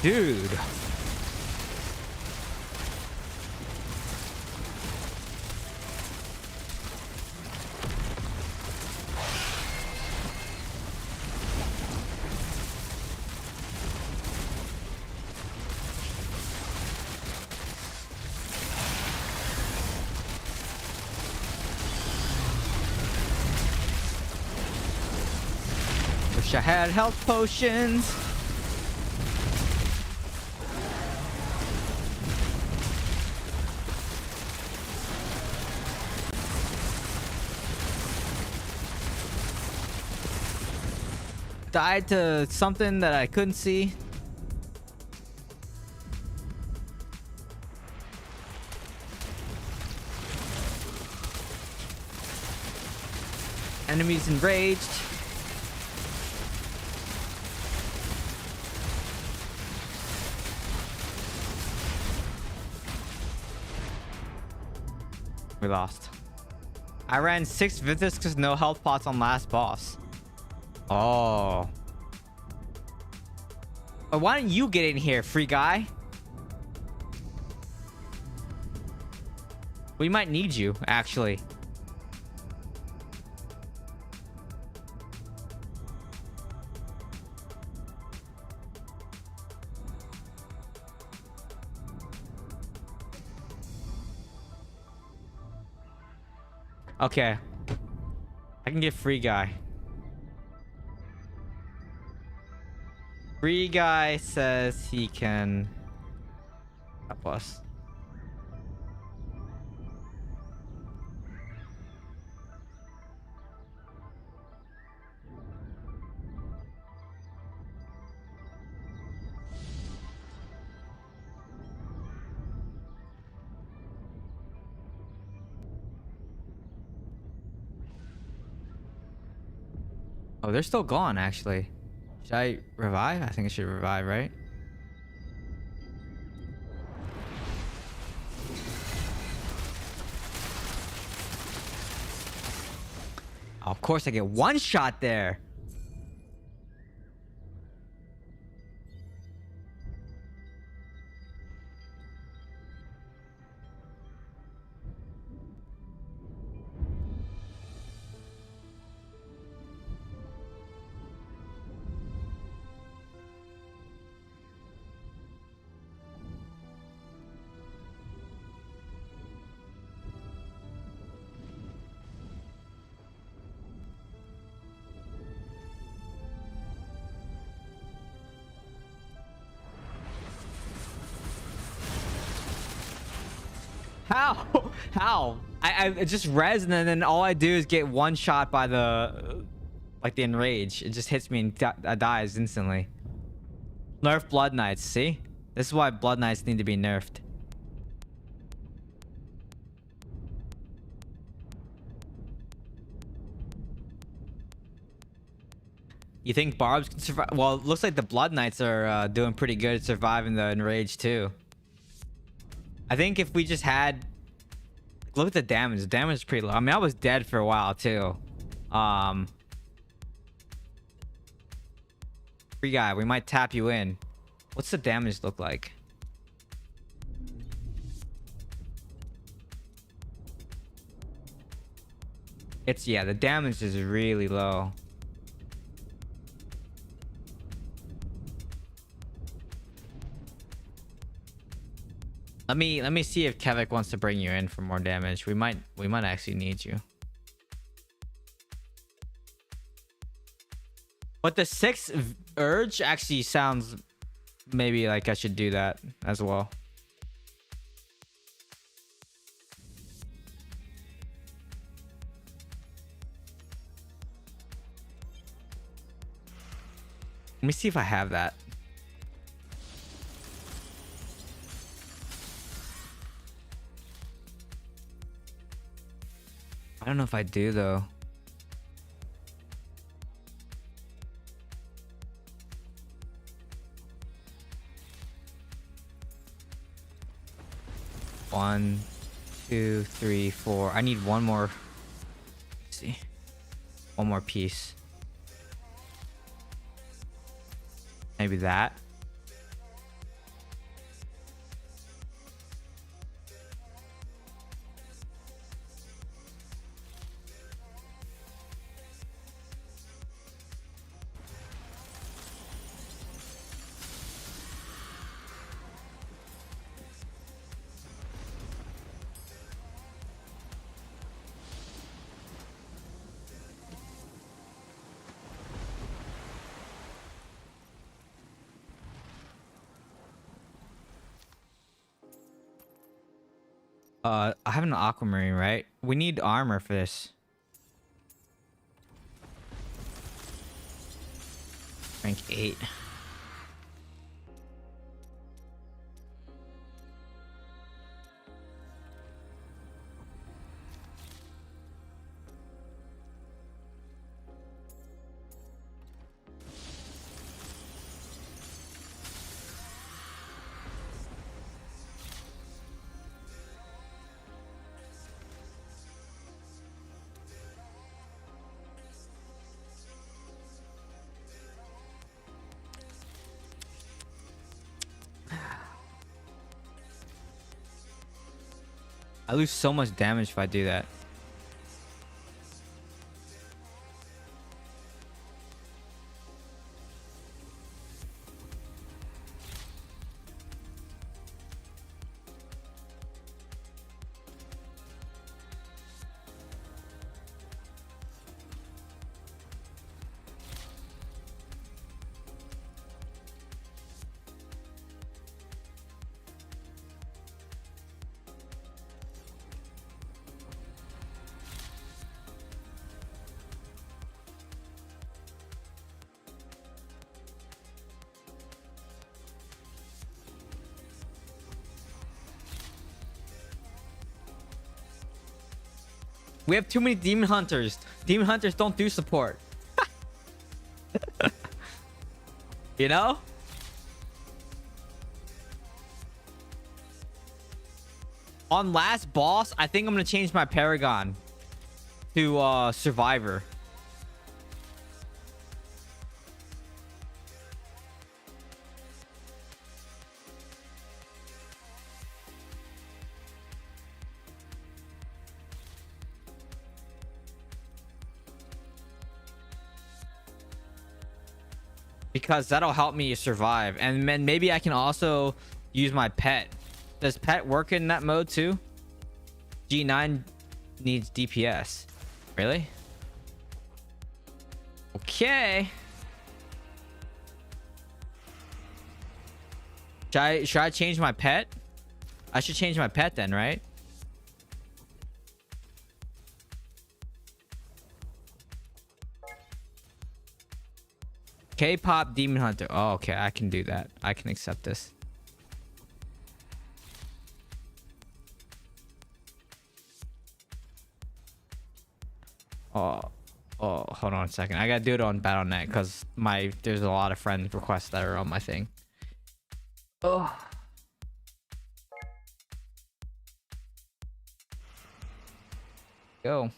Dude. Wish I had health potions. Died to something that I couldn't see. Enemies enraged. We lost. I ran 6 visits because no health pots on last boss. Oh. But why don't you get in here, free guy? We might need you, actually. Okay. I can get free guy. Free guy says he can help us. Oh, they're still gone, actually. Should I revive? I think I should revive, right? Oh, of course I get one shot there. How? How? I just res and then all I do is get one shot by the like the enrage. It just hits me and dies instantly. Nerf Blood Knights. See? This is why Blood Knights need to be nerfed. You think Barbs can survive? Well, it looks like the Blood Knights are doing pretty good at surviving the enrage too. I think if we just had... Look at the damage. The damage is pretty low. I mean, I was dead for a while too. Free guy, we might tap you in. What's the damage look like? It's... yeah, the damage is really low. Let me see if Kevik wants to bring you in for more damage. We might actually need you. But the 6th urge actually sounds maybe like I should do that as well. Let me see if I have that. I don't know if I do though. One, 2, 3, 4. I need one more. Let's see. One more piece. Maybe that. I have an aquamarine, right? We need armor for this. Rank 8. I lose so much damage if I do that. We have too many demon hunters. Demon hunters don't do support. You know? On last boss, I think I'm gonna change my Paragon to Survivor. Because that'll help me survive. And then maybe I can also use my pet. Does pet work in that mode too? G9 needs DPS. Really? Okay. Should I change my pet? I should change my pet then, right? K-pop demon hunter. Oh, okay. I can do that. I can accept this. Oh, hold on a second. I gotta do it on Battle.net because there's a lot of friend requests that are on my thing. Oh. Go.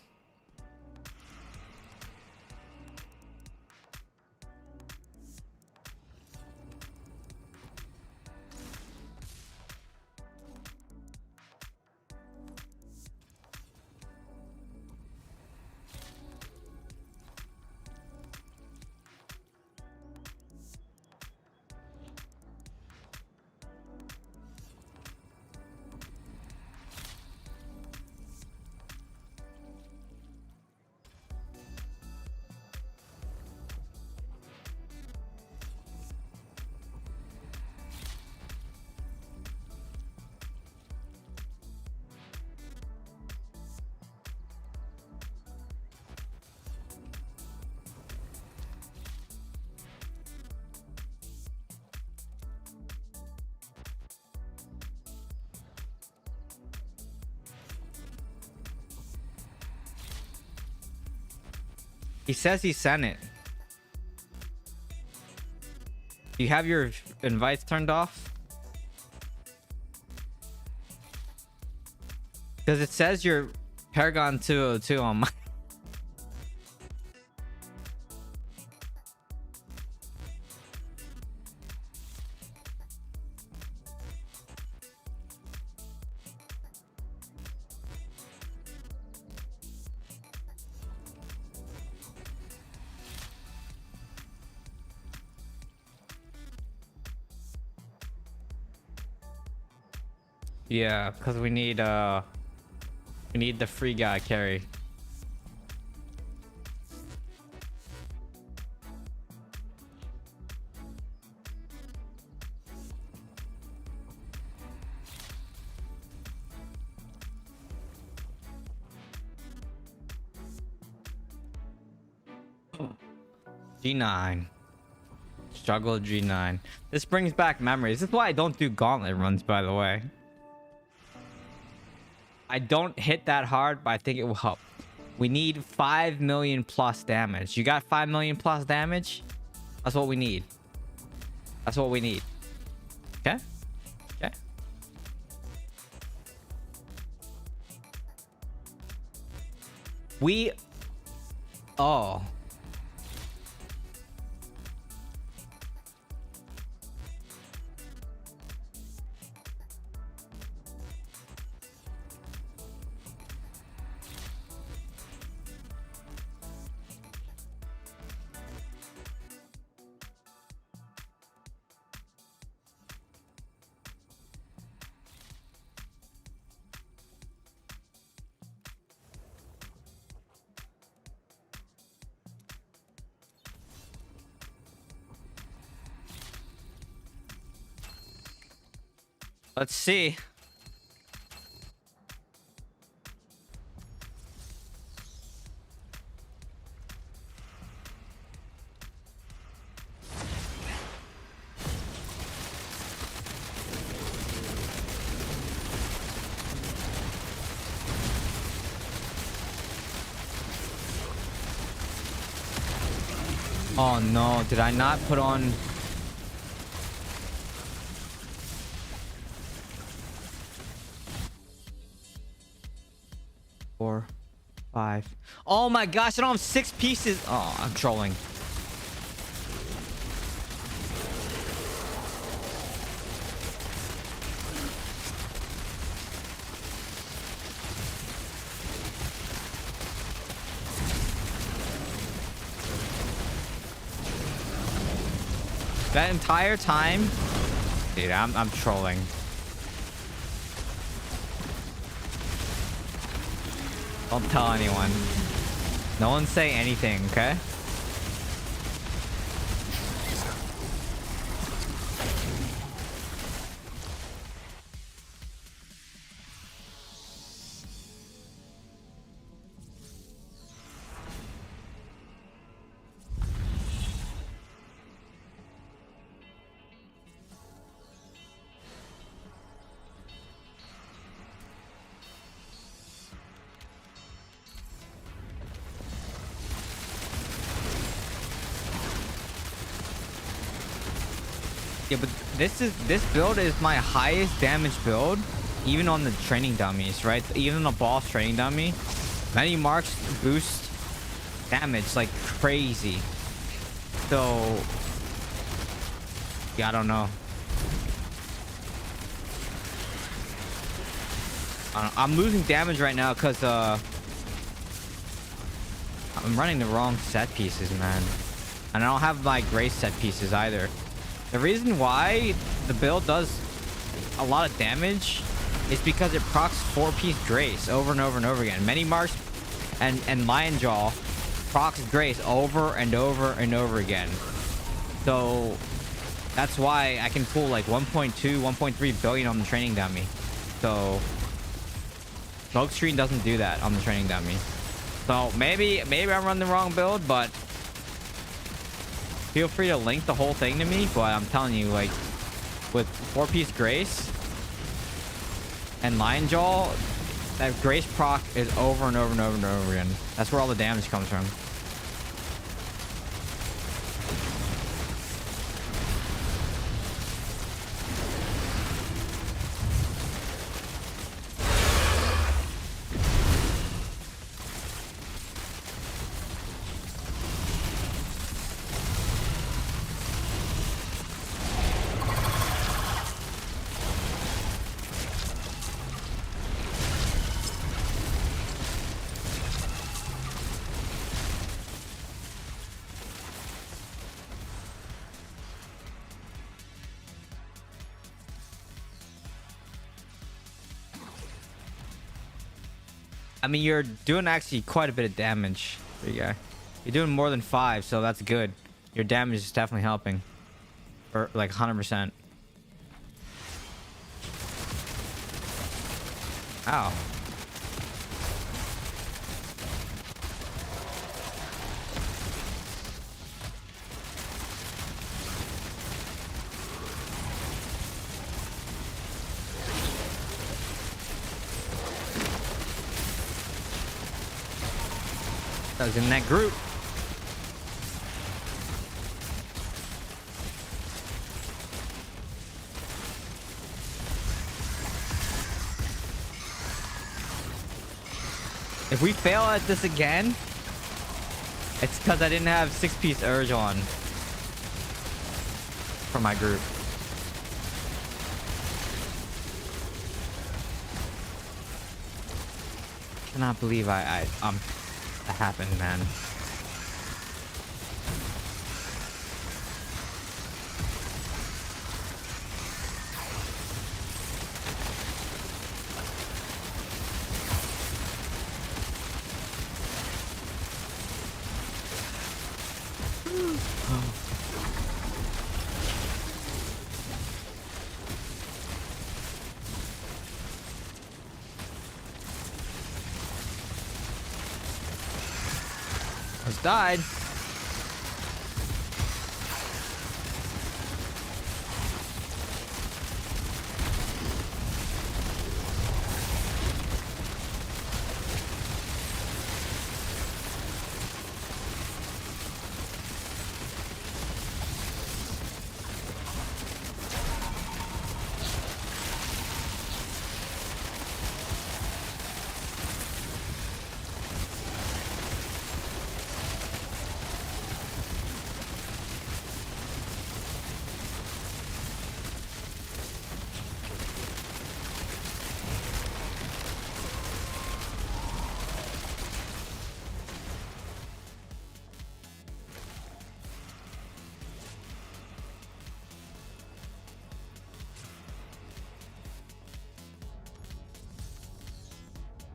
He says he sent it. You have your invites turned off? Because it says you're Paragon 202 on my... Yeah, because we need the free guy carry. G9. Struggle G9. This brings back memories. This is why I don't do Gauntlet runs, by the way. I don't hit that hard, but I think it will help. We need 5 million plus damage. You got 5 million plus damage? That's what we need. That's what we need. Okay? Okay. We... Oh. Let's see. Oh no, did I not put on... 4, 5. Oh my gosh, I don't have 6 pieces. Oh, I'm trolling. That entire time, dude, I'm trolling. Don't tell anyone. No one say anything, okay? Yeah, but this build is my highest damage build, even on the training dummies, right? Even the boss training dummy, many marks boost damage like crazy. So yeah, I don't know. I'm losing damage right now because I'm running the wrong set pieces, man, and I don't have my grace set pieces either. The reason why the build does a lot of damage is because it procs 4-piece Grace over and over and over again. Many marks and Lion Jaw procs Grace over and over and over again. So that's why I can pull like 1.2, 1.3 billion on the training dummy. So Smokescreen doesn't do that on the training dummy. So maybe I'm running the wrong build, but feel free to link the whole thing to me. But I'm telling you, like, with 4-piece Grace and Lion Jaw, that Grace proc is over and over and over and over again. That's where all the damage comes from. I mean, you're doing actually quite a bit of damage. There you go. You're doing more than 5, so that's good. Your damage is definitely helping. Or like 100%. Ow. I was in that group. If we fail at this again, it's because I didn't have 6-piece urge on for my group. Cannot believe that happened, man. Almost died.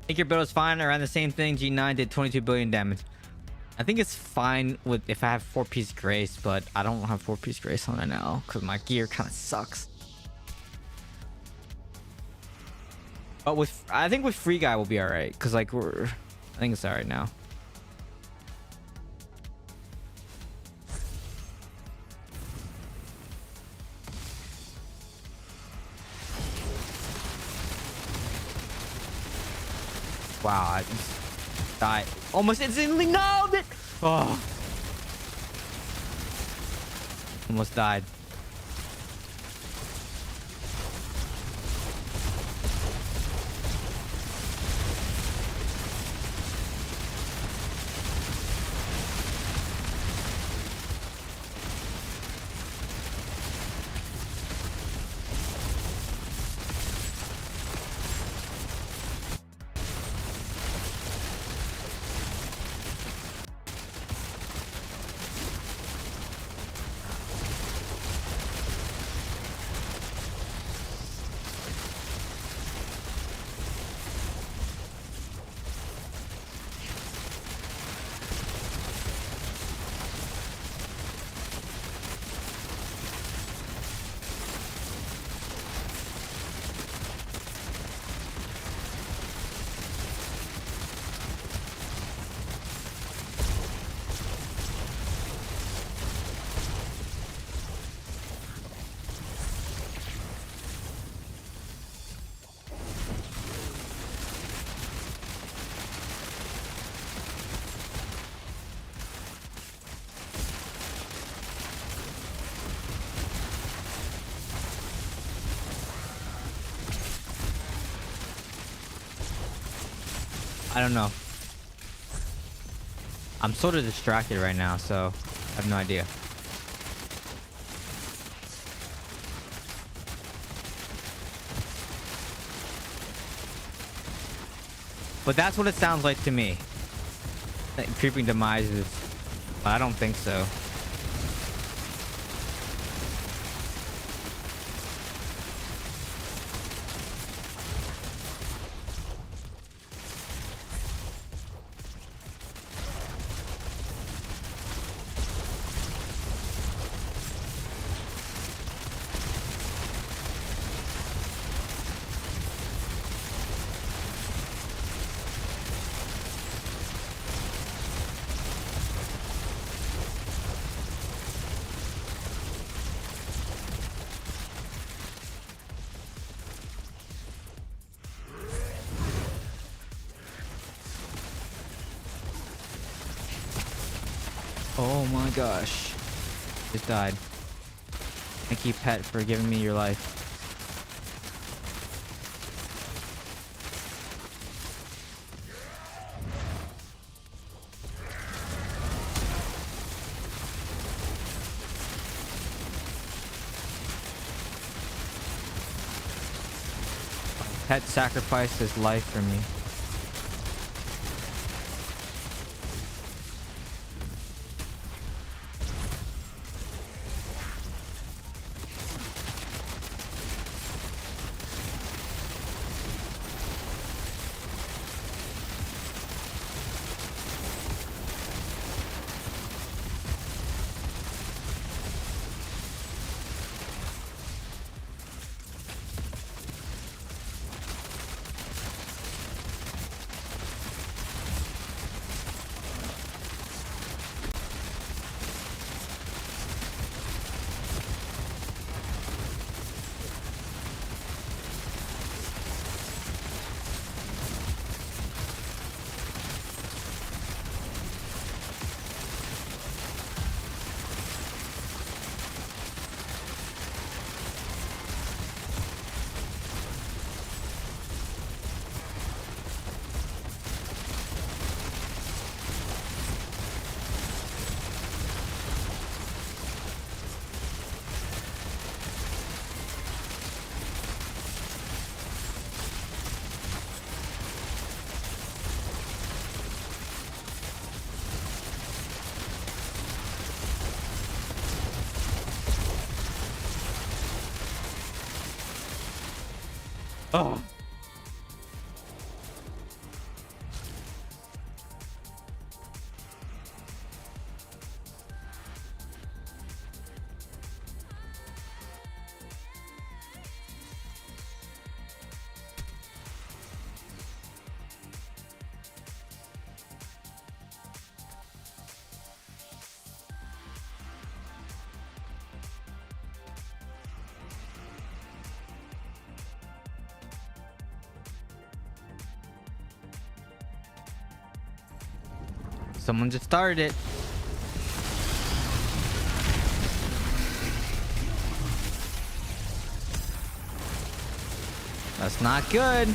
I think your build is fine. Around the same thing. G9 did 22 billion damage. I think it's fine with if I have 4-piece grace, but I don't have 4-piece grace on it now because my gear kind of sucks. But I think with free guy we'll be all right because like I think it's all right now. Wow, I just died almost instantly. No, oh, almost died. I don't know. I'm sort of distracted right now, so I have no idea. But that's what it sounds like to me. That creeping demises. But I don't think so. Oh my gosh. Just died. Thank you, pet, for giving me your life. Pet sacrificed his life for me. Oh. Someone just started it. That's not good.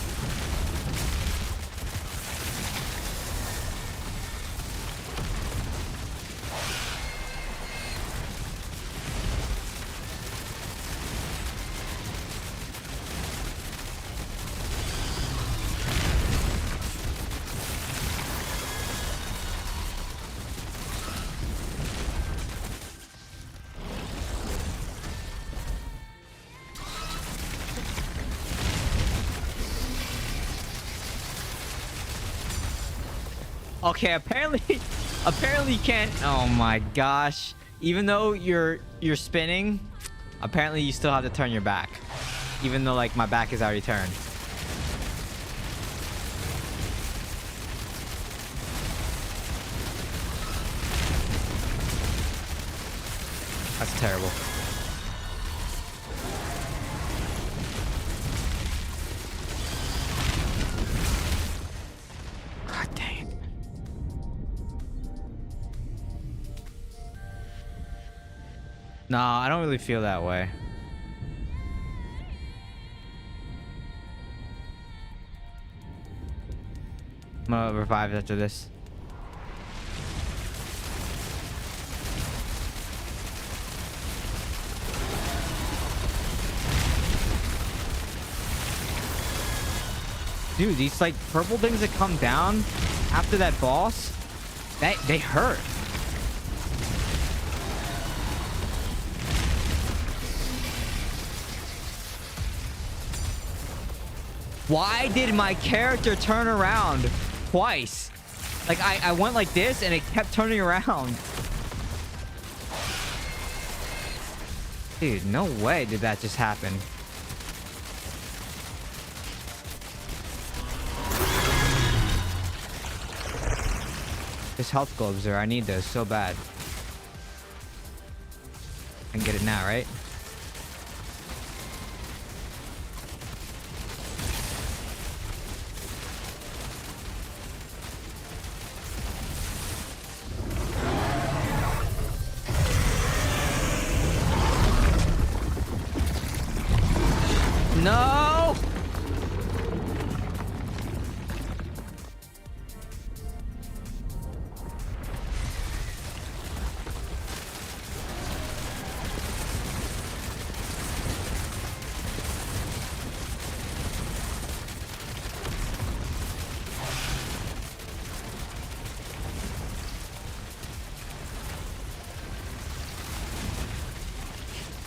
Okay, apparently you can't. Oh my gosh. Even though you're spinning, apparently you still have to turn your back. Even though like my back is already turned. That's terrible. God dang it. No, I don't really feel that way. I'm gonna revive after this. Dude, these like purple things that come down after that boss, they hurt. Why did my character turn around twice? Like I went like this and it kept turning around. Dude, no way did that just happen. This health globes there, I need those so bad. I can get it now, right? No!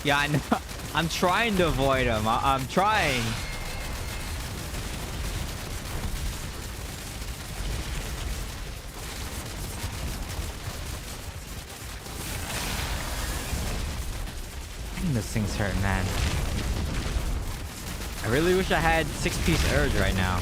Yeah, I know. I'm trying to avoid him. I'm trying. Dang, this thing's hurt, man. I really wish I had 6-piece urge right now.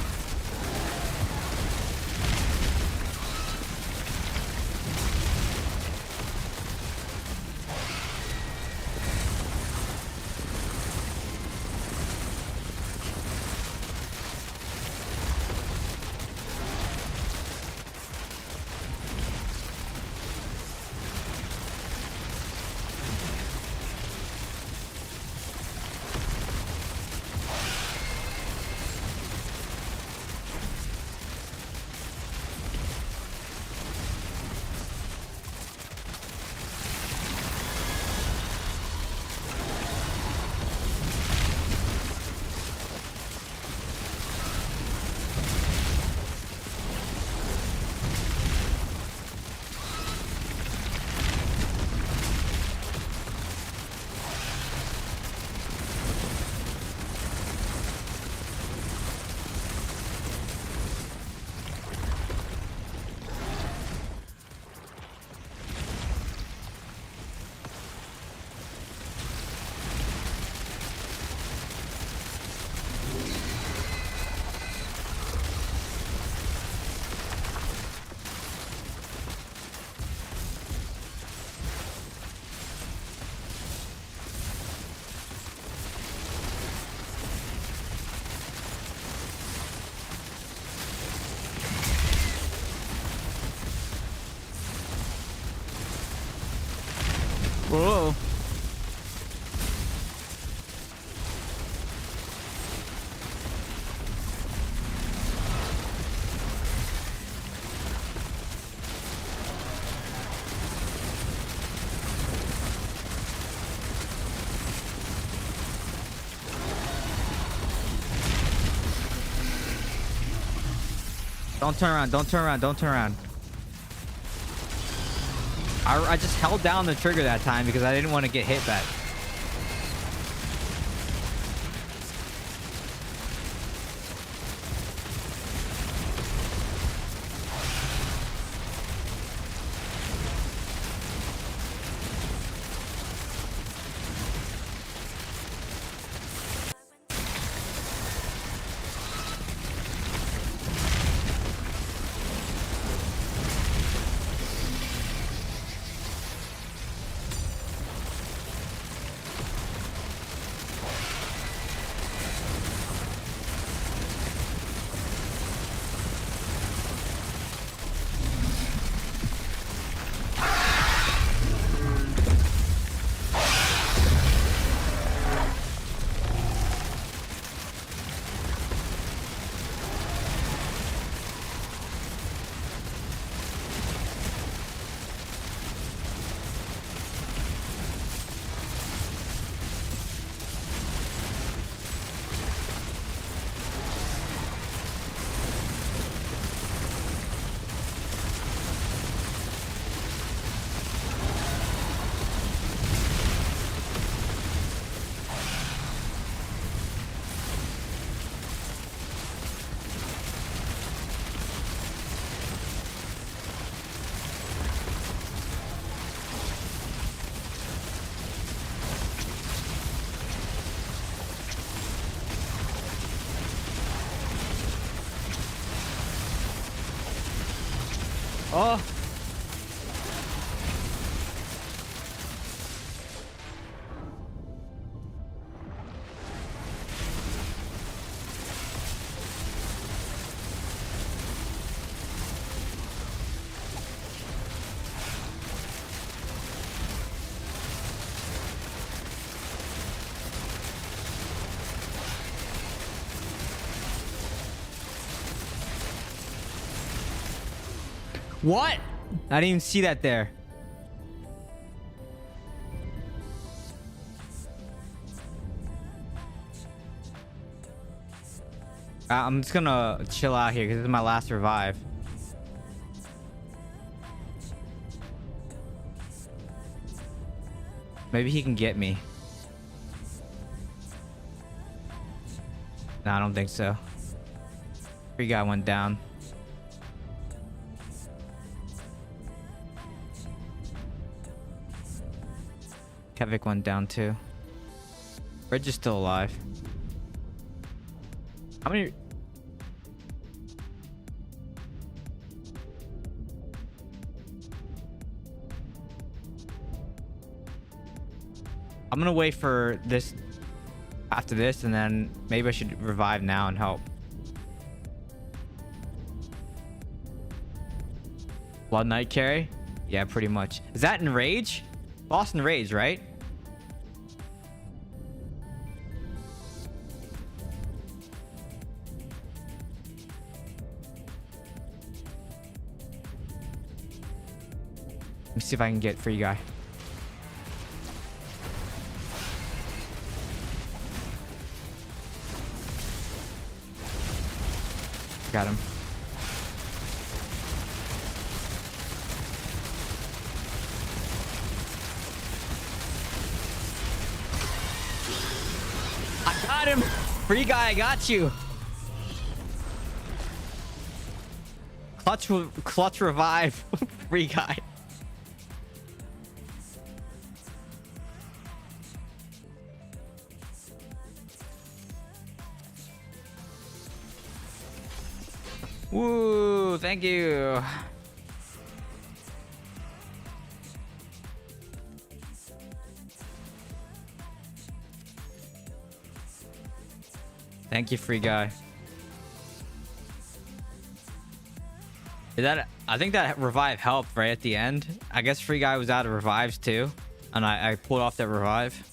Whoa. Don't turn around, don't turn around, don't turn around. I just held down the trigger that time because I didn't want to get hit back. Oh. What? I didn't even see that there. I'm just gonna chill out here because this is my last revive. Maybe he can get me. No, I don't think so. Free guy went down. Kevik went down too. Bridge is still alive. How many? I'm gonna wait for this after this, and then maybe I should revive now and help. Blood Knight carry? Yeah, pretty much. Is that in Rage? Boss in Rage, right? Let me see if I can get free guy. Got him. I got him. Free guy, I got you. Clutch revive. Free guy. Woo, thank you. Thank you, free guy. Is that, I think that revive helped right at the end. I guess free guy was out of revives too, and I pulled off that revive.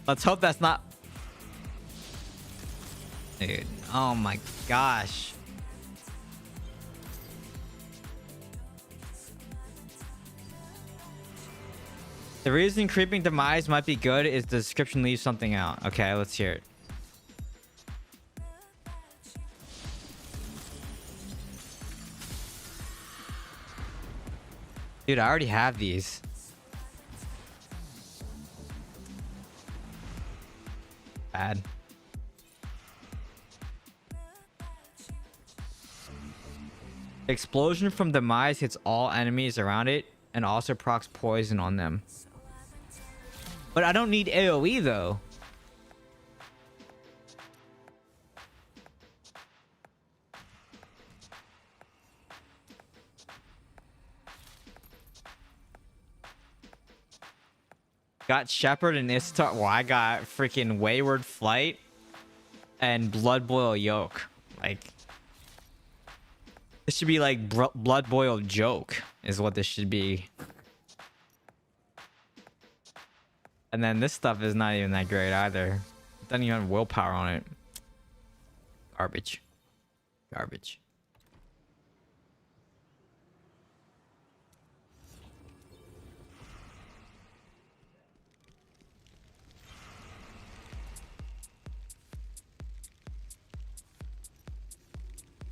Let's hope that's not... Dude, oh my gosh. The reason creeping demise might be good is the description leaves something out. Okay, let's hear it. Dude, I already have these. Bad. Explosion from demise hits all enemies around it and also procs poison on them. But I don't need AoE though. Got Shepherd and Istar. Well, I got freaking Wayward Flight and Blood Boil Yoke. Like, this should be like Blood Boil Joke is what this should be. And then this stuff is not even that great either. It doesn't even have willpower on it. Garbage. Garbage.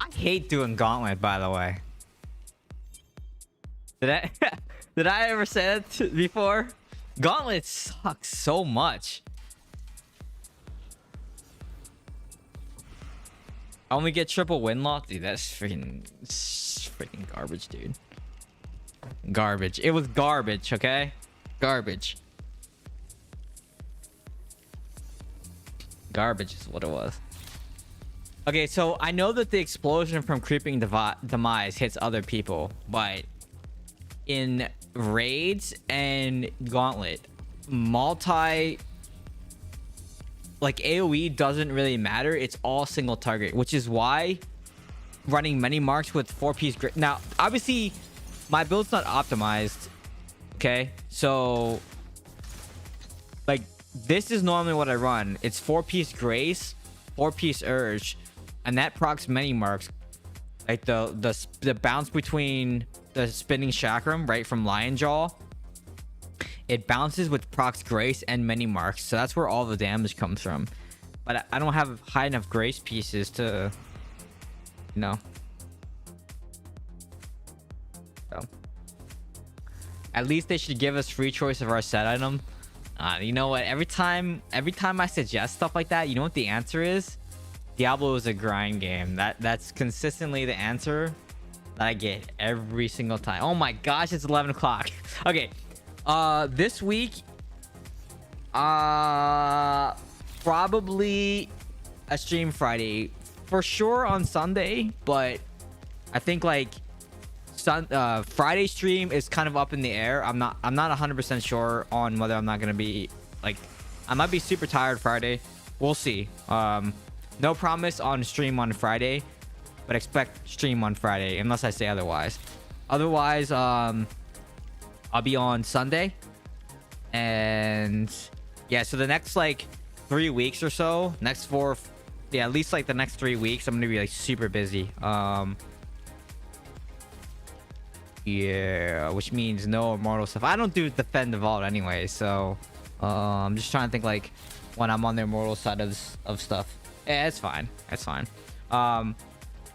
I hate doing Gauntlet, by the way. Did I ever say that before? Gauntlet sucks so much. I only get triple win lock, dude. That's freaking garbage, dude. Garbage. It was garbage, okay? Garbage. Garbage is what it was. Okay, so I know that the explosion from creeping demise hits other people, but in raids and Gauntlet, like AoE doesn't really matter. It's all single target, which is why running many marks with 4-piece grip. Now, obviously, my build's not optimized. Okay, so like this is normally what I run. It's 4-piece Grace, 4-piece Urge, and that procs many marks. Like the bounce between the spinning chakram, right, from Lion Jaw. It bounces with procs Grace and many marks, so that's where all the damage comes from. But I don't have high enough Grace pieces to, you know. So at least they should give us free choice of our set item. You know what? Every time I suggest stuff like that, you know what the answer is? Diablo is a grind game. That's consistently the answer that I get every single time. Oh my gosh, it's 11 o'clock. Okay. This week, probably a stream Friday for sure on Sunday, but I think like Friday stream is kind of up in the air. I'm not 100% sure on whether I'm not gonna be like, I might be super tired Friday. We'll see. No promise on stream on Friday, but expect stream on Friday unless I say otherwise. Otherwise, I'll be on Sunday, and yeah, so the next like 3 weeks or so, next 4, yeah, at least like the next 3 weeks, I'm gonna be like super busy. Yeah, which means no immortal stuff. I don't do defend the vault anyway, so I'm just trying to think like when I'm on the immortal side of stuff. Yeah, it's fine. It's fine.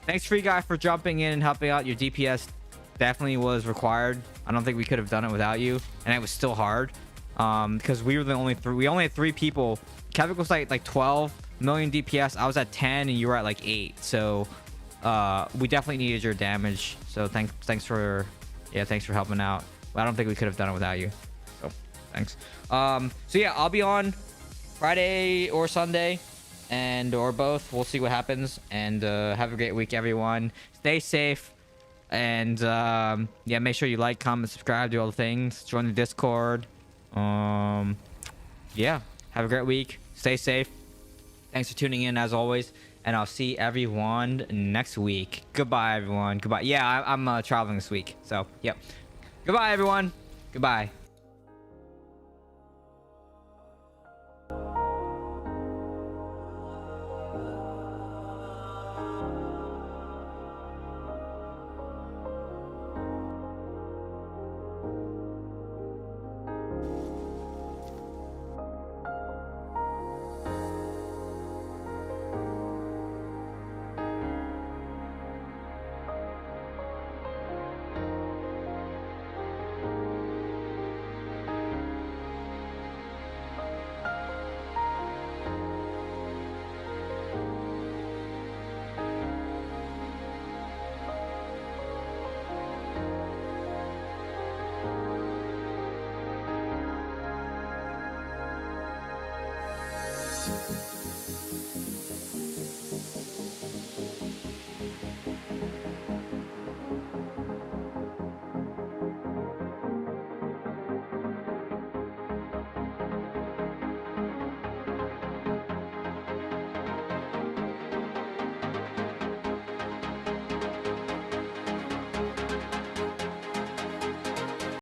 Thanks Free Guy for jumping in and helping out. Your DPS definitely was required. I don't think we could have done it without you, and it was still hard because we were the only three. We only had 3 people. Kevin was like 12 million DPS. I was at 10 and you were at like 8. So we definitely needed your damage. So thanks for helping out. But I don't think we could have done it without you. So thanks. So yeah, I'll be on Friday or Sunday, or both. We'll see what happens. And have a great week, everyone. Stay safe. And yeah, make sure you like, comment, subscribe, do all the things. Join the Discord. Yeah, have a great week. Stay safe. Thanks for tuning in as always, and I'll see everyone next week. Goodbye, everyone. Goodbye. Yeah, I'm traveling this week, so yep. Goodbye, everyone. Goodbye.